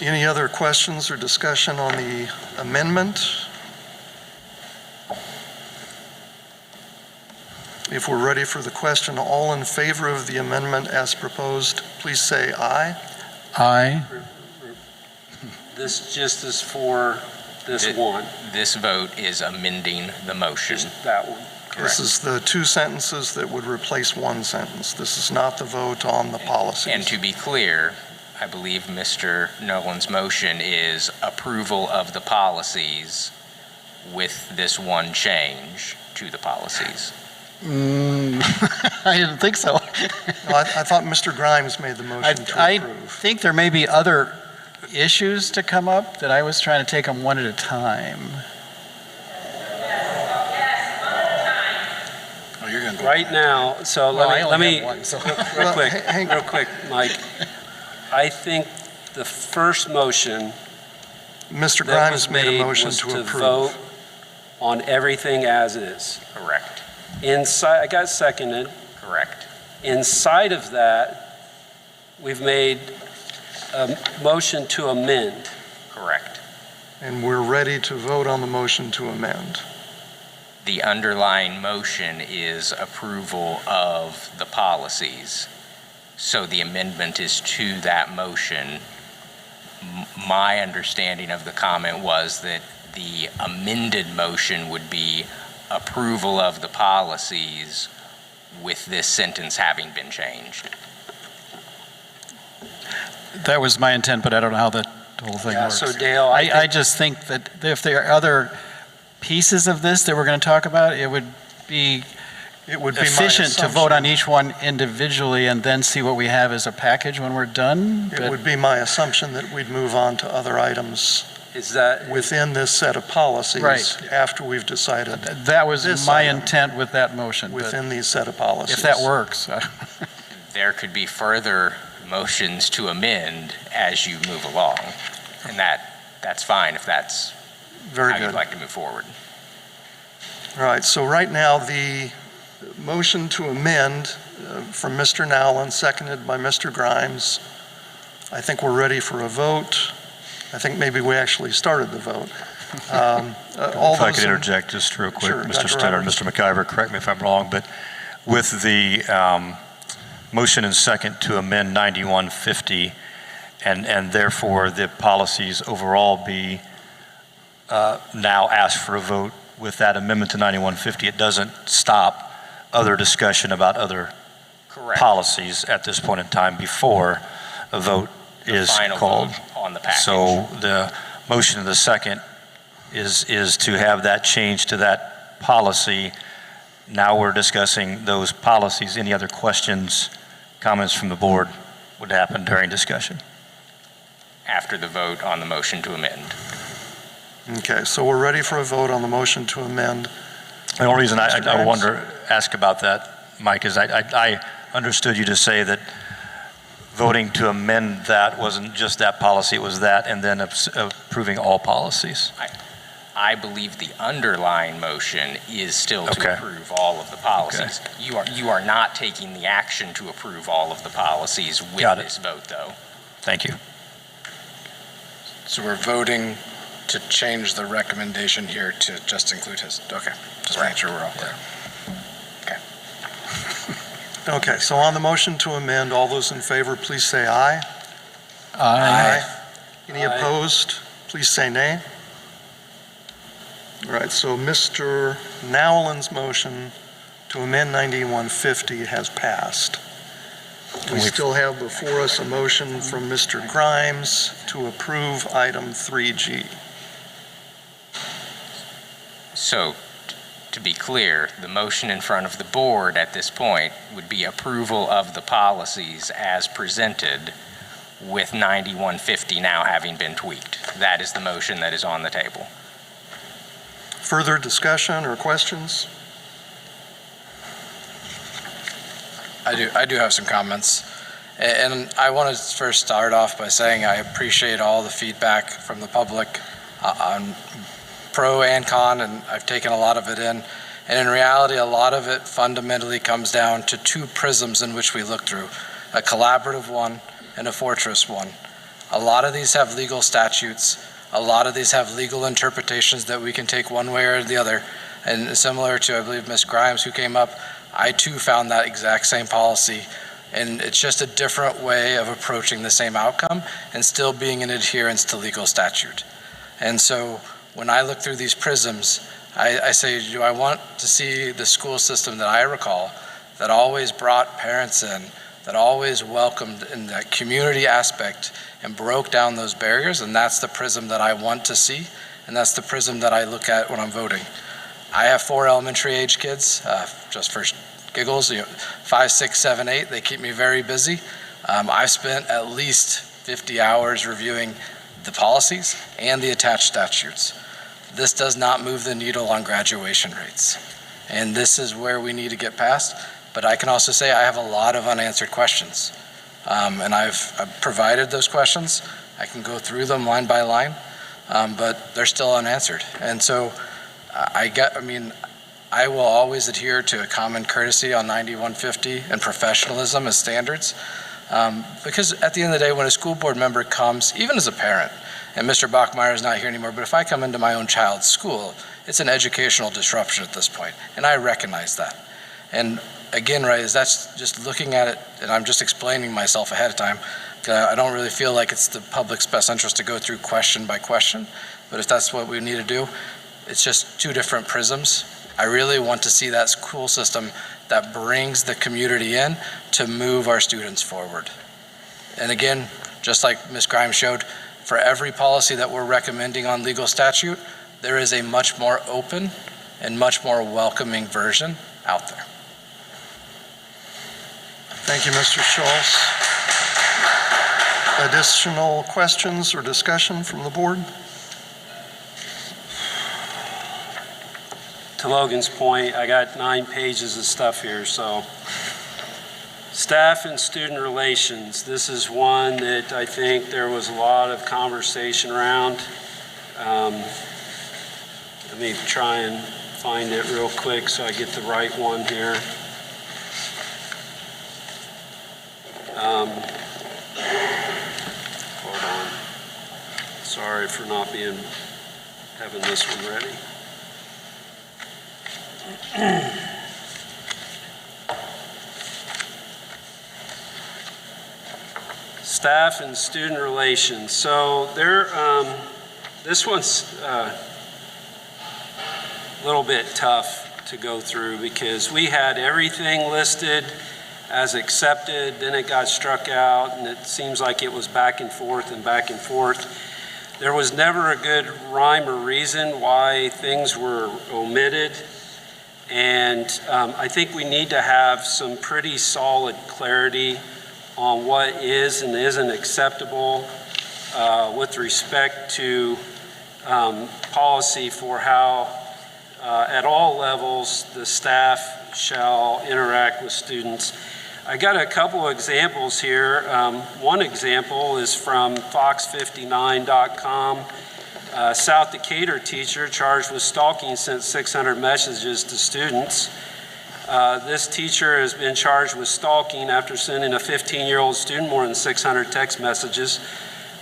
Any other questions or discussion on the amendment? If we're ready for the question, all in favor of the amendment as proposed, please say aye. Aye. This just is for this one. This vote is amending the motion. Just that one. This is the two sentences that would replace one sentence. This is not the vote on the policies. And to be clear, I believe Mr. Nolan's motion is approval of the policies with this one change to the policies. I didn't think so. I thought Mr. Grimes made the motion to I approve. think there may be other issues to come up that I was trying to take them one at a time. Oh, you're going to Right now, so let me real quick, Mike. I think the first motion Mr. that was Grimes made a motion was to approve. vote on everything as is. Correct. Inside, I got seconded. Correct. Inside of that, we've made a motion to amend. Correct. And we're ready to vote on the motion to amend. The underlying motion is approval of the policies. So the amendment is to that motion. My understanding of the comment was that the amended motion would be approval of the policies with this sentence having been changed. That was my intent, but I don't know how the whole thing works. So Dale, I just think that if there are other pieces of this that we're going to talk about, it would be efficient to vote on each one individually and then see what we have as a package when we're done. It would be my assumption that we'd move on to other items within this set of policies after we've decided. That was my intent with that motion. Within these set of policies. If that works. There could be further motions to amend as you move along. And that's fine if that's Very how good. you'd like to move forward. All right, so right now, the motion to amend from Mr. Nowlin, seconded by Mr. Grimes. I think we're ready for a vote. I think maybe we actually started the vote. If I could interject just real quick, Sure, Mr. Dr. Stenner, Roberts. Mr. McIver, correct me if I'm wrong, but with the motion and second to amend 9150, and therefore the policies overall be now asked for a vote with that amendment to 9150, it doesn't stop other discussion about other Correct. policies at this point in time before a vote is Final called. vote on the package. So the motion of the second is to have that change to that policy. Now we're discussing those policies. Any other questions, comments from the board would happen during discussion. After the vote on the motion to amend. Okay, so we're ready for a vote on the motion to amend. The only reason Mr. I Grimes? ask about that, Mike, is I understood you to say that voting to amend that wasn't just that policy, it was that and then approving all policies. I believe the underlying motion is still to Okay. approve all of the policies. You are not taking the action to approve all of the policies with Got it. this vote, though. Thank you. So we're voting to change the recommendation here to just include his, okay, just making sure we're all clear. Okay, so on the motion to amend, all those in favor, please say aye. Any opposed? Please say nay. All right, so Mr. Nowlin's motion to amend 9150 has passed. We still have before us a motion from Mr. Grimes to approve item 3G. So, to be clear, the motion in front of the board at this point would be approval of the policies as presented with 9150 now having been tweaked. That is the motion that is on the table. Further discussion or questions? I do have some comments. And I want to first start off by saying I appreciate all the feedback from the public on pro and con, and I've taken a lot of it in. And in reality, a lot of it fundamentally comes down to two prisms in which we look through, a collaborative one and a fortress one. A lot of these have legal statutes. A lot of these have legal interpretations that we can take one way or the other. And similar to, I believe, Ms. Grimes, who came up, I too found that exact same policy. And it's just a different way of approaching the same outcome and still being in adherence to legal statute. And so when I look through these prisms, I say, do I want to see the school system that I recall that always brought parents in, that always welcomed in that community aspect and broke down those barriers? And that's the prism that I want to see, and that's the prism that I look at when I'm voting. I have 4 elementary age kids, just for giggles, 5, 6, 7, 8. They keep me very busy. I've spent at least 50 hours reviewing the policies and the attached statutes. This does not move the needle on graduation rates. And this is where we need to get past. But I can also say I have a lot of unanswered questions. And I've provided those questions. I can go through them line by line, but they're still unanswered. And so I will always adhere to a common courtesy on 9150 and professionalism as standards. Because at the end of the day, when a school board member comes, even as a parent, and Mr. Bachmeyer is not here anymore, but if I come into my own child's school, it's an educational disruption at this point, and I recognize that. And again, right, is that's just looking at it, and I'm just explaining myself ahead of time. I don't really feel like it's the public's best interest to go through question by question, but if that's what we need to do, it's just two different prisms. I really want to see that school system that brings the community in to move our students forward. And again, just like Ms. Grimes showed, for every policy that we're recommending on legal statute, there is a much more open and much more welcoming version out there. Thank you, Mr. Schultz. Additional questions or discussion from the board? To Logan's point, I got 9 pages of stuff here, so Staff and student relations. This is one that I think there was a lot of conversation around. Let me try and find it real quick so I get the right one here. Hold on. Sorry for not having this one ready. Staff and student relations. So this one's a little bit tough to go through because we had everything listed as accepted, then it got struck out, and it seems like it was back and forth and back and forth. There was never a good rhyme or reason why things were omitted, and I think we need to have some pretty solid clarity on what is and isn't acceptable with respect to policy for how at all levels the staff shall interact with students. I got a couple examples here. One example is from fox59.com. South Decatur teacher charged with stalking sent 600 messages to students. This teacher has been charged with stalking after sending a 15-year-old student more than 600 text messages,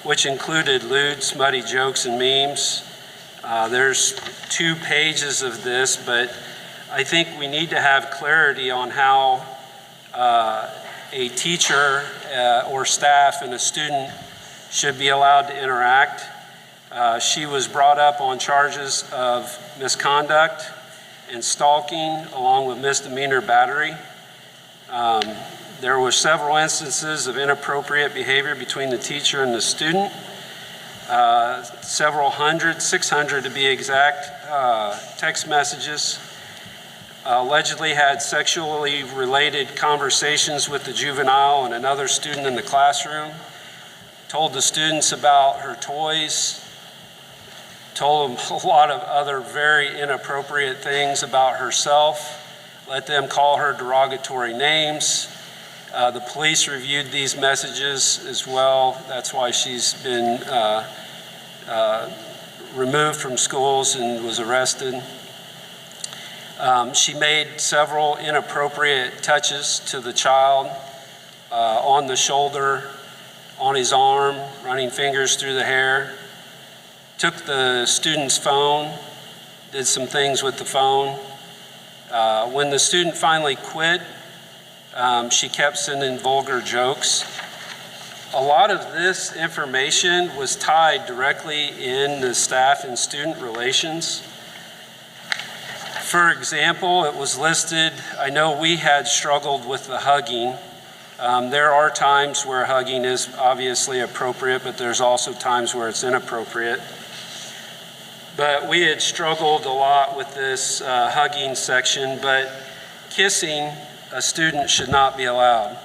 which included lewd, smutty jokes and memes. There's 2 pages of this, but I think we need to have clarity on how a teacher or staff and a student should be allowed to interact. She was brought up on charges of misconduct and stalking along with misdemeanor battery. There were several instances of inappropriate behavior between the teacher and the student. Several hundred, 600 to be exact, text messages. Allegedly had sexually related conversations with the juvenile and another student in the classroom. Told the students about her toys. Told them a lot of other very inappropriate things about herself. Let them call her derogatory names. The police reviewed these messages as well. That's why she's been removed from schools and was arrested. She made several inappropriate touches to the child on the shoulder, on his arm, running fingers through the hair. Took the student's phone, did some things with the phone. When the student finally quit, she kept sending vulgar jokes. A lot of this information was tied directly in the staff and student relations. For example, it was listed, I know we had struggled with the hugging. There are times where hugging is obviously appropriate, but there's also times where it's inappropriate. But we had struggled a lot with this hugging section, but kissing a student should not be allowed.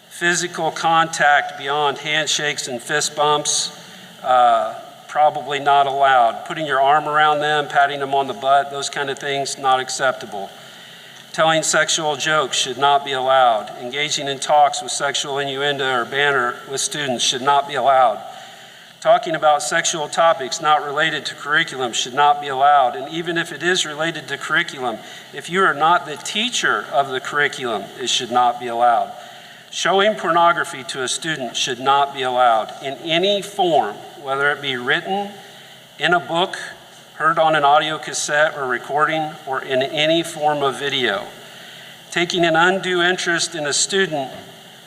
Physical contact beyond handshakes and fist bumps, probably not allowed. Putting your arm around them, patting them on the butt, those kind of things, not acceptable. Telling sexual jokes should not be allowed. Engaging in talks with sexual innuendo or banter with students should not be allowed. Talking about sexual topics not related to curriculum should not be allowed. And even if it is related to curriculum, if you are not the teacher of the curriculum, it should not be allowed. Showing pornography to a student should not be allowed in any form, whether it be written, in a book, heard on an audio cassette or recording, or in any form of video. Taking an undue interest in a student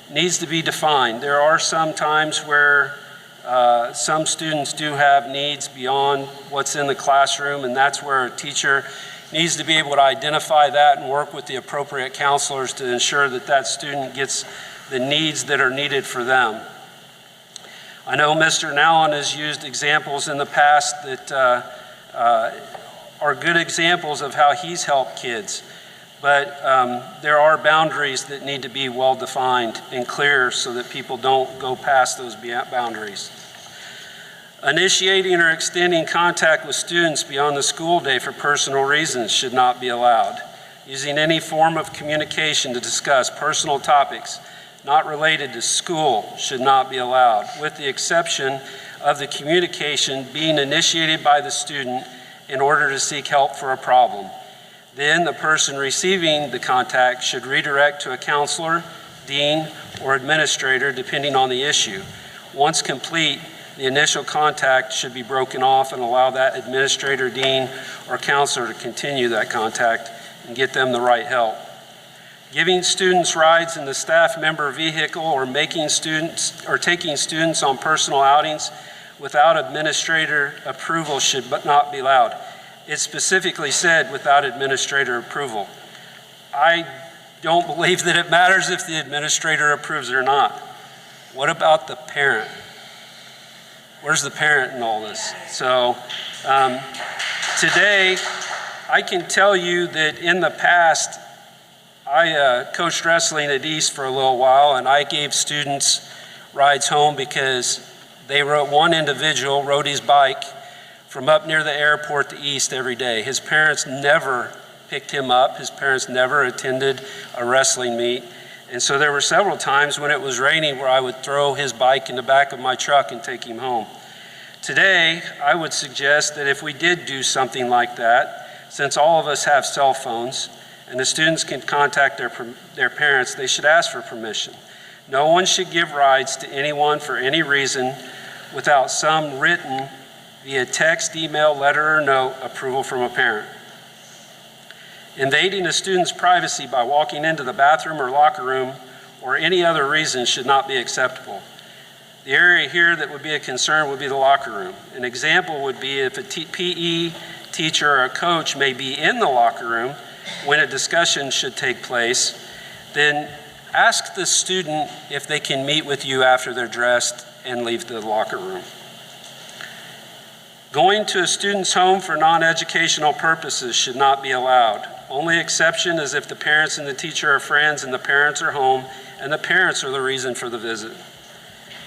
needs to be defined. There are some times where some students do have needs beyond what's in the classroom, and that's where a teacher needs to be able to identify that and work with the appropriate counselors to ensure that that student gets the needs that are needed for them. I know Mr. Nallon has used examples in the past that are good examples of how he's helped kids, but there are boundaries that need to be well defined and clear so that people don't go past those boundaries. Initiating or extending contact with students beyond the school day for personal reasons should not be allowed. using any form of communication to discuss personal topics not related to school should not be allowed, with the exception of the communication being initiated by the student in order to seek help for a problem. Then the person receiving the contact should redirect to a counselor, dean, or administrator, depending on the issue. Once complete, the initial contact should be broken off and allow that administrator, dean, or counselor to continue that contact and get them the right help. Giving students rides in the staff member vehicle or taking students on personal outings without administrator approval should not be allowed. It specifically said without administrator approval. I don't believe that it matters if the administrator approves it or not. What about the parent? Where's the parent in all this? So today, I can tell you that in the past, I coached wrestling at East for a little while, and I gave students rides home because one individual rode his bike from up near the airport to East every day. His parents never picked him up. His parents never attended a wrestling meet. And so there were several times when it was raining where I would throw his bike in the back of my truck and take him home. Today, I would suggest that if we did do something like that, since all of us have cell phones and the students can contact their parents, they should ask for permission. No one should give rides to anyone for any reason without some written, via text, email, letter, or note, approval from a parent. Invading a student's privacy by walking into the bathroom or locker room or any other reason should not be acceptable. The area here that would be a concern would be the locker room. An example would be if a PE teacher or a coach may be in the locker room when a discussion should take place, then ask the student if they can meet with you after they're dressed and leave the locker room. Going to a student's home for non-educational purposes should not be allowed. Only exception is if the parents and the teacher are friends and the parents are home and the parents are the reason for the visit.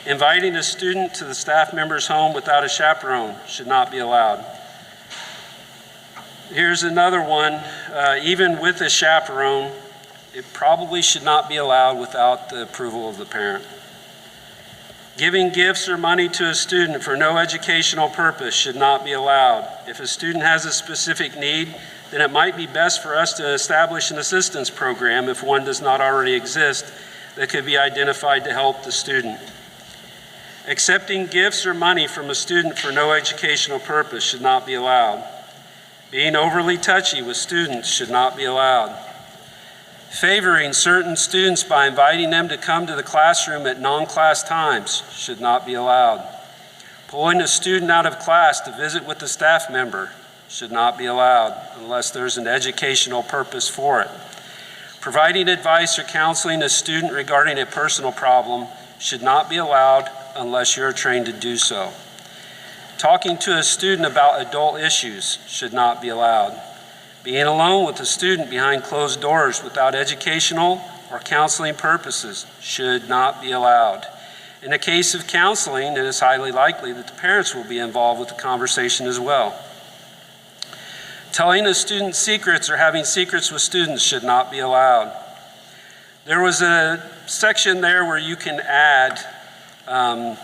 Inviting a student to the staff member's home without a chaperone should not be allowed. Here's another one. Even with a chaperone, it probably should not be allowed without the approval of the parent. Giving gifts or money to a student for no educational purpose should not be allowed. If a student has a specific need, then it might be best for us to establish an assistance program, if one does not already exist, that could be identified to help the student. Accepting gifts or money from a student for no educational purpose should not be allowed. Being overly touchy with students should not be allowed. Favoring certain students by inviting them to come to the classroom at non-class times should not be allowed. Pulling a student out of class to visit with a staff member should not be allowed unless there's an educational purpose for it. Providing advice or counseling a student regarding a personal problem should not be allowed unless you're trained to do so. Talking to a student about adult issues should not be allowed. Being alone with a student behind closed doors without educational or counseling purposes should not be allowed. In the case of counseling, it is highly likely that the parents will be involved with the conversation as well. Telling a student secrets or having secrets with students should not be allowed. There was a section there where you can add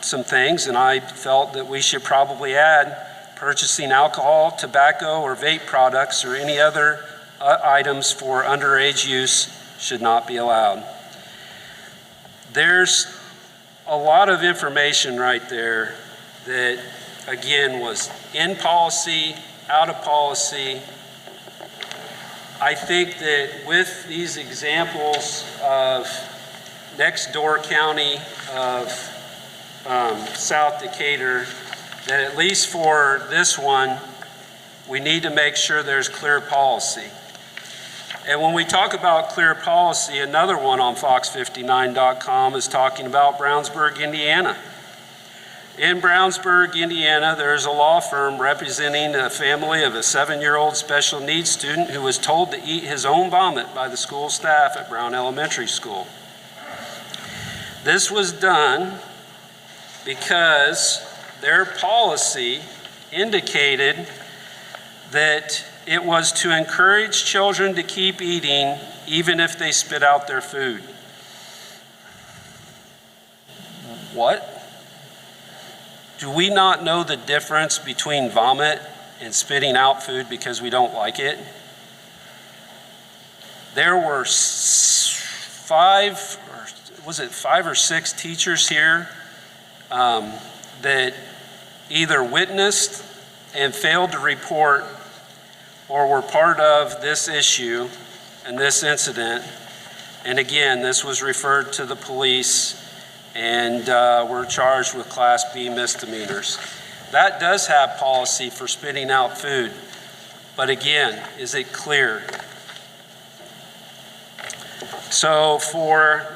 some things, and I felt that we should probably add purchasing alcohol, tobacco, or vape products or any other items for underage use should not be allowed. There's a lot of information right there that, again, was in policy, out of policy. I think that with these examples of next door county of South Decatur, that at least for this one, we need to make sure there's clear policy. And when we talk about clear policy, another one on fox59.com is talking about Brownsburg, Indiana. In Brownsburg, Indiana, there's a law firm representing a family of a 7-year-old special needs student who was told to eat his own vomit by the school staff at Brown Elementary School. This was done because their policy indicated that It was to encourage children to keep eating even if they spit out their food. What? Do we not know the difference between vomit and spitting out food because we don't like it? There were five or six teachers here that either witnessed and failed to report or were part of this issue and this incident. And again, this was referred to the police and were charged with Class B misdemeanors. That does have policy for spitting out food, but again, is it clear? So for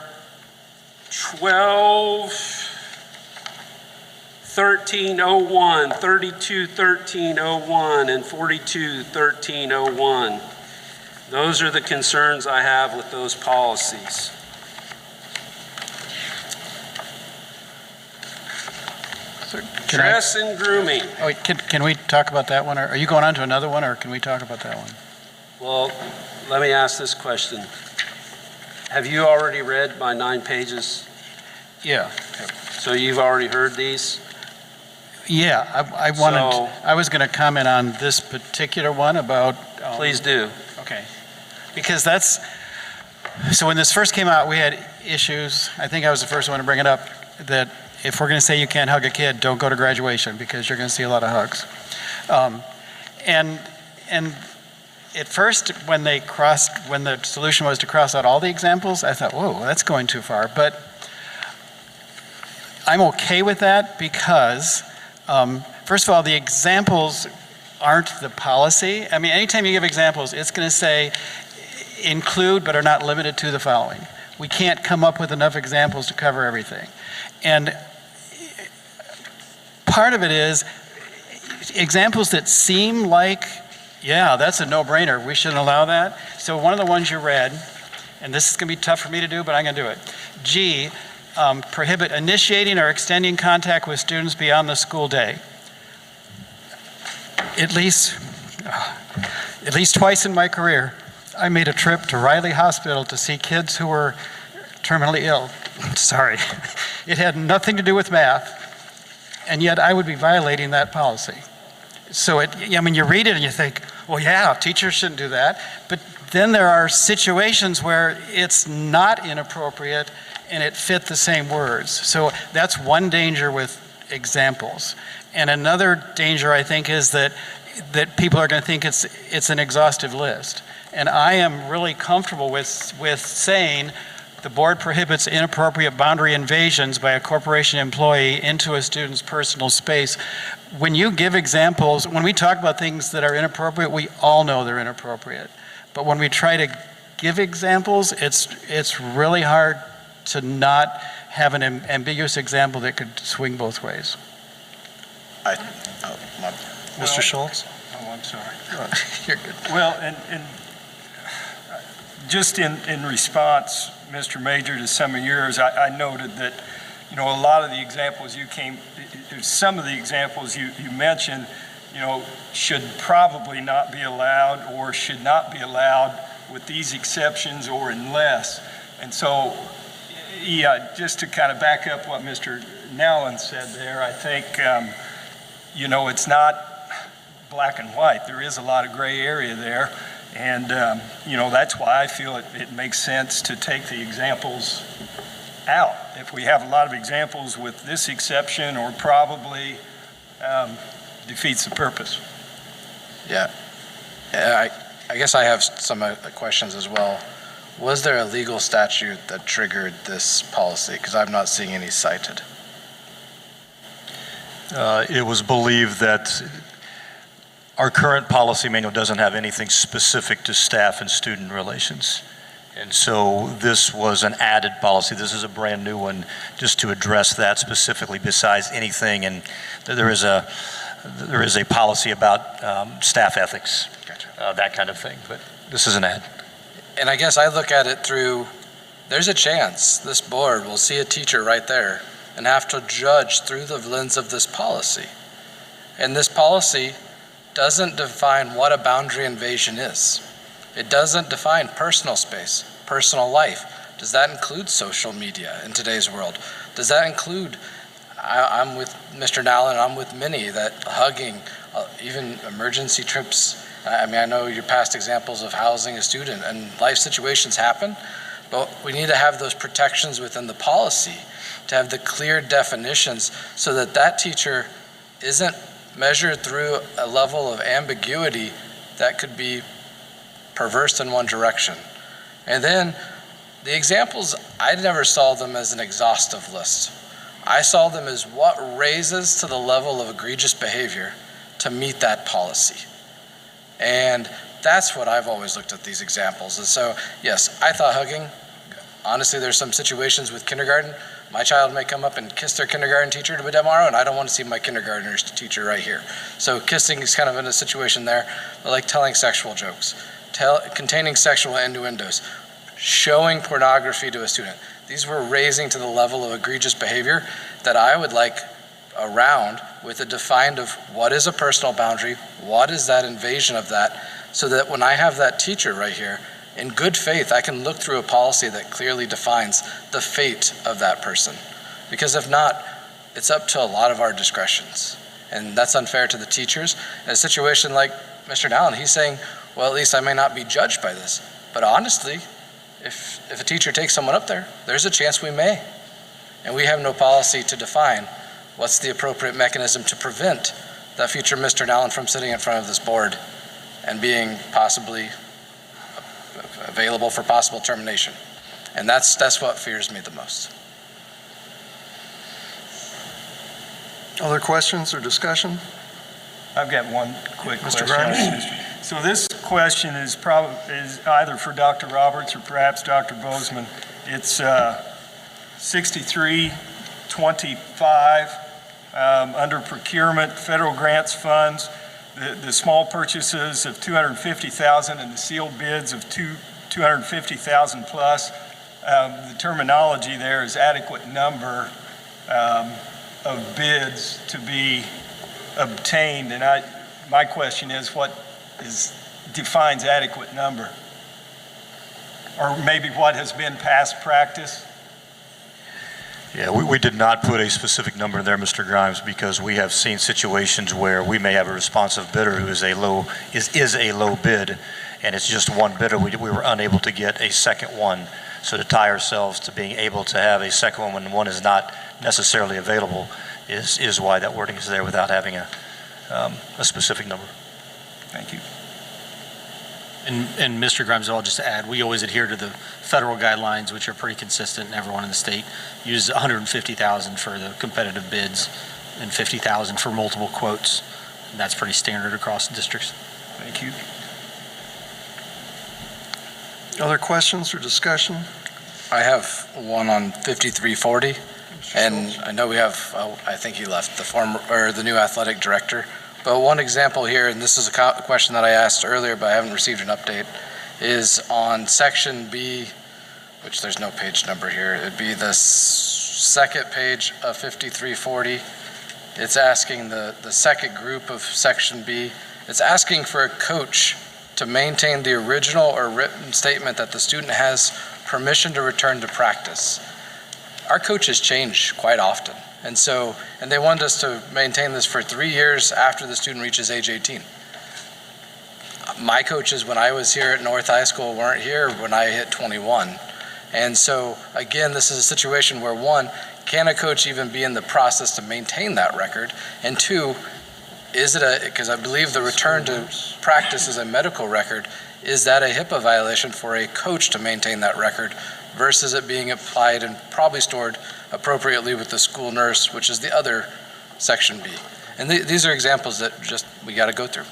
12-1301, 32-1301, and 42-1301, those are the concerns I have with those policies. Dress and grooming. Oh, wait, can we talk about that one? Or are you going on to another one, or can we talk about that one? Well, let me ask this question. Have you already read my 9 pages? Yeah. So you've already heard these? Yeah, I was going to comment on this particular one about... Please do. Okay. Because so when this first came out, we had issues. I think I was the first one to bring it up, that if we're going to say you can't hug a kid, don't go to graduation because you're going to see a lot of hugs. And at first, when the solution was to cross out all the examples, I thought, whoa, that's going too far. But I'm okay with that because, first of all, the examples aren't the policy. I mean, anytime you give examples, it's going to say include but are not limited to the following. We can't come up with enough examples to cover everything. And part of it is examples that seem like, yeah, that's a no-brainer, we shouldn't allow that. So one of the ones you read, and this is going to be tough for me to do, but I'm going to do it. G, prohibit initiating or extending contact with students beyond the school day. At least twice in my career, I made a trip to Riley Hospital to see kids who were terminally ill. Sorry. It had nothing to do with math, and yet I would be violating that policy. So you read it and you think, well, yeah, teachers shouldn't do that. But then there are situations where it's not inappropriate and it fit the same words. So that's one danger with examples. And another danger, I think, is that people are going to think it's an exhaustive list. And I am really comfortable with saying the board prohibits inappropriate boundary invasions by a corporation employee into a student's personal space. When you give examples, when we talk about things that are inappropriate, we all know they're inappropriate. But when we try to give examples, it's really hard to not have an ambiguous example that could swing both ways. Mr. Schultz? Oh, I'm sorry. You're good. Well, and just in response, Mr. Major, to some of yours, I noted that, a lot of the examples some of the examples you mentioned, should probably not be allowed or should not be allowed with these exceptions or unless. And so, yeah, just to kind of back up what Mr. Nowlin said there, I think, it's not black and white. There is a lot of gray area there. And, that's why I feel it makes sense to take the examples out. If we have a lot of examples with this exception or probably defeats the purpose. Yeah. I guess I have some questions as well. Was there a legal statute that triggered this policy? Because I'm not seeing any cited. It was believed that our current policy manual doesn't have anything specific to staff and student relations. And so this was an added policy. This is a brand new one just to address that specifically besides anything. And there is a policy about staff ethics, that kind of thing. But this is an add. And I guess I look at it through, there's a chance this board will see a teacher right there and have to judge through the lens of this policy. And this policy doesn't define what a boundary invasion is. It doesn't define personal space, personal life. Does that include social media in today's world? Does that include, I'm with Mr. Nallen, I'm with Minnie, that hugging, even emergency trips. I mean, I know your past examples of housing a student, and life situations happen, but we need to have those protections within the policy, to have the clear definitions so that that teacher isn't measured through a level of ambiguity that could be perverse in one direction. And then the examples, I never saw them as an exhaustive list. I saw them as what raises to the level of egregious behavior to meet that policy. And that's what I've always looked at these examples. And so, yes, I thought hugging, honestly, there's some situations with kindergarten. My child may come up and kiss their kindergarten teacher tomorrow, and I don't want to see my kindergartner's teacher right here. So kissing is kind of in a situation there, but like telling sexual jokes, containing sexual innuendos, showing pornography to a student. These were raising to the level of egregious behavior that I would like around with a defined of what is a personal boundary, what is that invasion of that, so that when I have that teacher right here, in good faith, I can look through a policy that clearly defines the fate of that person. Because if not, it's up to a lot of our discretions. And that's unfair to the teachers. In a situation like Mr. Nallen, he's saying, well, at least I may not be judged by this. But honestly, if a teacher takes someone up there, there's a chance we may. And we have no policy to define what's the appropriate mechanism to prevent that future Mr. Nallen from sitting in front of this board and being possibly available for possible termination. And that's what fears me the most. Other questions or discussion? I've got one quick Mr. question. Grimes? So this question is either for Dr. Roberts or perhaps Dr. Bozeman. It's 6325 under procurement, federal grants funds, the small purchases of 250,000 and the sealed bids of 250,000 plus. The terminology there is adequate number of bids to be obtained, and my question is, what defines adequate number? Or maybe what has been past practice? Yeah, we did not put a specific number there, Mr. Grimes, because we have seen situations where we may have a responsive bidder who is a low bid, and it's just one bidder. We were unable to get a second one. So to tie ourselves to being able to have a second one when one is not necessarily available is why that wording is there without having a specific number. Thank you. And Mr. Grimes, I'll just add, we always adhere to the federal guidelines, which are pretty consistent, and everyone in the state uses 150,000 for the competitive bids and 50,000 for multiple quotes. And that's pretty standard across the districts. Thank you. Other questions or discussion? I have one on 5340, and I know we have, I think he left, the new athletic director. But one example here, and this is a question that I asked earlier, but I haven't received an update, is on section B, which there's no page number here. It'd be the second page of 5340. It's asking the second group of section B. It's asking for a coach to maintain the original or written statement that the student has permission to return to practice. Our coaches change quite often. And they wanted us to maintain this for 3 years after the student reaches age 18. My coaches, when I was here at North High School, weren't here when I hit 21. And so, again, this is a situation where, one, can a coach even be in the process to maintain that record? And two, is it because I believe the return to practice is a medical record, is that a HIPAA violation for a coach to maintain that record versus it being applied and probably stored appropriately with the school nurse, which is the other section B. And these are examples that we got to go through.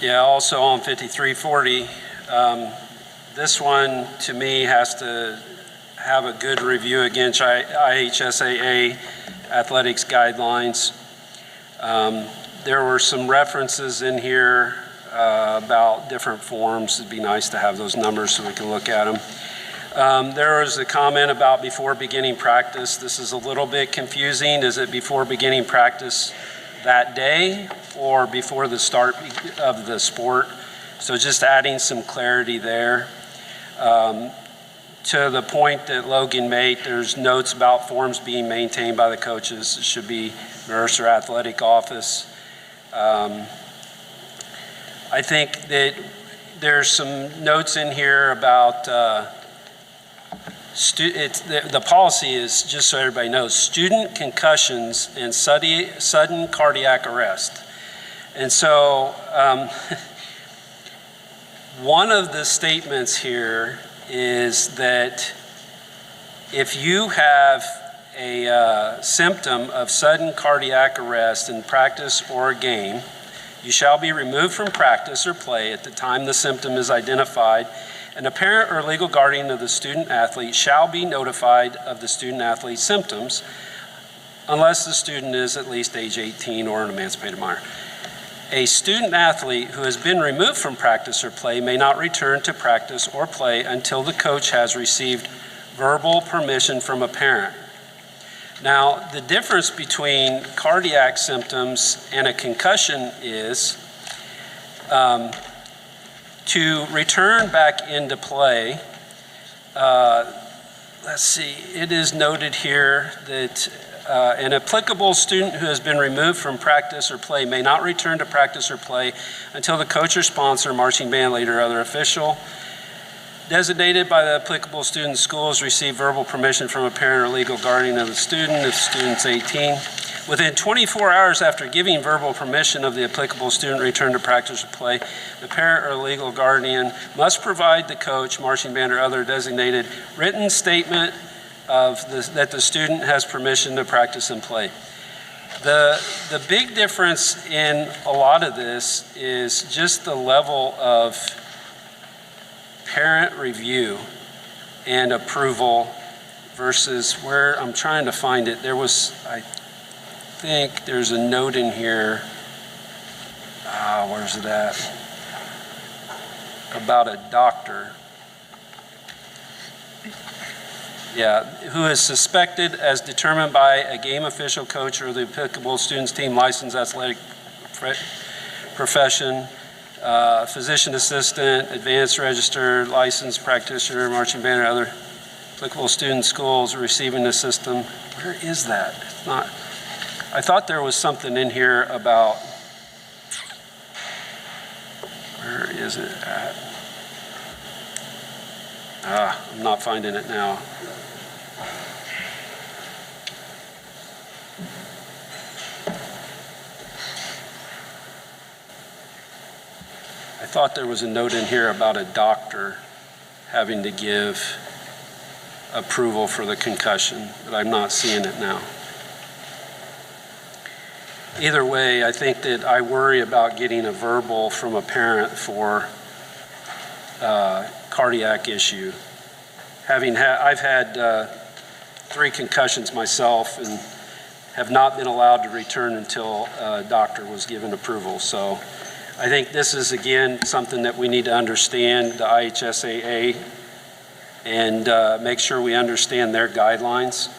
Yeah, also on 5340, this one to me has to have a good review against IHSAA athletics guidelines. There were some references in here about different forms. It'd be nice to have those numbers so we can look at them. There was a comment about before beginning practice. This is a little bit confusing. Is it before beginning practice that day or before the start of the sport? So just adding some clarity there. To the point that Logan made, there's notes about forms being maintained by the coaches. It should be nurse or athletic office. I think that there's some notes in here about the policy is, just so everybody knows, student concussions and sudden cardiac arrest. And so one of the statements here is that if you have a symptom of sudden cardiac arrest in practice or a game, you shall be removed from practice or play at the time the symptom is identified, and a parent or legal guardian of the student athlete shall be notified of the student athlete's symptoms unless the student is at least age 18 or an emancipated minor. A student athlete who has been removed from practice or play may not return to practice or play until the coach has received verbal permission from a parent. Now, the difference between cardiac symptoms and a concussion is to return back into play. Let's see, it is noted here that an applicable student who has been removed from practice or play may not return to practice or play until the coach or sponsor, marching band leader, or other official designated by the applicable student's school has received verbal permission from a parent or legal guardian of the student if the student's 18. Within 24 hours after giving verbal permission of the applicable student return to practice or play, the parent or legal guardian must provide the coach, marching band, or other designated written statement that the student has permission to practice and play. The big difference in a lot of this is just the level of parent review and approval versus where I'm trying to find it. There was, I think there's a note in here, where's it at? About a doctor. Yeah, who is suspected as determined by a game official, coach, or the applicable student's team licensed athletic profession, physician assistant, advanced registered, licensed practitioner, marching band, or other applicable student schools receiving the system. Where is that? It's not. I thought there was something in here about, where is it at? I'm not finding it now. I thought there was a note in here about a doctor having to give approval for the concussion, but I'm not seeing it now. Either way, I think that I worry about getting a verbal from a parent for cardiac issue. I've had 3 concussions myself and have not been allowed to return until a doctor was given approval. So I think this is, again, something that we need to understand, the IHSAA, and make sure we understand their guidelines,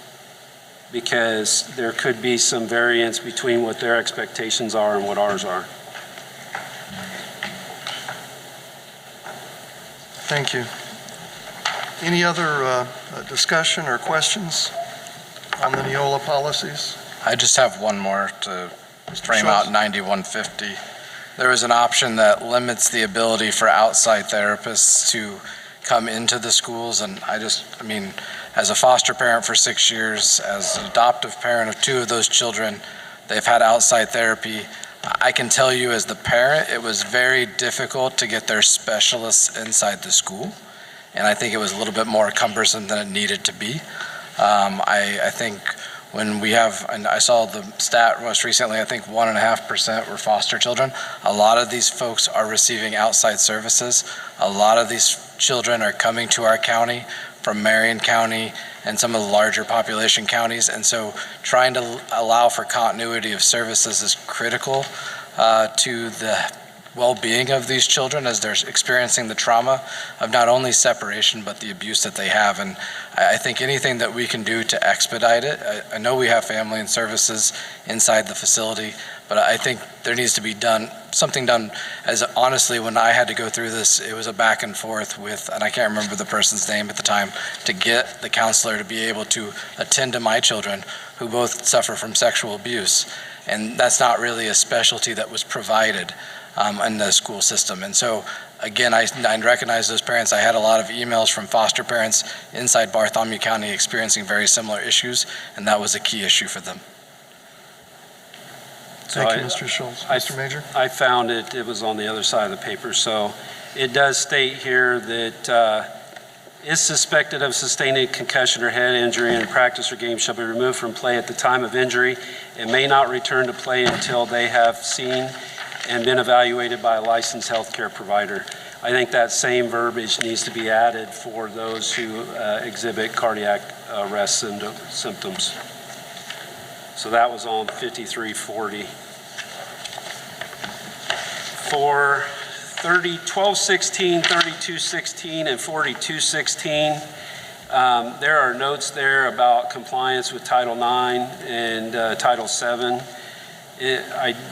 because there could be some variance between what their expectations are and what ours are. Thank you. Any other discussion or questions on the Neola policies? I just have one more to frame out 9150. There is an option that limits the ability for outside therapists to come into the schools, and I mean, as a foster parent for 6 years, as an adoptive parent of 2 of those children, they've had outside therapy. I can tell you as the parent, it was very difficult to get their specialists inside the school, and I think it was a little bit more cumbersome than it needed to be. I think when we have, and I saw the stat most recently, I think 1.5% were foster children. A lot of these folks are receiving outside services. A lot of these children are coming to our county from Marion County and some of the larger population counties. And so trying to allow for continuity of services is critical to the well-being of these children as they're experiencing the trauma of not only separation, but the abuse that they have. And I think anything that we can do to expedite it, I know we have family and services inside the facility, but I think there needs to be something done, as honestly, when I had to go through this, it was a back and forth with, and I can't remember the person's name at the time, to get the counselor to be able to attend to my children who both suffer from sexual abuse. And that's not really a specialty that was provided in the school system. And so, again, I recognize those parents. I had a lot of emails from foster parents inside Bartholomew County experiencing very similar issues, and that was a key issue for them. Thank you, Mr. Schultz. Mr. Major? I found it was on the other side of the paper. So it does state here that is suspected of sustaining concussion or head injury in practice or game shall be removed from play at the time of injury and may not return to play until they have seen and been evaluated by a licensed healthcare provider. I think that same verbiage needs to be added for those who exhibit cardiac arrest symptoms. So that was on 5340. For 1216, 3216, and 4216, there are notes there about compliance with Title IX and Title VII.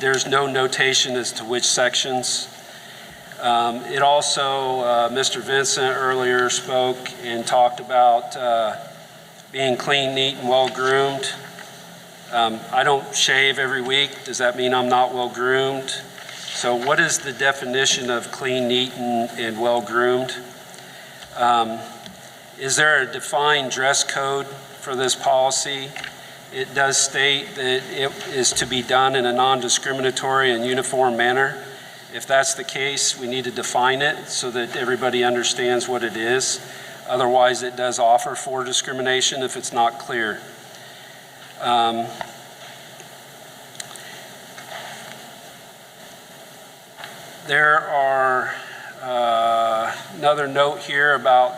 There's no notation as to which sections. It also, Mr. Vincent earlier spoke and talked about being clean, neat, and well-groomed. I don't shave every week. Does that mean I'm not well-groomed? So what is the definition of clean, neat, and well-groomed? Is there a defined dress code for this policy? It does state that it is to be done in a non-discriminatory and uniform manner. If that's the case, we need to define it so that everybody understands what it is. Otherwise, it does offer for discrimination if it's not clear. There are another note here about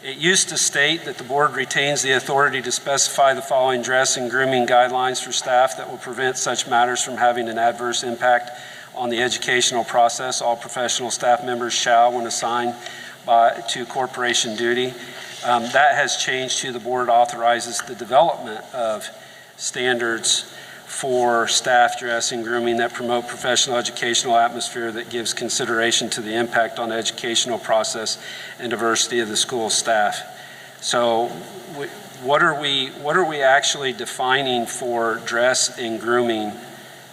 it used to state that the board retains the authority to specify the following dress and grooming guidelines for staff that will prevent such matters from having an adverse impact on the educational process. All professional staff members shall, when assigned to corporation duty. That has changed to the board authorizes the development of standards for staff dress and grooming that promote professional educational atmosphere that gives consideration to the impact on the educational process and diversity of the school staff. So what are we actually defining for dress and grooming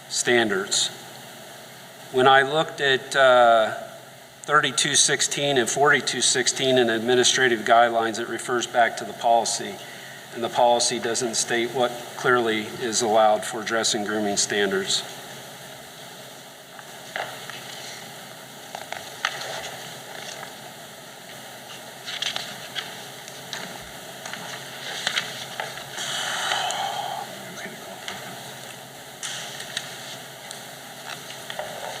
standards? When I looked at 3216 and 4216 in administrative guidelines, it refers back to the policy. And the policy doesn't state what clearly is allowed for dress and grooming standards.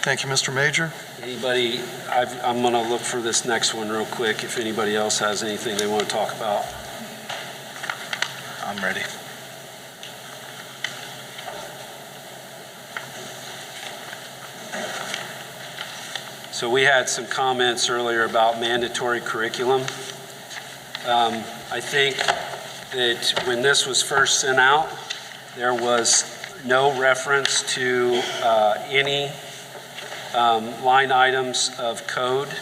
Thank you, Mr. Major. Anybody, I'm going to look for this next one real quick if anybody else has anything they want to talk about. I'm ready. So we had some comments earlier about mandatory curriculum. I think that when this was first sent out, there was no reference to any line items of code.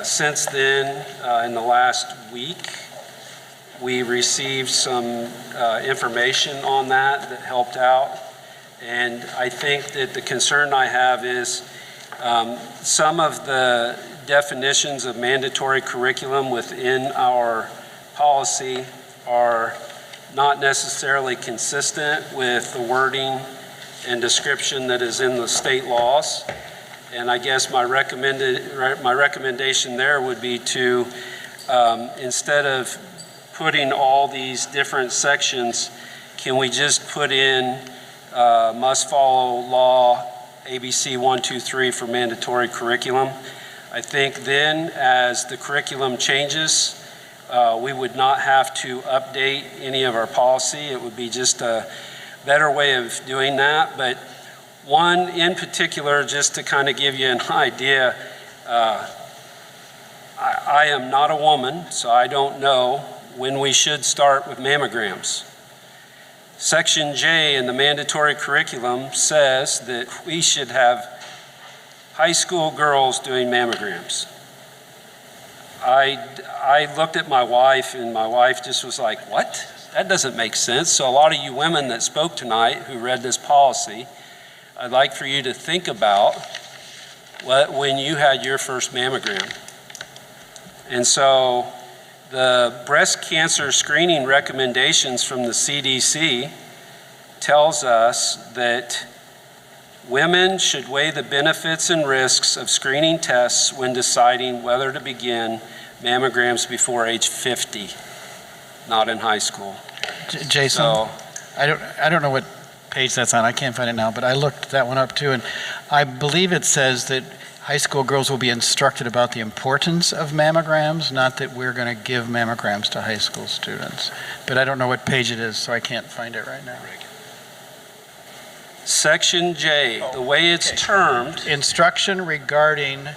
Since then, in the last week, we received some information on that helped out. And I think that the concern I have is some of the definitions of mandatory curriculum within our policy are not necessarily consistent with the wording and description that is in the state laws. And I guess my recommendation there would be to, instead of putting all these different sections, can we just put in must follow law ABC 123 for mandatory curriculum? I think then as the curriculum changes, we would not have to update any of our policy. It would be just a better way of doing that. But One in particular, just to kind of give you an idea, I am not a woman, so I don't know when we should start with mammograms. Section J in the mandatory curriculum says that we should have high school girls doing mammograms. I looked at my wife, and my wife just was like, what? That doesn't make sense. So a lot of you women that spoke tonight who read this policy, I'd like for you to think about when you had your first mammogram. And so the breast cancer screening recommendations from the CDC tells us that women should weigh the benefits and risks of screening tests when deciding whether to begin mammograms before age 50, not in high school. Jason, So, I don't know what page that's on. I can't find it now, but I looked that one up too, and I believe it says that high school girls will be instructed about the importance of mammograms, not that we're going to give mammograms to high school students. But I don't know what page it is, so I can't find it right now. Section J, the way it's termed. Instruction regarding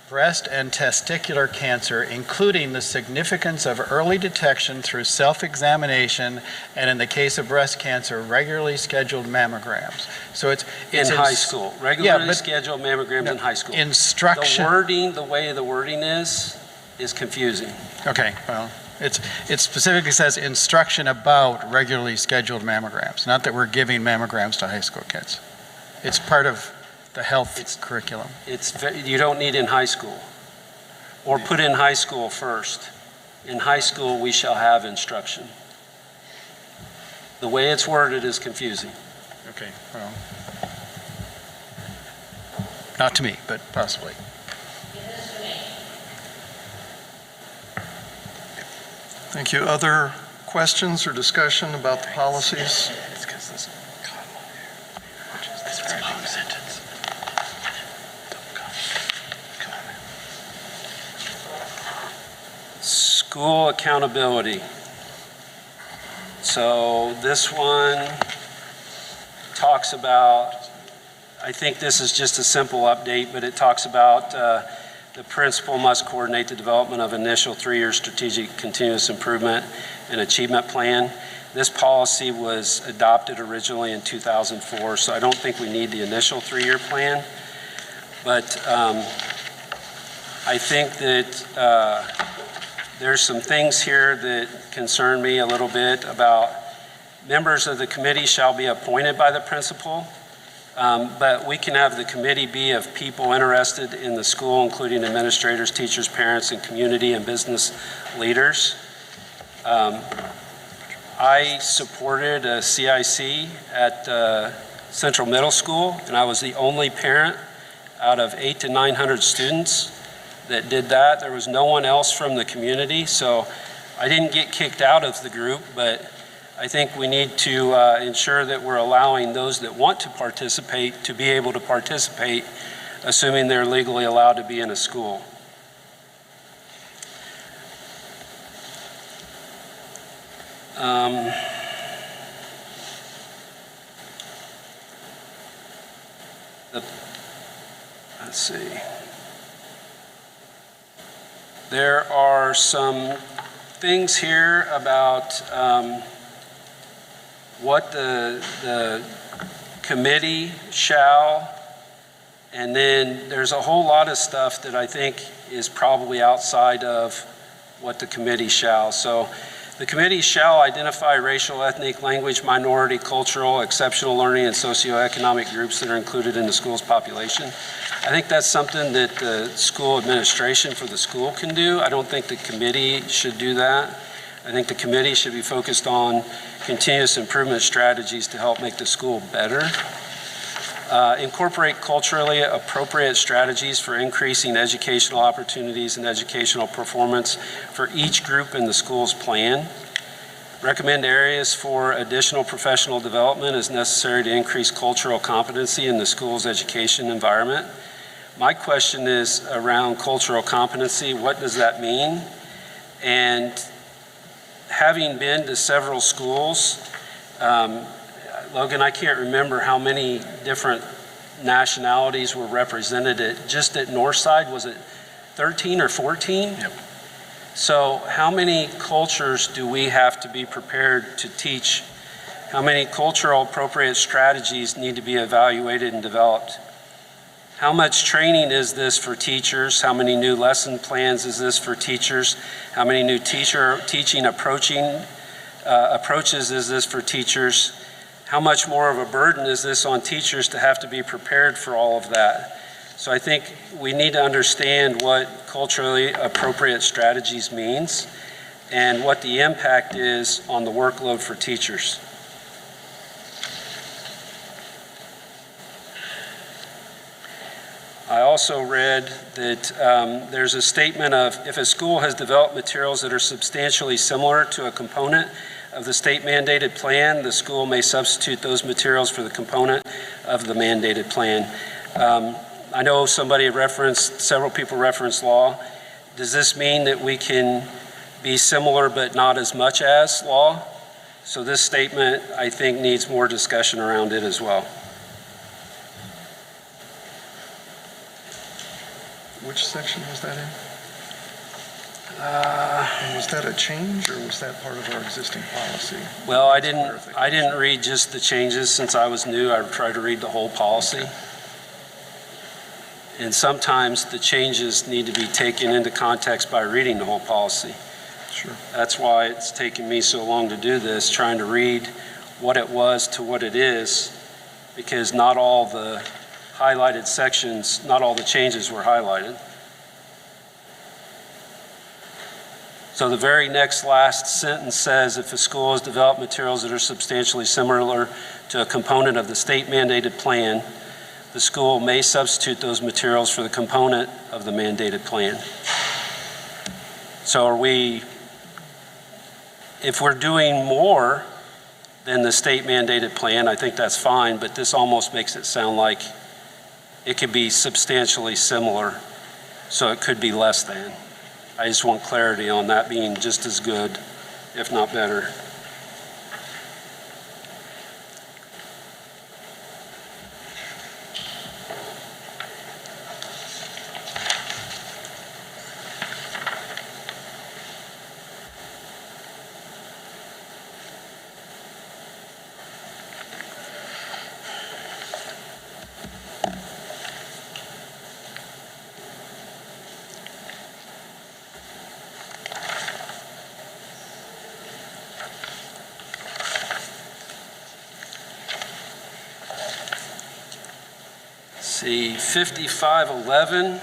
breast and testicular cancer, including the significance of early detection through self-examination, and in the case of breast cancer, regularly scheduled mammograms. So it's in high school, regularly scheduled mammograms in high school. Instruction. The way the wording is confusing. Okay, well, it specifically says instruction about regularly scheduled mammograms, not that we're giving mammograms to high school kids. It's part of the health curriculum. You don't need in high school, or put in high school first. In high school, we shall have instruction. The way it's worded is confusing. Okay, well, not to me, but possibly. Thank you. Other questions or discussion about the policies? School accountability. So this one talks about, I think this is just a simple update, but it talks about the principal must coordinate the development of initial 3-year strategic continuous improvement and achievement plan. This policy was adopted originally in 2004, so I don't think we need the initial 3-year plan. But I think that there's some things here that concern me a little bit about members of the committee shall be appointed by the principal. But we can have the committee be of people interested in the school, including administrators, teachers, parents, and community and business leaders. I supported a CIC at Central Middle School, and I was the only parent out of 800 to 900 students that did that. There was no one else from the community, so I didn't get kicked out of the group, but I think we need to ensure that we're allowing those that want to participate to be able to participate, assuming they're legally allowed to be in a school. Let's see. There are some things here about what the committee shall, and then there's a whole lot of stuff that I think is probably outside of what the committee shall. So the committee shall identify racial, ethnic, language, minority, cultural, exceptional learning, and socioeconomic groups that are included in the school's population. I think that's something that the school administration for the school can do. I don't think the committee should do that. I think the committee should be focused on continuous improvement strategies to help make the school better. Incorporate culturally appropriate strategies for increasing educational opportunities and educational performance for each group in the school's plan. Recommend areas for additional professional development as necessary to increase cultural competency in the school's education environment. My question is around cultural competency. What does that mean? And having been to several schools, Logan, I can't remember how many different nationalities were represented just at Northside. Was it 13 or 14? Yep. So how many cultures do we have to be prepared to teach? How many cultural appropriate strategies need to be evaluated and developed? How much training is this for teachers? How many new lesson plans is this for teachers? How many new teaching approaches is this for teachers? How much more of a burden is this on teachers to have to be prepared for all of that? So I think we need to understand what culturally appropriate strategies means and what the impact is on the workload for teachers. I also read that there's a statement of if a school has developed materials that are substantially similar to a component of the state mandated plan, the school may substitute those materials for the component of the mandated plan. I know several people referenced law. Does this mean that we can be similar but not as much as law? So this statement, I think, needs more discussion around it as well. Which section was that in? And was that a change, or was that part of our existing policy? Well, I didn't read just the changes since I was new. I tried to read the whole policy. And sometimes the changes need to be taken into context by reading the whole policy. Sure. That's why it's taken me so long to do this, trying to read what it was to what it is, because not all the highlighted sections, not all the changes were highlighted. So the very last sentence says, if a school has developed materials that are substantially similar to a component of the state mandated plan, the school may substitute those materials for the component of the mandated plan. So if we're doing more than the state mandated plan, I think that's fine, but this almost makes it sound like it could be substantially similar, so it could be less than. I just want clarity on that being just as good, if not better. See, 5511,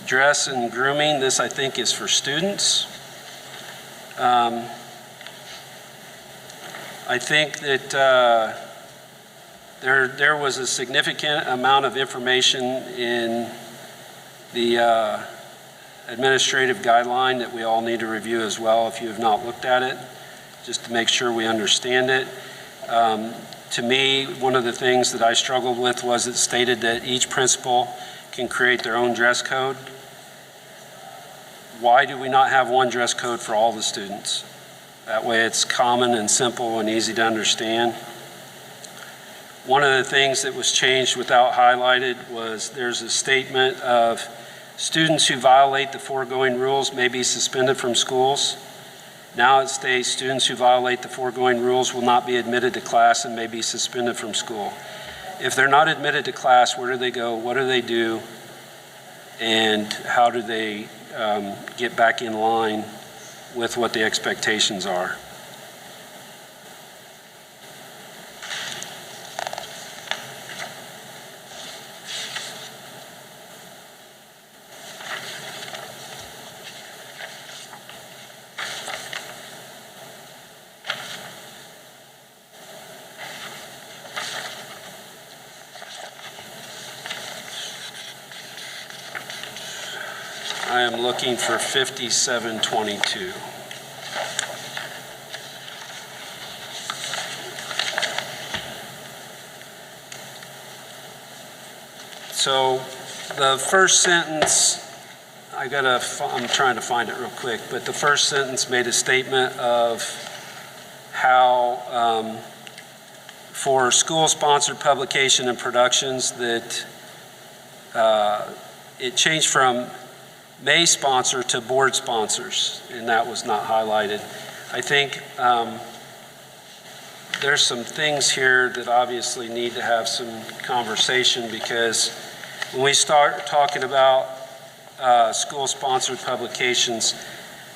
dress and grooming. This, I think, is for students. I think that there was a significant amount of information in the administrative guideline that we all need to review as well if you have not looked at it, just to make sure we understand it. To me, one of the things that I struggled with was it stated that each principal can create their own dress code. Why do we not have one dress code for all the students? That way it's common and simple and easy to understand. One of the things that was changed without highlighted was there's a statement of students who violate the foregoing rules may be suspended from schools. Now it states students who violate the foregoing rules will not be admitted to class and may be suspended from school. If they're not admitted to class, where do they go? What do they do? And how do they get back in line with what the expectations are? I am looking for 5722. So the first sentence, I'm trying to find it real quick, but the first sentence made a statement of how for school-sponsored publication and productions that it changed from may sponsor to board sponsors, and that was not highlighted. I think there's some things here that obviously need to have some conversation, because when we start talking about school-sponsored publications,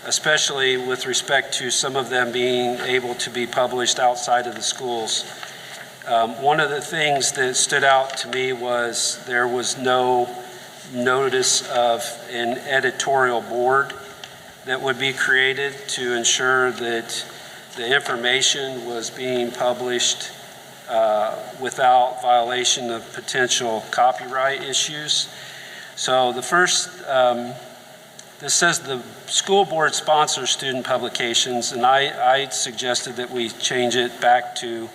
especially with respect to some of them being able to be published outside of the schools, one of the things that stood out to me was there was no notice of an editorial board that would be created to ensure that the information was being published without violation of potential copyright issues. So the first, this says the school board sponsors student publications, and I suggested that we change it back to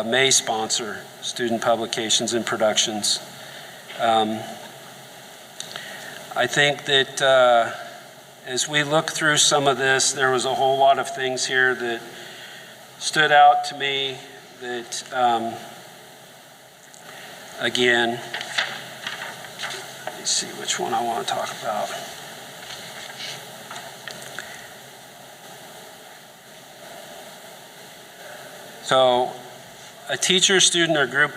may sponsor student publications and productions. I think that as we look through some of this, there was a whole lot of things here that stood out to me that, again, let me see which one I want to talk about. So, a teacher, student, or group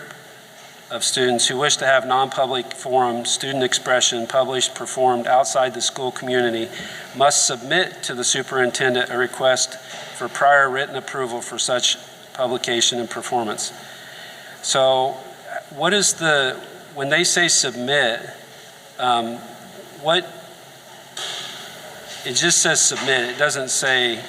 of students who wish to have non-public forum student expression published, performed outside the school community must submit to the superintendent a request for prior written approval for such publication and performance. So what is the, when they say submit, what, it just says submit. It doesn't say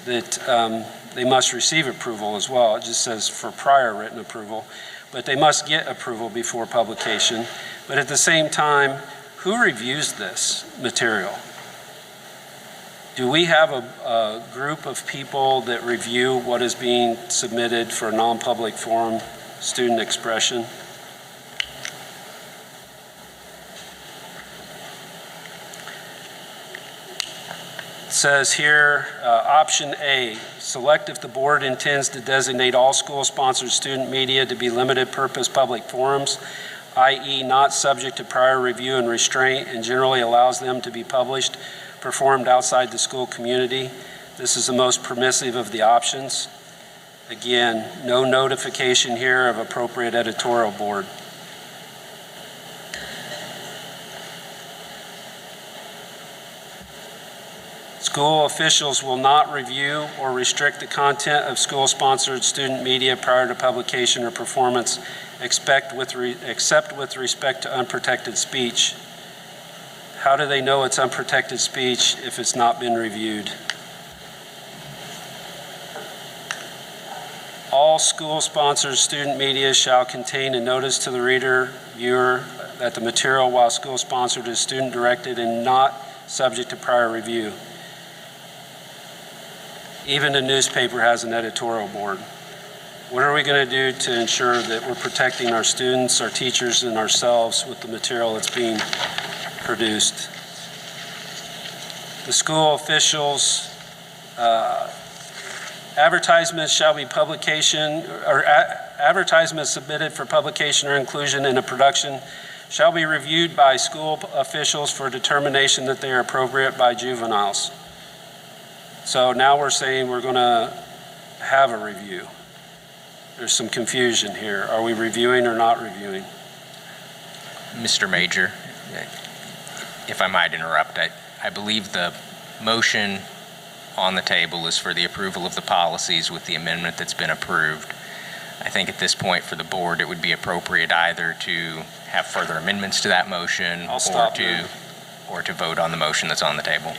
that they must receive approval as well. It just says for prior written approval. But they must get approval before publication. But at the same time, who reviews this material? Do we have a group of people that review what is being submitted for non-public forum student expression? It says here, option A, select if the board intends to designate all school-sponsored student media to be limited purpose public forums, i.e. not subject to prior review and restraint, and generally allows them to be published, performed outside the school community. This is the most permissive of the options. Again, no notification here of appropriate editorial board. School officials will not review or restrict the content of school-sponsored student media prior to publication or performance, except with respect to unprotected speech. How do they know it's unprotected speech if it's not been reviewed? All school-sponsored student media shall contain a notice to the reader, viewer, that the material, while school-sponsored, is student-directed and not subject to prior review. Even a newspaper has an editorial board. What are we going to do to ensure that we're protecting our students, our teachers, and ourselves with the material that's being produced? The school officials, advertisements shall be publication, or advertisements submitted for publication or inclusion in a production shall be reviewed by school officials for determination that they are appropriate by juveniles. So now we're saying we're going to have a review. There's some confusion here. Are we reviewing or not reviewing? Mr. Major, if I might interrupt, I believe the motion on the table is for the approval of the policies with the amendment that's been approved. I think at this point for the board, it would be appropriate either to have further amendments to that motion or to vote on the motion that's on the table.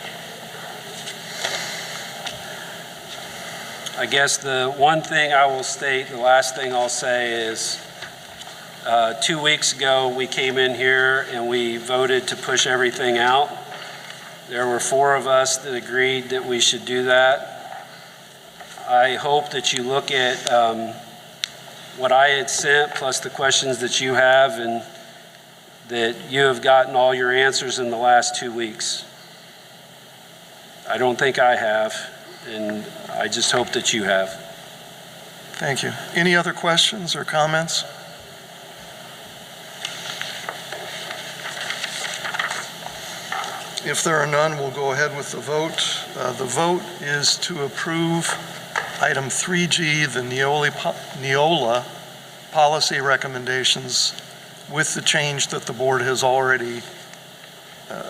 I guess the one thing I will state, the last thing I'll say is 2 weeks ago we came in here and we voted to push everything out. There were 4 of us that agreed that we should do that. I hope that you look at what I had sent plus the questions that you have, and that you have gotten all your answers in the last 2 weeks. I don't think I have, and I just hope that you have. Thank you. Any other questions or comments? If there are none, we'll go ahead with the vote. The vote is to approve item 3G, the Neola policy recommendations with the change that the board has already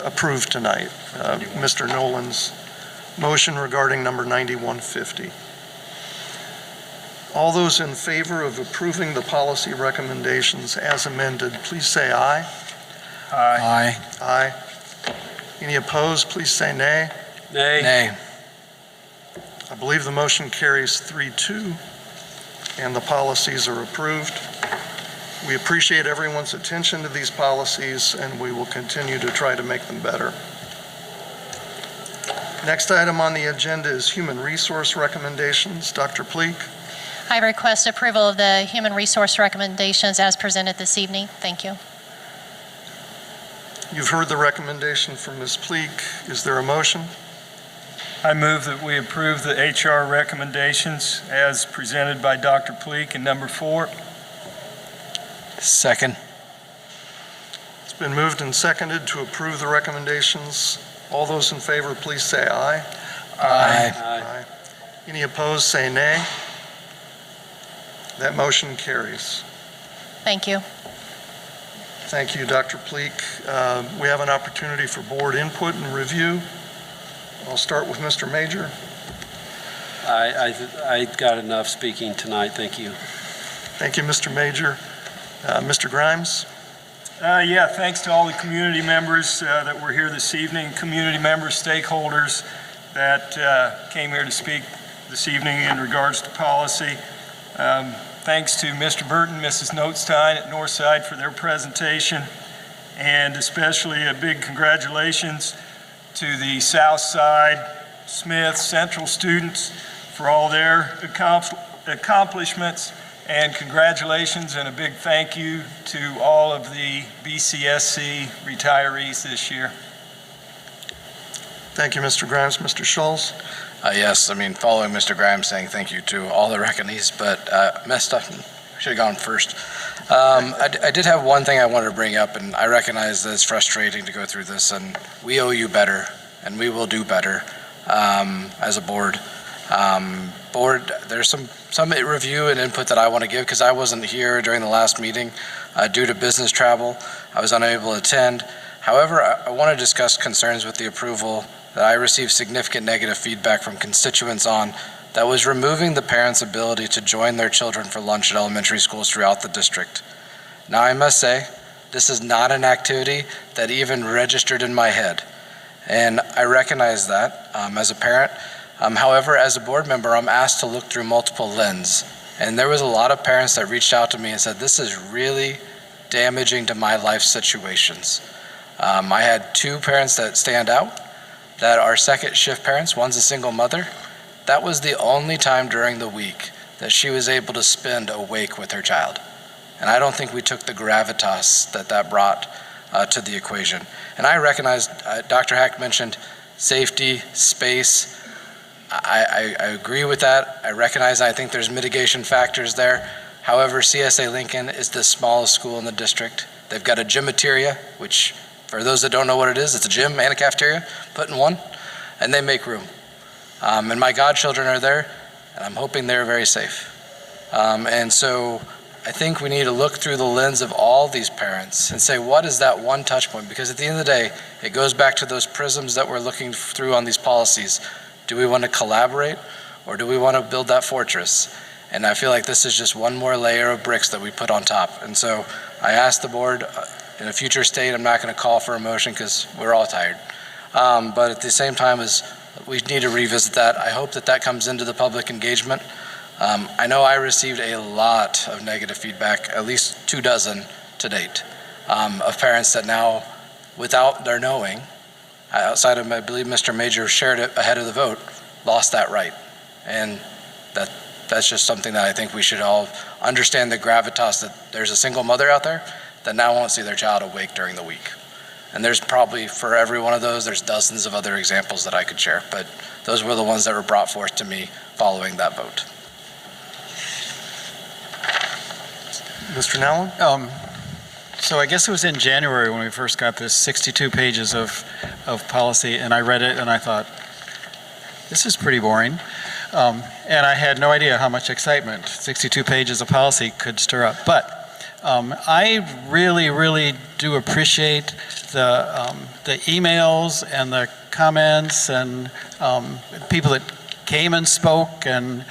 approved tonight. Mr. Nolan's motion regarding number 9150. All those in favor of approving the policy recommendations as amended, please say aye. Aye. Aye. Any opposed, please say nay. Nay. Nay. I believe the motion carries 3-2, and the policies are approved. We appreciate everyone's attention to these policies, and we will continue to try to make them better. Next item on the agenda is human resource recommendations. Dr. Pleak. I request approval of the human resource recommendations as presented this evening. Thank you. You've heard the recommendation from Ms. Pleak. Is there a motion? I move that we approve the HR recommendations as presented by Dr. Pleak in number 4. Second. It's been moved and seconded to approve the recommendations. All those in favor, please say aye. Aye. Aye. Any opposed, say nay. That motion carries. Thank you. Thank you, Dr. Pleak. We have an opportunity for board input and review. I'll start with Mr. Major. I got enough speaking tonight, thank you. Thank you, Mr. Major. Mr. Grimes? Yeah, thanks to all the community members that were here this evening, community members, stakeholders that came here to speak this evening in regards to policy. Thanks to Mr. Burton, Mrs. Notstein at Northside for their presentation, and especially a big congratulations to the Southside, Smith, Central students for all their accomplishments, and congratulations and a big thank you to all of the BCSC retirees this year. Thank you, Mr. Grimes. Mr. Schultz? Yes, I mean, following Mr. Grimes saying thank you to all the recognees, but messed up, should have gone first. I did have one thing I wanted to bring up, and I recognize that it's frustrating to go through this, and we owe you better, and we will do better as a board. There's some review and input that I want to give because I wasn't here during the last meeting due to business travel. I was unable to attend. However, I want to discuss concerns with the approval that I received significant negative feedback from constituents on that was removing the parents' ability to join their children for lunch at elementary schools throughout the district. Now, I must say, this is not an activity that even registered in my head, and I recognize that as a parent. However, as a board member, I'm asked to look through multiple lenses, and there was a lot of parents that reached out to me and said, this is really damaging to my life situations. I had 2 parents that stand out that are second shift parents. One's a single mother. That was the only time during the week that she was able to spend awake with her child. And I don't think we took the gravitas that brought to the equation. And I recognize, Dr. Hack mentioned safety, space. I agree with that. I recognize, I think there's mitigation factors there. However, CSA Lincoln is the smallest school in the district. They've got a gymateria, which for those that don't know what it is, it's a gym and a cafeteria put in one, and they make room. And my godchildren are there, and I'm hoping they're very safe. And so I think we need to look through the lens of all these parents and say, what is that one touch point? Because at the end of the day, it goes back to those prisms that we're looking through on these policies. Do we want to collaborate, or do we want to build that fortress? And I feel like this is just one more layer of bricks that we put on top. And so I asked the board, in a future state, I'm not going to call for a motion because we're all tired. But at the same time, we need to revisit that. I hope that comes into the public engagement. I know I received a lot of negative feedback, at least 24 to date, of parents that now, without their knowing, outside of, I believe Mr. Major shared it ahead of the vote, lost that right. And that's just something that I think we should all understand the gravitas that there's a single mother out there that now won't see their child awake during the week. And there's probably, for every one of those, there's dozens of other examples that I could share, but those were the ones that were brought forth to me following that vote. Mr. Nowlin? So I guess it was in January when we first got this 62 pages of policy, and I read it and I thought, this is pretty boring. And I had no idea how much excitement 62 pages of policy could stir up. But I really, really do appreciate the emails and the comments and people that came and spoke, and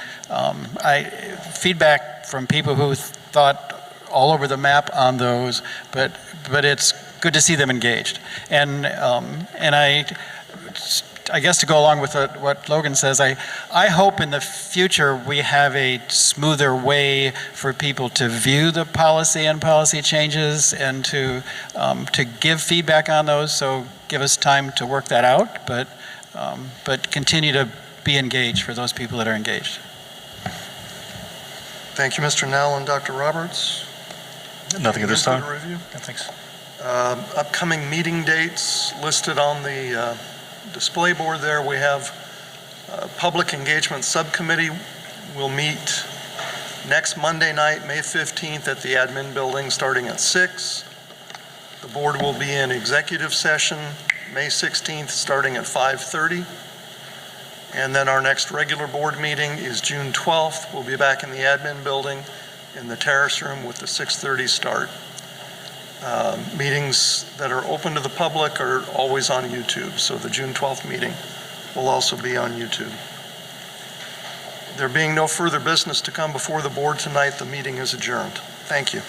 feedback from people who thought all over the map on those, but it's good to see them engaged. And I guess to go along with what Logan says, I hope in the future we have a smoother way for people to view the policy and policy changes and to give feedback on those. So give us time to work that out, but continue to be engaged for those people that are engaged. Thank you, Mr. Nowlin. Dr. Roberts? Nothing at this time. Review? No, thanks. Upcoming meeting dates listed on the display board there. We have Public Engagement Subcommittee will meet next Monday night, May 15th at the admin building starting at 6. The board will be in executive session May 16th starting at 5:30. And then our next regular board meeting is June 12th. We'll be back in the admin building in the terrace room with the 6:30 start. Meetings that are open to the public are always on YouTube, so the June 12th meeting will also be on YouTube. There being no further business to come before the board tonight, the meeting is adjourned. Thank you.